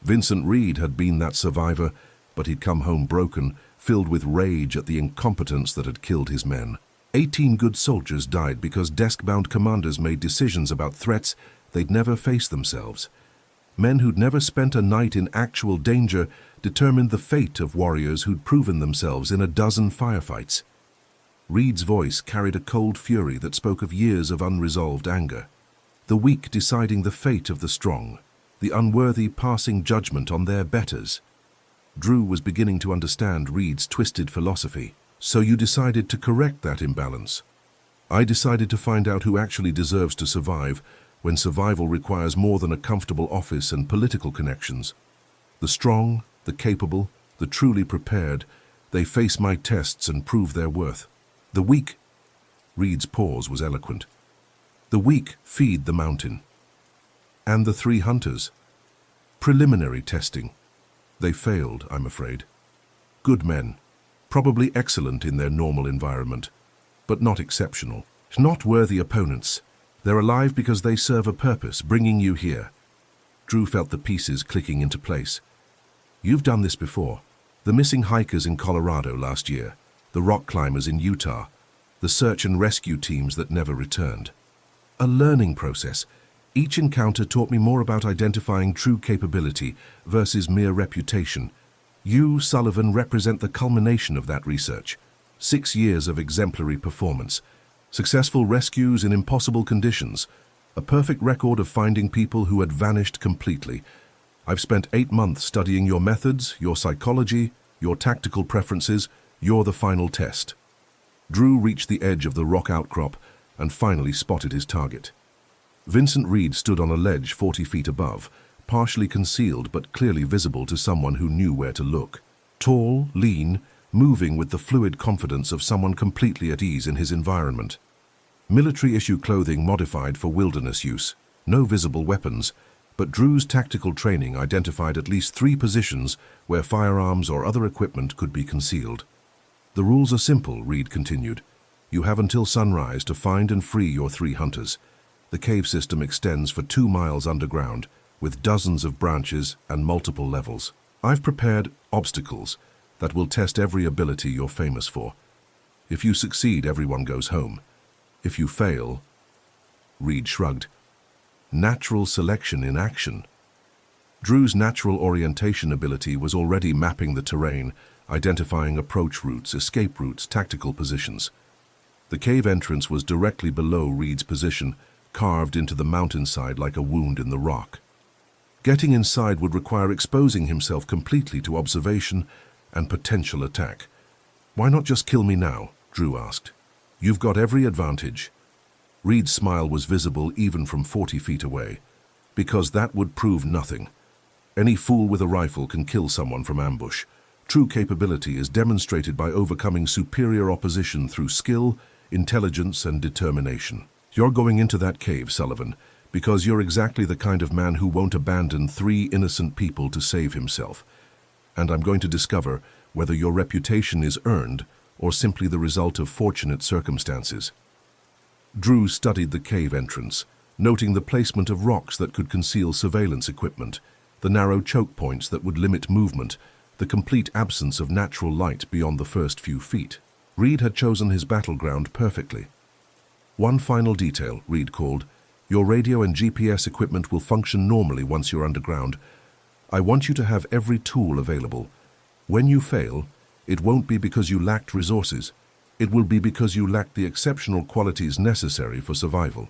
Vincent Reed had been that survivor, but he'd come home broken, filled with rage at the incompetence that had killed his men. 18 good soldiers died because desk-bound commanders made decisions about threats they'd never faced themselves. Men who'd never spent a night in actual danger determined the fate of warriors who'd proven themselves in a dozen firefights. Reed's voice carried a cold fury that spoke of years of unresolved anger. The weak deciding the fate of the strong, the unworthy passing judgment on their betters. Drew was beginning to understand Reed's twisted philosophy. "So you decided to correct that imbalance?" "I decided to find out who actually deserves to survive when survival requires more than a comfortable office and political connections. The strong, the capable, the truly prepared, they face my tests and prove their worth. The weak—" Reed's pause was eloquent. "The weak feed the mountain." "And the 3 hunters?" "Preliminary testing. They failed, I'm afraid. Good men, probably excellent in their normal environment, but not exceptional. Not worthy opponents. They're alive because they serve a purpose, bringing you here." Drew felt the pieces clicking into place. "You've done this before. The missing hikers in Colorado last year, the rock climbers in Utah, the search and rescue teams that never returned. A learning process. Each encounter taught me more about identifying true capability versus mere reputation. You, Sullivan, represent the culmination of that research. 6 years of exemplary performance, successful rescues in impossible conditions, a perfect record of finding people who had vanished completely. I've spent 8 months studying your methods, your psychology, your tactical preferences. You're the final test." Drew reached the edge of the rock outcrop and finally spotted his target. Vincent Reed stood on a ledge 40 feet above, partially concealed but clearly visible to someone who knew where to look. Tall, lean, moving with the fluid confidence of someone completely at ease in his environment. Military-issue clothing modified for wilderness use. No visible weapons, but Drew's tactical training identified at least 3 positions where firearms or other equipment could be concealed. "The rules are simple," Reed continued. "You have until sunrise to find and free your 3 hunters. The cave system extends for 2 miles underground, with dozens of branches and multiple levels. I've prepared obstacles that will test every ability you're famous for. If you succeed, everyone goes home. If you fail—" Reed shrugged. "Natural selection in action." Drew's natural orientation ability was already mapping the terrain, identifying approach routes, escape routes, tactical positions. The cave entrance was directly below Reed's position, carved into the mountainside like a wound in the rock. Getting inside would require exposing himself completely to observation and potential attack. "Why not just kill me now?" Drew asked. "You've got every advantage." Reed's smile was visible even from 40 feet away. "Because that would prove nothing. Any fool with a rifle can kill someone from ambush. True capability is demonstrated by overcoming superior opposition through skill, intelligence, and determination. You're going into that cave, Sullivan, because you're exactly the kind of man who won't abandon 3 innocent people to save himself. And I'm going to discover whether your reputation is earned or simply the result of fortunate circumstances." Drew studied the cave entrance, noting the placement of rocks that could conceal surveillance equipment, the narrow choke points that would limit movement, the complete absence of natural light beyond the first few feet. Reed had chosen his battleground perfectly. "One final detail," Reed called. "Your radio and GPS equipment will function normally once you're underground. I want you to have every tool available. When you fail, it won't be because you lacked resources. It will be because you lacked the exceptional qualities necessary for survival."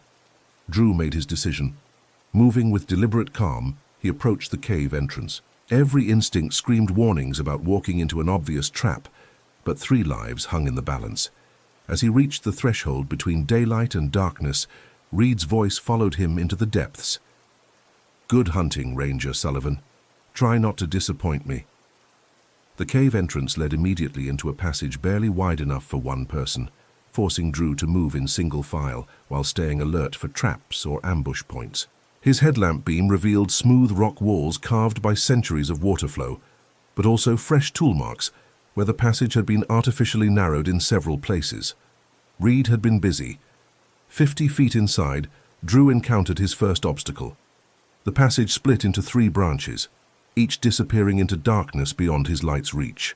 Drew made his decision. Moving with deliberate calm, he approached the cave entrance. Every instinct screamed warnings about walking into an obvious trap, but 3 lives hung in the balance. As he reached the threshold between daylight and darkness, Reed's voice followed him into the depths. "Good hunting, Ranger Sullivan. Try not to disappoint me." The cave entrance led immediately into a passage barely wide enough for one person, forcing Drew to move in single file while staying alert for traps or ambush points. His headlamp beam revealed smooth rock walls carved by centuries of water flow, but also fresh tool marks where the passage had been artificially narrowed in several places. Reed had been busy. 50 feet inside, Drew encountered his first obstacle. The passage split into 3 branches, each disappearing into darkness beyond his light's reach.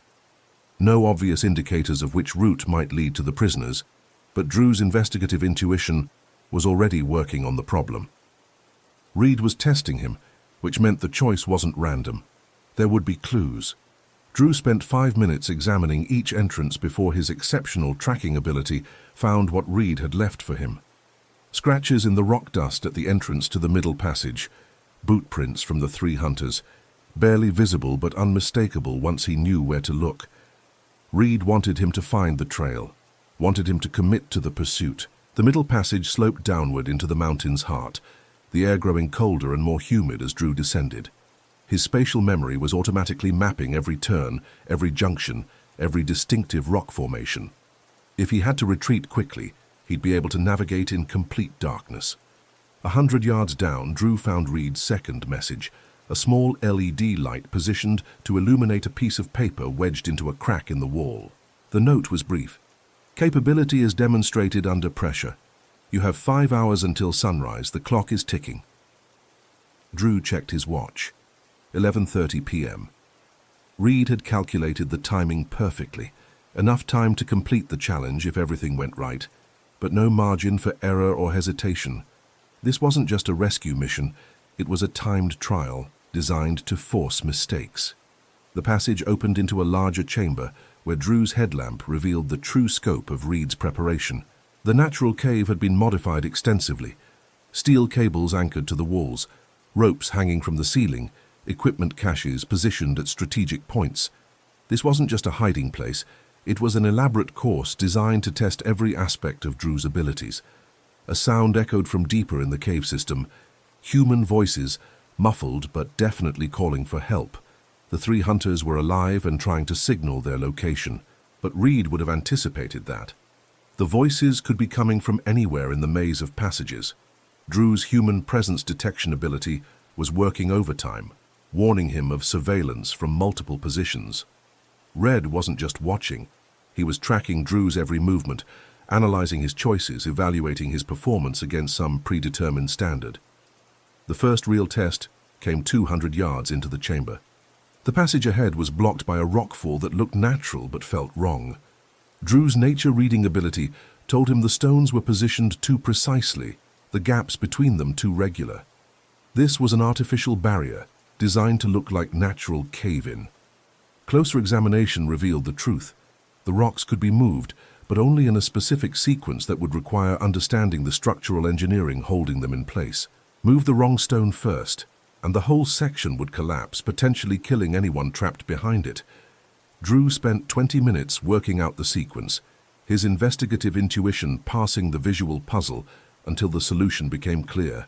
No obvious indicators of which route might lead to the prisoners, but Drew's investigative intuition was already working on the problem. Reed was testing him, which meant the choice wasn't random. There would be clues. Drew spent 5 minutes examining each entrance before his exceptional tracking ability found what Reed had left for him. Scratches in the rock dust at the entrance to the middle passage, boot prints from the 3 hunters, barely visible but unmistakable once he knew where to look. Reed wanted him to find the trail, wanted him to commit to the pursuit. The middle passage sloped downward into the mountain's heart, the air growing colder and more humid as Drew descended. His spatial memory was automatically mapping every turn, every junction, every distinctive rock formation. If he had to retreat quickly, he'd be able to navigate in complete darkness. 100 yards down, Drew found Reed's second message, a small LED light positioned to illuminate a piece of paper wedged into a crack in the wall. The note was brief. "Capability is demonstrated under pressure. You have 5 hours until sunrise. The clock is ticking." Drew checked his watch. 11:30 p.m. Reed had calculated the timing perfectly, enough time to complete the challenge if everything went right, but no margin for error or hesitation. This wasn't just a rescue mission, it was a timed trial designed to force mistakes. The passage opened into a larger chamber where Drew's headlamp revealed the true scope of Reed's preparation. The natural cave had been modified extensively. Steel cables anchored to the walls, ropes hanging from the ceiling, equipment caches positioned at strategic points. This wasn't just a hiding place, it was an elaborate course designed to test every aspect of Drew's abilities. A sound echoed from deeper in the cave system, human voices, muffled but definitely calling for help. The 3 hunters were alive and trying to signal their location, but Reed would have anticipated that. The voices could be coming from anywhere in the maze of passages. Drew's human presence detection ability was working overtime, warning him of surveillance from multiple positions. Red wasn't just watching, he was tracking Drew's every movement, analyzing his choices, evaluating his performance against some predetermined standard. The first real test came 200 yards into the chamber. The passage ahead was blocked by a rockfall that looked natural but felt wrong. Drew's nature-reading ability told him the stones were positioned too precisely, the gaps between them too regular. This was an artificial barrier, designed to look like natural cave-in. Closer examination revealed the truth. The rocks could be moved, but only in a specific sequence that would require understanding the structural engineering holding them in place. Move the wrong stone first, and the whole section would collapse, potentially killing anyone trapped behind it. Drew spent 20 minutes working out the sequence, his investigative intuition passing the visual puzzle until the solution became clear.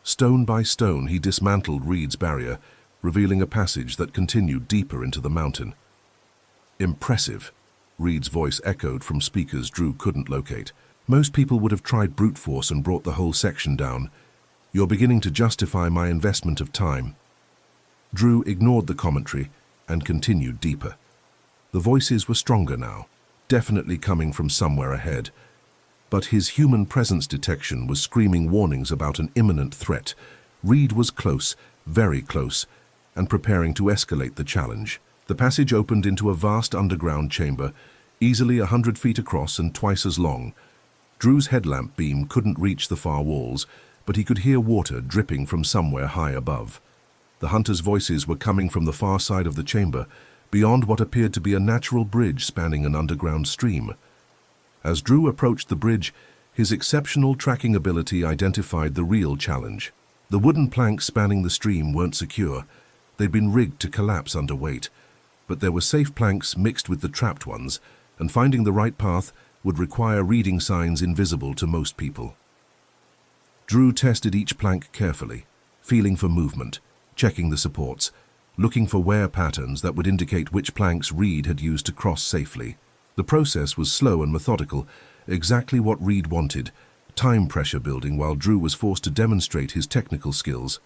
Stone by stone, he dismantled Reed's barrier, revealing a passage that continued deeper into the mountain. "Impressive," Reed's voice echoed from speakers Drew couldn't locate. "Most people would have tried brute force and brought the whole section down. You're beginning to justify my investment of time." Drew ignored the commentary and continued deeper. The voices were stronger now, definitely coming from somewhere ahead. But his human presence detection was screaming warnings about an imminent threat. Reed was close, very close, and preparing to escalate the challenge. The passage opened into a vast underground chamber, easily 100 feet across and twice as long. Drew's headlamp beam couldn't reach the far walls, but he could hear water dripping from somewhere high above. The hunters' voices were coming from the far side of the chamber, beyond what appeared to be a natural bridge spanning an underground stream. As Drew approached the bridge, his exceptional tracking ability identified the real challenge. The wooden planks spanning the stream weren't secure. They'd been rigged to collapse under weight, but there were safe planks mixed with the trapped ones, and finding the right path would require reading signs invisible to most people. Drew tested each plank carefully, feeling for movement, checking the supports, looking for wear patterns that would indicate which planks Reed had used to cross safely. The process was slow and methodical, exactly what Reed wanted, time pressure building while Drew was forced to demonstrate his technical skills.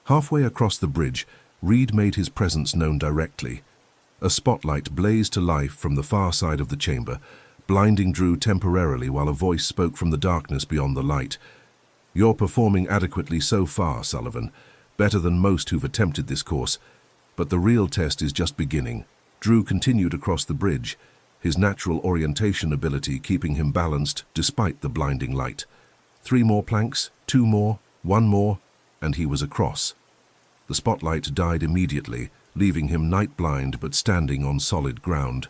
Halfway across the bridge, Reed made his presence known directly. A spotlight blazed to life from the far side of the chamber, blinding Drew temporarily while a voice spoke from the darkness beyond the light. "You're performing adequately so far, Sullivan. Better than most who've attempted this course. But the real test is just beginning." Drew continued across the bridge, his natural orientation ability keeping him balanced despite the blinding light. 3 more planks, 2 more, 1 more, and he was across. The spotlight died immediately, leaving him night-blind but standing on solid ground.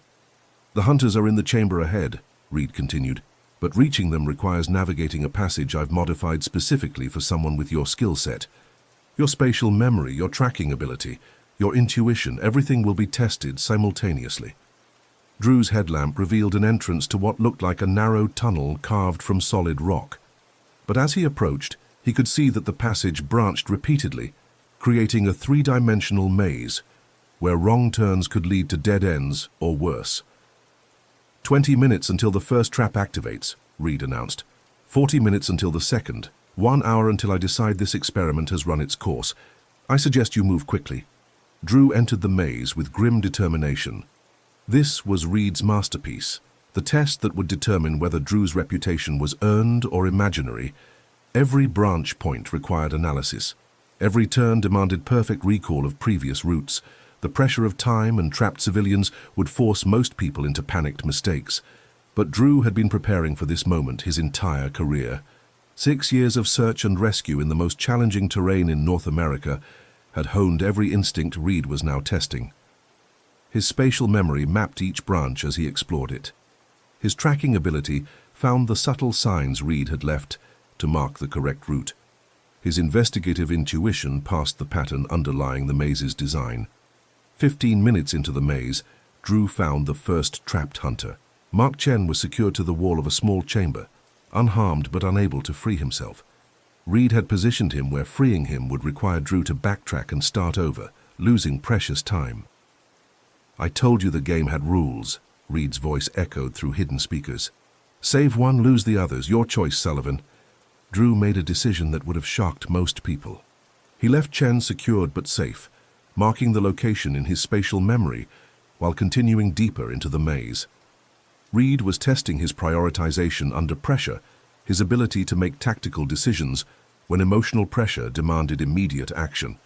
"The hunters are in the chamber ahead," Reed continued, "but reaching them requires navigating a passage I've modified specifically for someone with your skill set. Your spatial memory, your tracking ability, your intuition, everything will be tested simultaneously." Drew's headlamp revealed an entrance to what looked like a narrow tunnel carved from solid rock. But as he approached, he could see that the passage branched repeatedly, creating a 3-dimensional maze, where wrong turns could lead to dead ends or worse. 20 minutes until the first trap activates," Reed announced. 40 minutes until the second. 1 hour until I decide this experiment has run its course. I suggest you move quickly." Drew entered the maze with grim determination. This was Reed's masterpiece, the test that would determine whether Drew's reputation was earned or imaginary. Every branch point required analysis. Every turn demanded perfect recall of previous routes. The pressure of time and trapped civilians would force most people into panicked mistakes. But Drew had been preparing for this moment his entire career. 6 years of search and rescue in the most challenging terrain in North America had honed every instinct Reed was now testing. His spatial memory mapped each branch as he explored it. His tracking ability found the subtle signs Reed had left to mark the correct route. His investigative intuition passed the pattern underlying the maze's design. 15 minutes into the maze, Drew found the first trapped hunter. Mark Chen was secured to the wall of a small chamber, unharmed but unable to free himself. Reed had positioned him where freeing him would require Drew to backtrack and start over, losing precious time. "I told you the game had rules," Reed's voice echoed through hidden speakers. "Save one, lose the others. Your choice, Sullivan." Drew made a decision that would have shocked most people. He left Chen secured but safe, marking the location in his spatial memory while continuing deeper into the maze. Reed was testing his prioritization under pressure, his ability to make tactical decisions when emotional pressure demanded immediate action.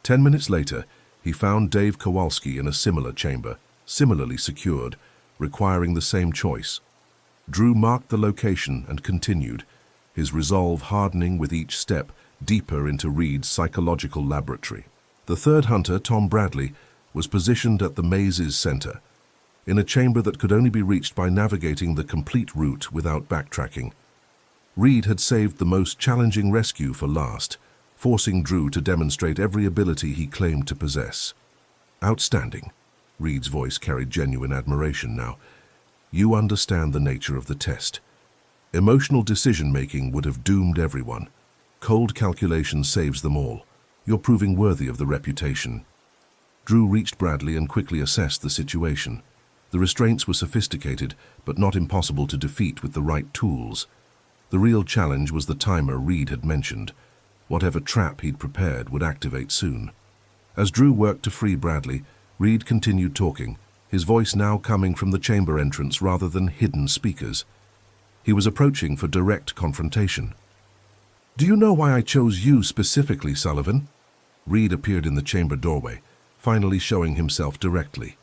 10 minutes later, he found Dave Kowalski in a similar chamber, similarly secured, requiring the same choice. Drew marked the location and continued, his resolve hardening with each step deeper into Reed's psychological laboratory. The third hunter, Tom Bradley, was positioned at the maze's center, in a chamber that could only be reached by navigating the complete route without backtracking. Reed had saved the most challenging rescue for last, forcing Drew to demonstrate every ability he claimed to possess. "Outstanding." Reed's voice carried genuine admiration now. "You understand the nature of the test. Emotional decision-making would have doomed everyone. Cold calculation saves them all. You're proving worthy of the reputation." Drew reached Bradley and quickly assessed the situation. The restraints were sophisticated, but not impossible to defeat with the right tools. The real challenge was the timer Reed had mentioned. Whatever trap he'd prepared would activate soon. As Drew worked to free Bradley, Reed continued talking, his voice now coming from the chamber entrance rather than hidden speakers. He was approaching for direct confrontation. "Do you know why I chose you specifically, Sullivan?" Reed appeared in the chamber doorway, finally showing himself directly.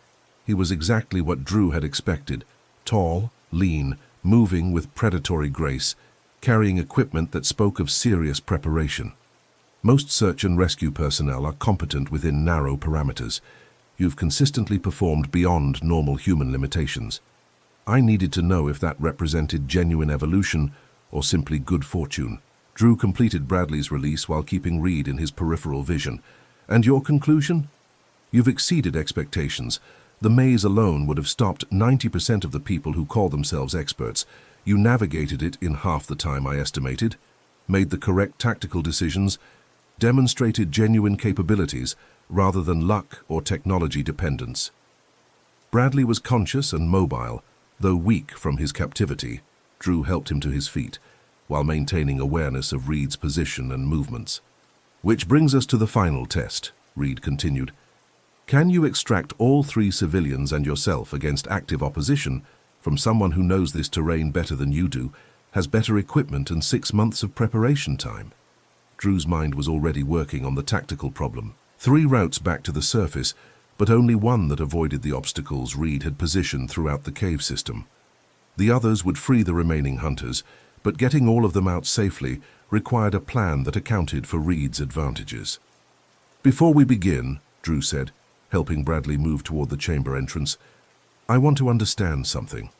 He was exactly what Drew had expected: tall, lean, moving with predatory grace, carrying equipment that spoke of serious preparation. Most search and rescue personnel are competent within narrow parameters. You've consistently performed beyond normal human limitations. I needed to know if that represented genuine evolution or simply good fortune. Drew completed Bradley's release while keeping Reed in his peripheral vision. And your conclusion? You've exceeded expectations. The maze alone would have stopped 90% of the people who call themselves experts. You navigated it in half the time I estimated, made the correct tactical decisions, demonstrated genuine capabilities rather than luck or technology dependence. Bradley was conscious and mobile, though weak from his captivity. Drew helped him to his feet, while maintaining awareness of Reed's position and movements. Which brings us to the final test, Reed continued. Can you extract all 3 civilians and yourself against active opposition from someone who knows this terrain better than you do, has better equipment and 6 months of preparation time? Drew's mind was already working on the tactical problem. 3 routes back to the surface, but only one that avoided the obstacles Reed had positioned throughout the cave system. The others would free the remaining hunters, but getting all of them out safely required a plan that accounted for Reed's advantages. Before we begin, Drew said, helping Bradley move toward the chamber entrance, I want to understand something.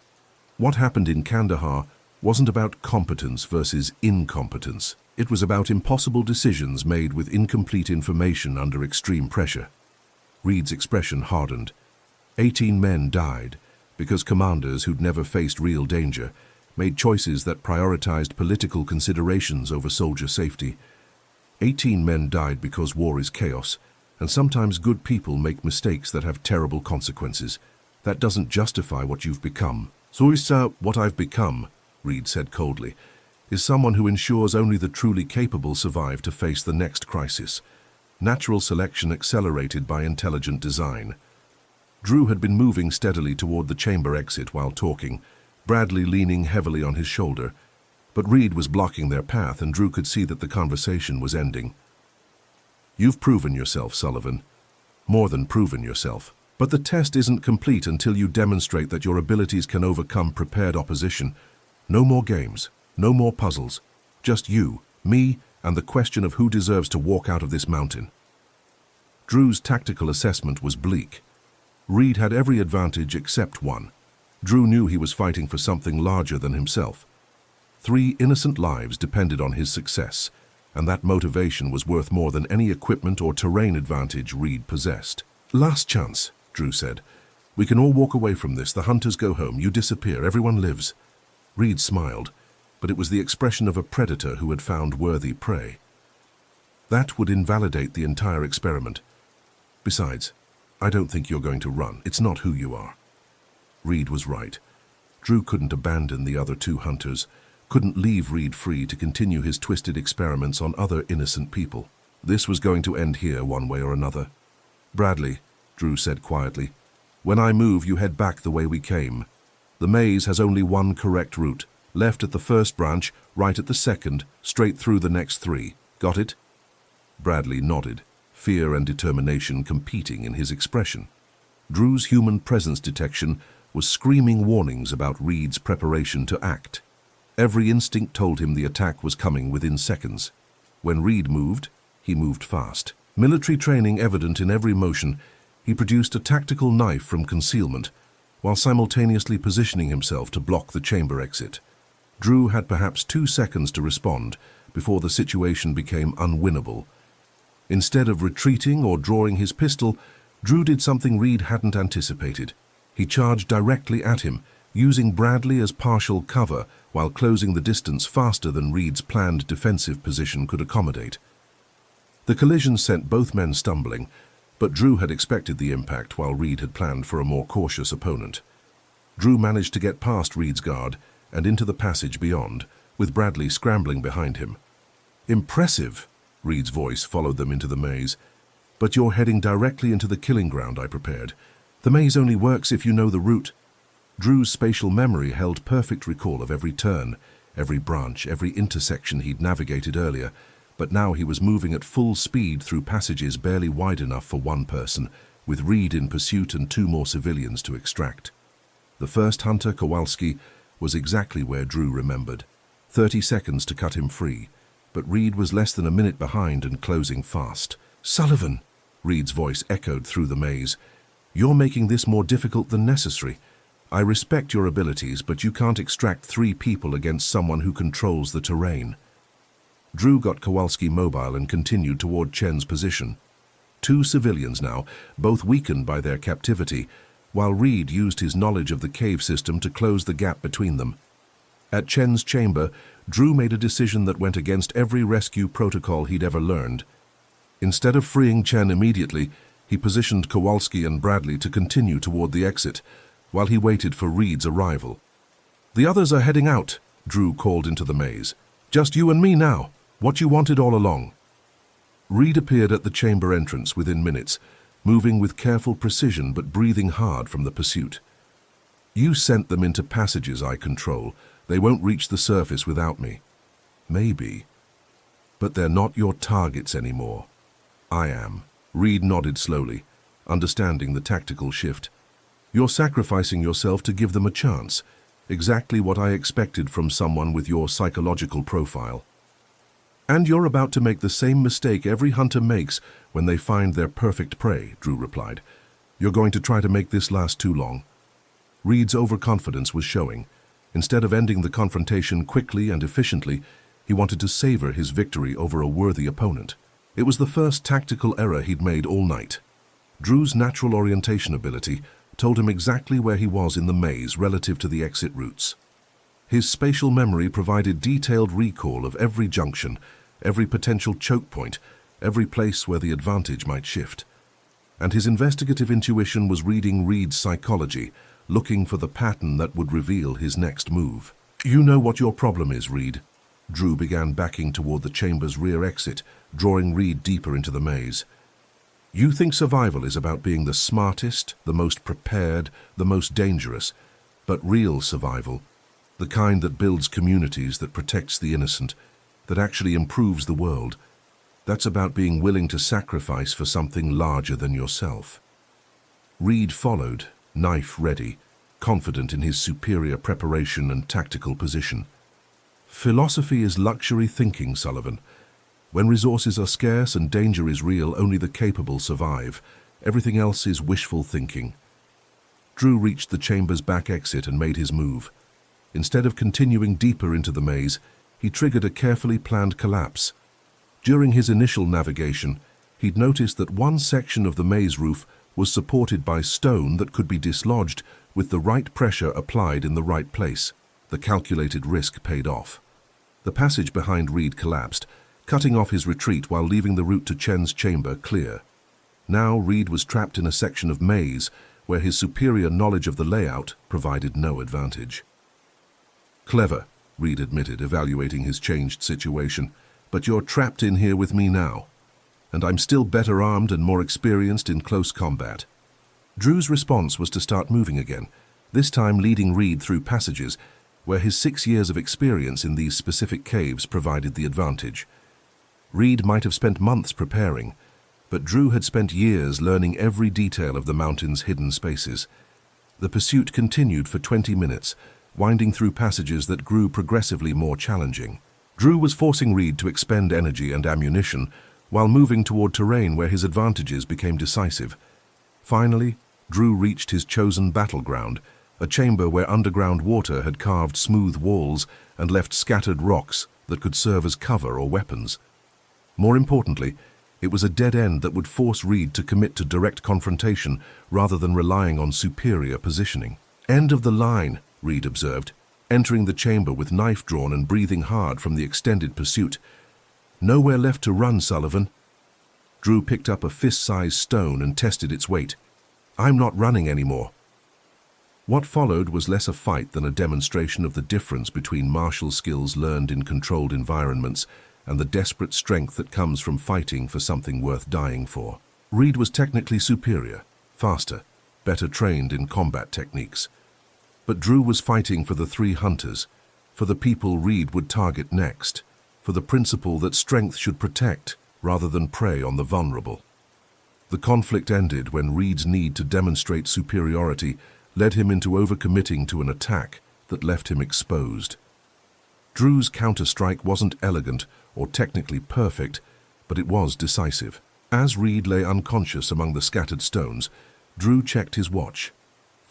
What happened in Kandahar wasn't about competence versus incompetence. It was about impossible decisions made with incomplete information under extreme pressure. Reed's expression hardened. 18 men died because commanders who'd never faced real danger made choices that prioritized political considerations over soldier safety. 18 men died because war is chaos, and sometimes good people make mistakes that have terrible consequences. That doesn't justify what you've become. So what I've become, Reed said coldly, is someone who ensures only the truly capable survive to face the next crisis. Natural selection accelerated by intelligent design. Drew had been moving steadily toward the chamber exit while talking, Bradley leaning heavily on his shoulder, but Reed was blocking their path and Drew could see that the conversation was ending. You've proven yourself, Sullivan. More than proven yourself. But the test isn't complete until you demonstrate that your abilities can overcome prepared opposition. No more games, no more puzzles. Just you, me, and the question of who deserves to walk out of this mountain. Drew's tactical assessment was bleak. Reed had every advantage except one. Drew knew he was fighting for something larger than himself. 3 innocent lives depended on his success, and that motivation was worth more than any equipment or terrain advantage Reed possessed. Last chance, Drew said. We can all walk away from this. The hunters go home. You disappear. Everyone lives. Reed smiled, but it was the expression of a predator who had found worthy prey. That would invalidate the entire experiment. Besides, I don't think you're going to run. It's not who you are. Reed was right. Drew couldn't abandon the other 2 hunters, couldn't leave Reed free to continue his twisted experiments on other innocent people. This was going to end here one way or another. Bradley, Drew said quietly, when I move, you head back the way we came. The maze has only one correct route. Left at the first branch, right at the second, straight through the next 3. Got it? Bradley nodded, fear and determination competing in his expression. Drew's human presence detection was screaming warnings about Reed's preparation to act. Every instinct told him the attack was coming within seconds. When Reed moved, he moved fast. Military training evident in every motion, he produced a tactical knife from concealment, while simultaneously positioning himself to block the chamber exit. Drew had perhaps 2 seconds to respond before the situation became unwinnable. Instead of retreating or drawing his pistol, Drew did something Reed hadn't anticipated. He charged directly at him, using Bradley as partial cover while closing the distance faster than Reed's planned defensive position could accommodate. The collision sent both men stumbling, but Drew had expected the impact while Reed had planned for a more cautious opponent. Drew managed to get past Reed's guard and into the passage beyond, with Bradley scrambling behind him. Impressive, Reed's voice followed them into the maze. But you're heading directly into the killing ground I prepared. The maze only works if you know the route. Drew's spatial memory held perfect recall of every turn, every branch, every intersection he'd navigated earlier, but now he was moving at full speed through passages barely wide enough for one person, with Reed in pursuit and 2 more civilians to extract. The first hunter, Kowalski, was exactly where Drew remembered. 30 seconds to cut him free, but Reed was less than a minute behind and closing fast. "Sullivan," Reed's voice echoed through the maze, "you're making this more difficult than necessary. I respect your abilities, but you can't extract 3 people against someone who controls the terrain." Drew got Kowalski mobile and continued toward Chen's position. 2 civilians now, both weakened by their captivity, while Reed used his knowledge of the cave system to close the gap between them. At Chen's chamber, Drew made a decision that went against every rescue protocol he'd ever learned. Instead of freeing Chen immediately, he positioned Kowalski and Bradley to continue toward the exit, while he waited for Reed's arrival. "The others are heading out," Drew called into the maze. "Just you and me now. What you wanted all along." Reed appeared at the chamber entrance within minutes, moving with careful precision but breathing hard from the pursuit. "You sent them into passages I control. They won't reach the surface without me." "Maybe. But they're not your targets anymore." "I am." Reed nodded slowly, understanding the tactical shift. "You're sacrificing yourself to give them a chance. Exactly what I expected from someone with your psychological profile. And you're about to make the same mistake every hunter makes when they find their perfect prey," Drew replied. "You're going to try to make this last too long." Reed's overconfidence was showing. Instead of ending the confrontation quickly and efficiently, he wanted to savor his victory over a worthy opponent. It was the first tactical error he'd made all night. Drew's natural orientation ability told him exactly where he was in the maze relative to the exit routes. His spatial memory provided detailed recall of every junction, every potential choke point, every place where the advantage might shift. And his investigative intuition was reading Reed's psychology, looking for the pattern that would reveal his next move. "You know what your problem is, Reed." Drew began backing toward the chamber's rear exit, drawing Reed deeper into the maze. "You think survival is about being the smartest, the most prepared, the most dangerous, but real survival, the kind that builds communities, that protects the innocent, that actually improves the world, that's about being willing to sacrifice for something larger than yourself." Reed followed, knife ready, confident in his superior preparation and tactical position. "Philosophy is luxury thinking, Sullivan. When resources are scarce and danger is real, only the capable survive. Everything else is wishful thinking." Drew reached the chamber's back exit and made his move. Instead of continuing deeper into the maze, he triggered a carefully planned collapse. During his initial navigation, he'd noticed that one section of the maze roof was supported by stone that could be dislodged with the right pressure applied in the right place. The calculated risk paid off. The passage behind Reed collapsed, cutting off his retreat while leaving the route to Chen's chamber clear. Now Reed was trapped in a section of maze where his superior knowledge of the layout provided no advantage. "Clever," Reed admitted, evaluating his changed situation, "but you're trapped in here with me now. And I'm still better armed and more experienced in close combat." Drew's response was to start moving again, this time leading Reed through passages where his 6 years of experience in these specific caves provided the advantage. Reed might have spent months preparing, but Drew had spent years learning every detail of the mountain's hidden spaces. The pursuit continued for 20 minutes, winding through passages that grew progressively more challenging. Drew was forcing Reed to expend energy and ammunition while moving toward terrain where his advantages became decisive. Finally, Drew reached his chosen battleground, a chamber where underground water had carved smooth walls and left scattered rocks that could serve as cover or weapons. More importantly, it was a dead end that would force Reed to commit to direct confrontation rather than relying on superior positioning. "End of the line," Reed observed, entering the chamber with knife drawn and breathing hard from the extended pursuit. "Nowhere left to run, Sullivan." Drew picked up a fist-sized stone and tested its weight. "I'm not running anymore." What followed was less a fight than a demonstration of the difference between martial skills learned in controlled environments and the desperate strength that comes from fighting for something worth dying for. Reed was technically superior, faster, better trained in combat techniques. But Drew was fighting for the 3 hunters, for the people Reed would target next, for the principle that strength should protect rather than prey on the vulnerable. The conflict ended when Reed's need to demonstrate superiority led him into overcommitting to an attack that left him exposed. Drew's counterstrike wasn't elegant or technically perfect, but it was decisive. As Reed lay unconscious among the scattered stones, Drew checked his watch.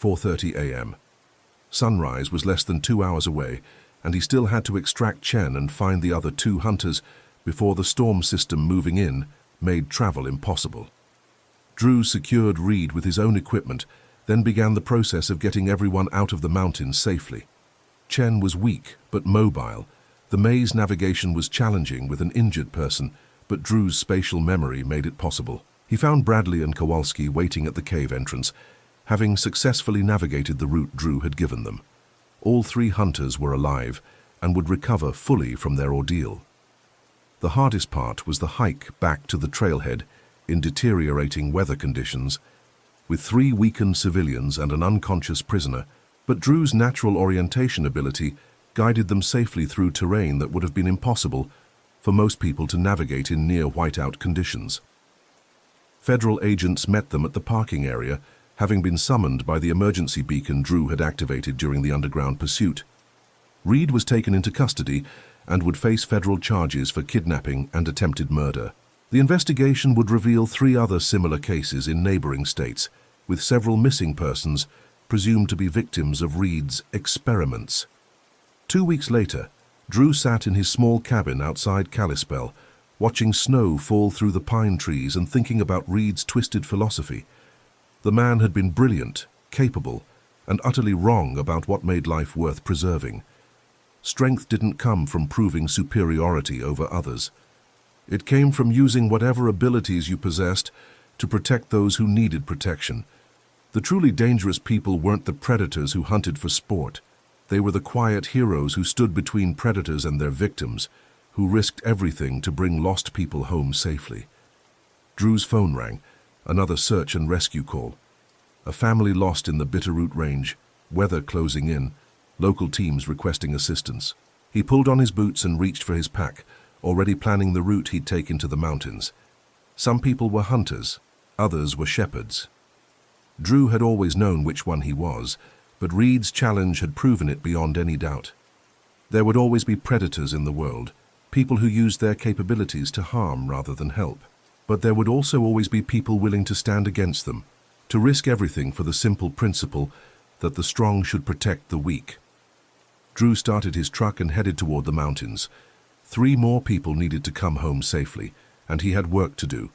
4:30 a.m. Sunrise was less than 2 hours away, and he still had to extract Chen and find the other 2 hunters before the storm system moving in made travel impossible. Drew secured Reed with his own equipment, then began the process of getting everyone out of the mountains safely. Chen was weak but mobile. The maze navigation was challenging with an injured person, but Drew's spatial memory made it possible. He found Bradley and Kowalski waiting at the cave entrance, having successfully navigated the route Drew had given them. All 3 hunters were alive and would recover fully from their ordeal. The hardest part was the hike back to the trailhead in deteriorating weather conditions, with 3 weakened civilians and an unconscious prisoner, but Drew's natural orientation ability guided them safely through terrain that would have been impossible for most people to navigate in near whiteout conditions. Federal agents met them at the parking area, having been summoned by the emergency beacon Drew had activated during the underground pursuit. Reed was taken into custody and would face federal charges for kidnapping and attempted murder. The investigation would reveal 3 other similar cases in neighboring states, with several missing persons presumed to be victims of Reed's experiments. 2 weeks later, Drew sat in his small cabin outside Kalispell, watching snow fall through the pine trees and thinking about Reed's twisted philosophy. The man had been brilliant, capable, and utterly wrong about what made life worth preserving. Strength didn't come from proving superiority over others. It came from using whatever abilities you possessed to protect those who needed protection. The truly dangerous people weren't the predators who hunted for sport. They were the quiet heroes who stood between predators and their victims, who risked everything to bring lost people home safely. Drew's phone rang, another search and rescue call. A family lost in the Bitterroot Range, weather closing in, local teams requesting assistance. He pulled on his boots and reached for his pack, already planning the route he'd take into the mountains. Some people were hunters, others were shepherds. Drew had always known which one he was, but Reed's challenge had proven it beyond any doubt. There would always be predators in the world, people who used their capabilities to harm rather than help. But there would also always be people willing to stand against them, to risk everything for the simple principle that the strong should protect the weak. Drew started his truck and headed toward the mountains. 3 more people needed to come home safely, and he had work to do,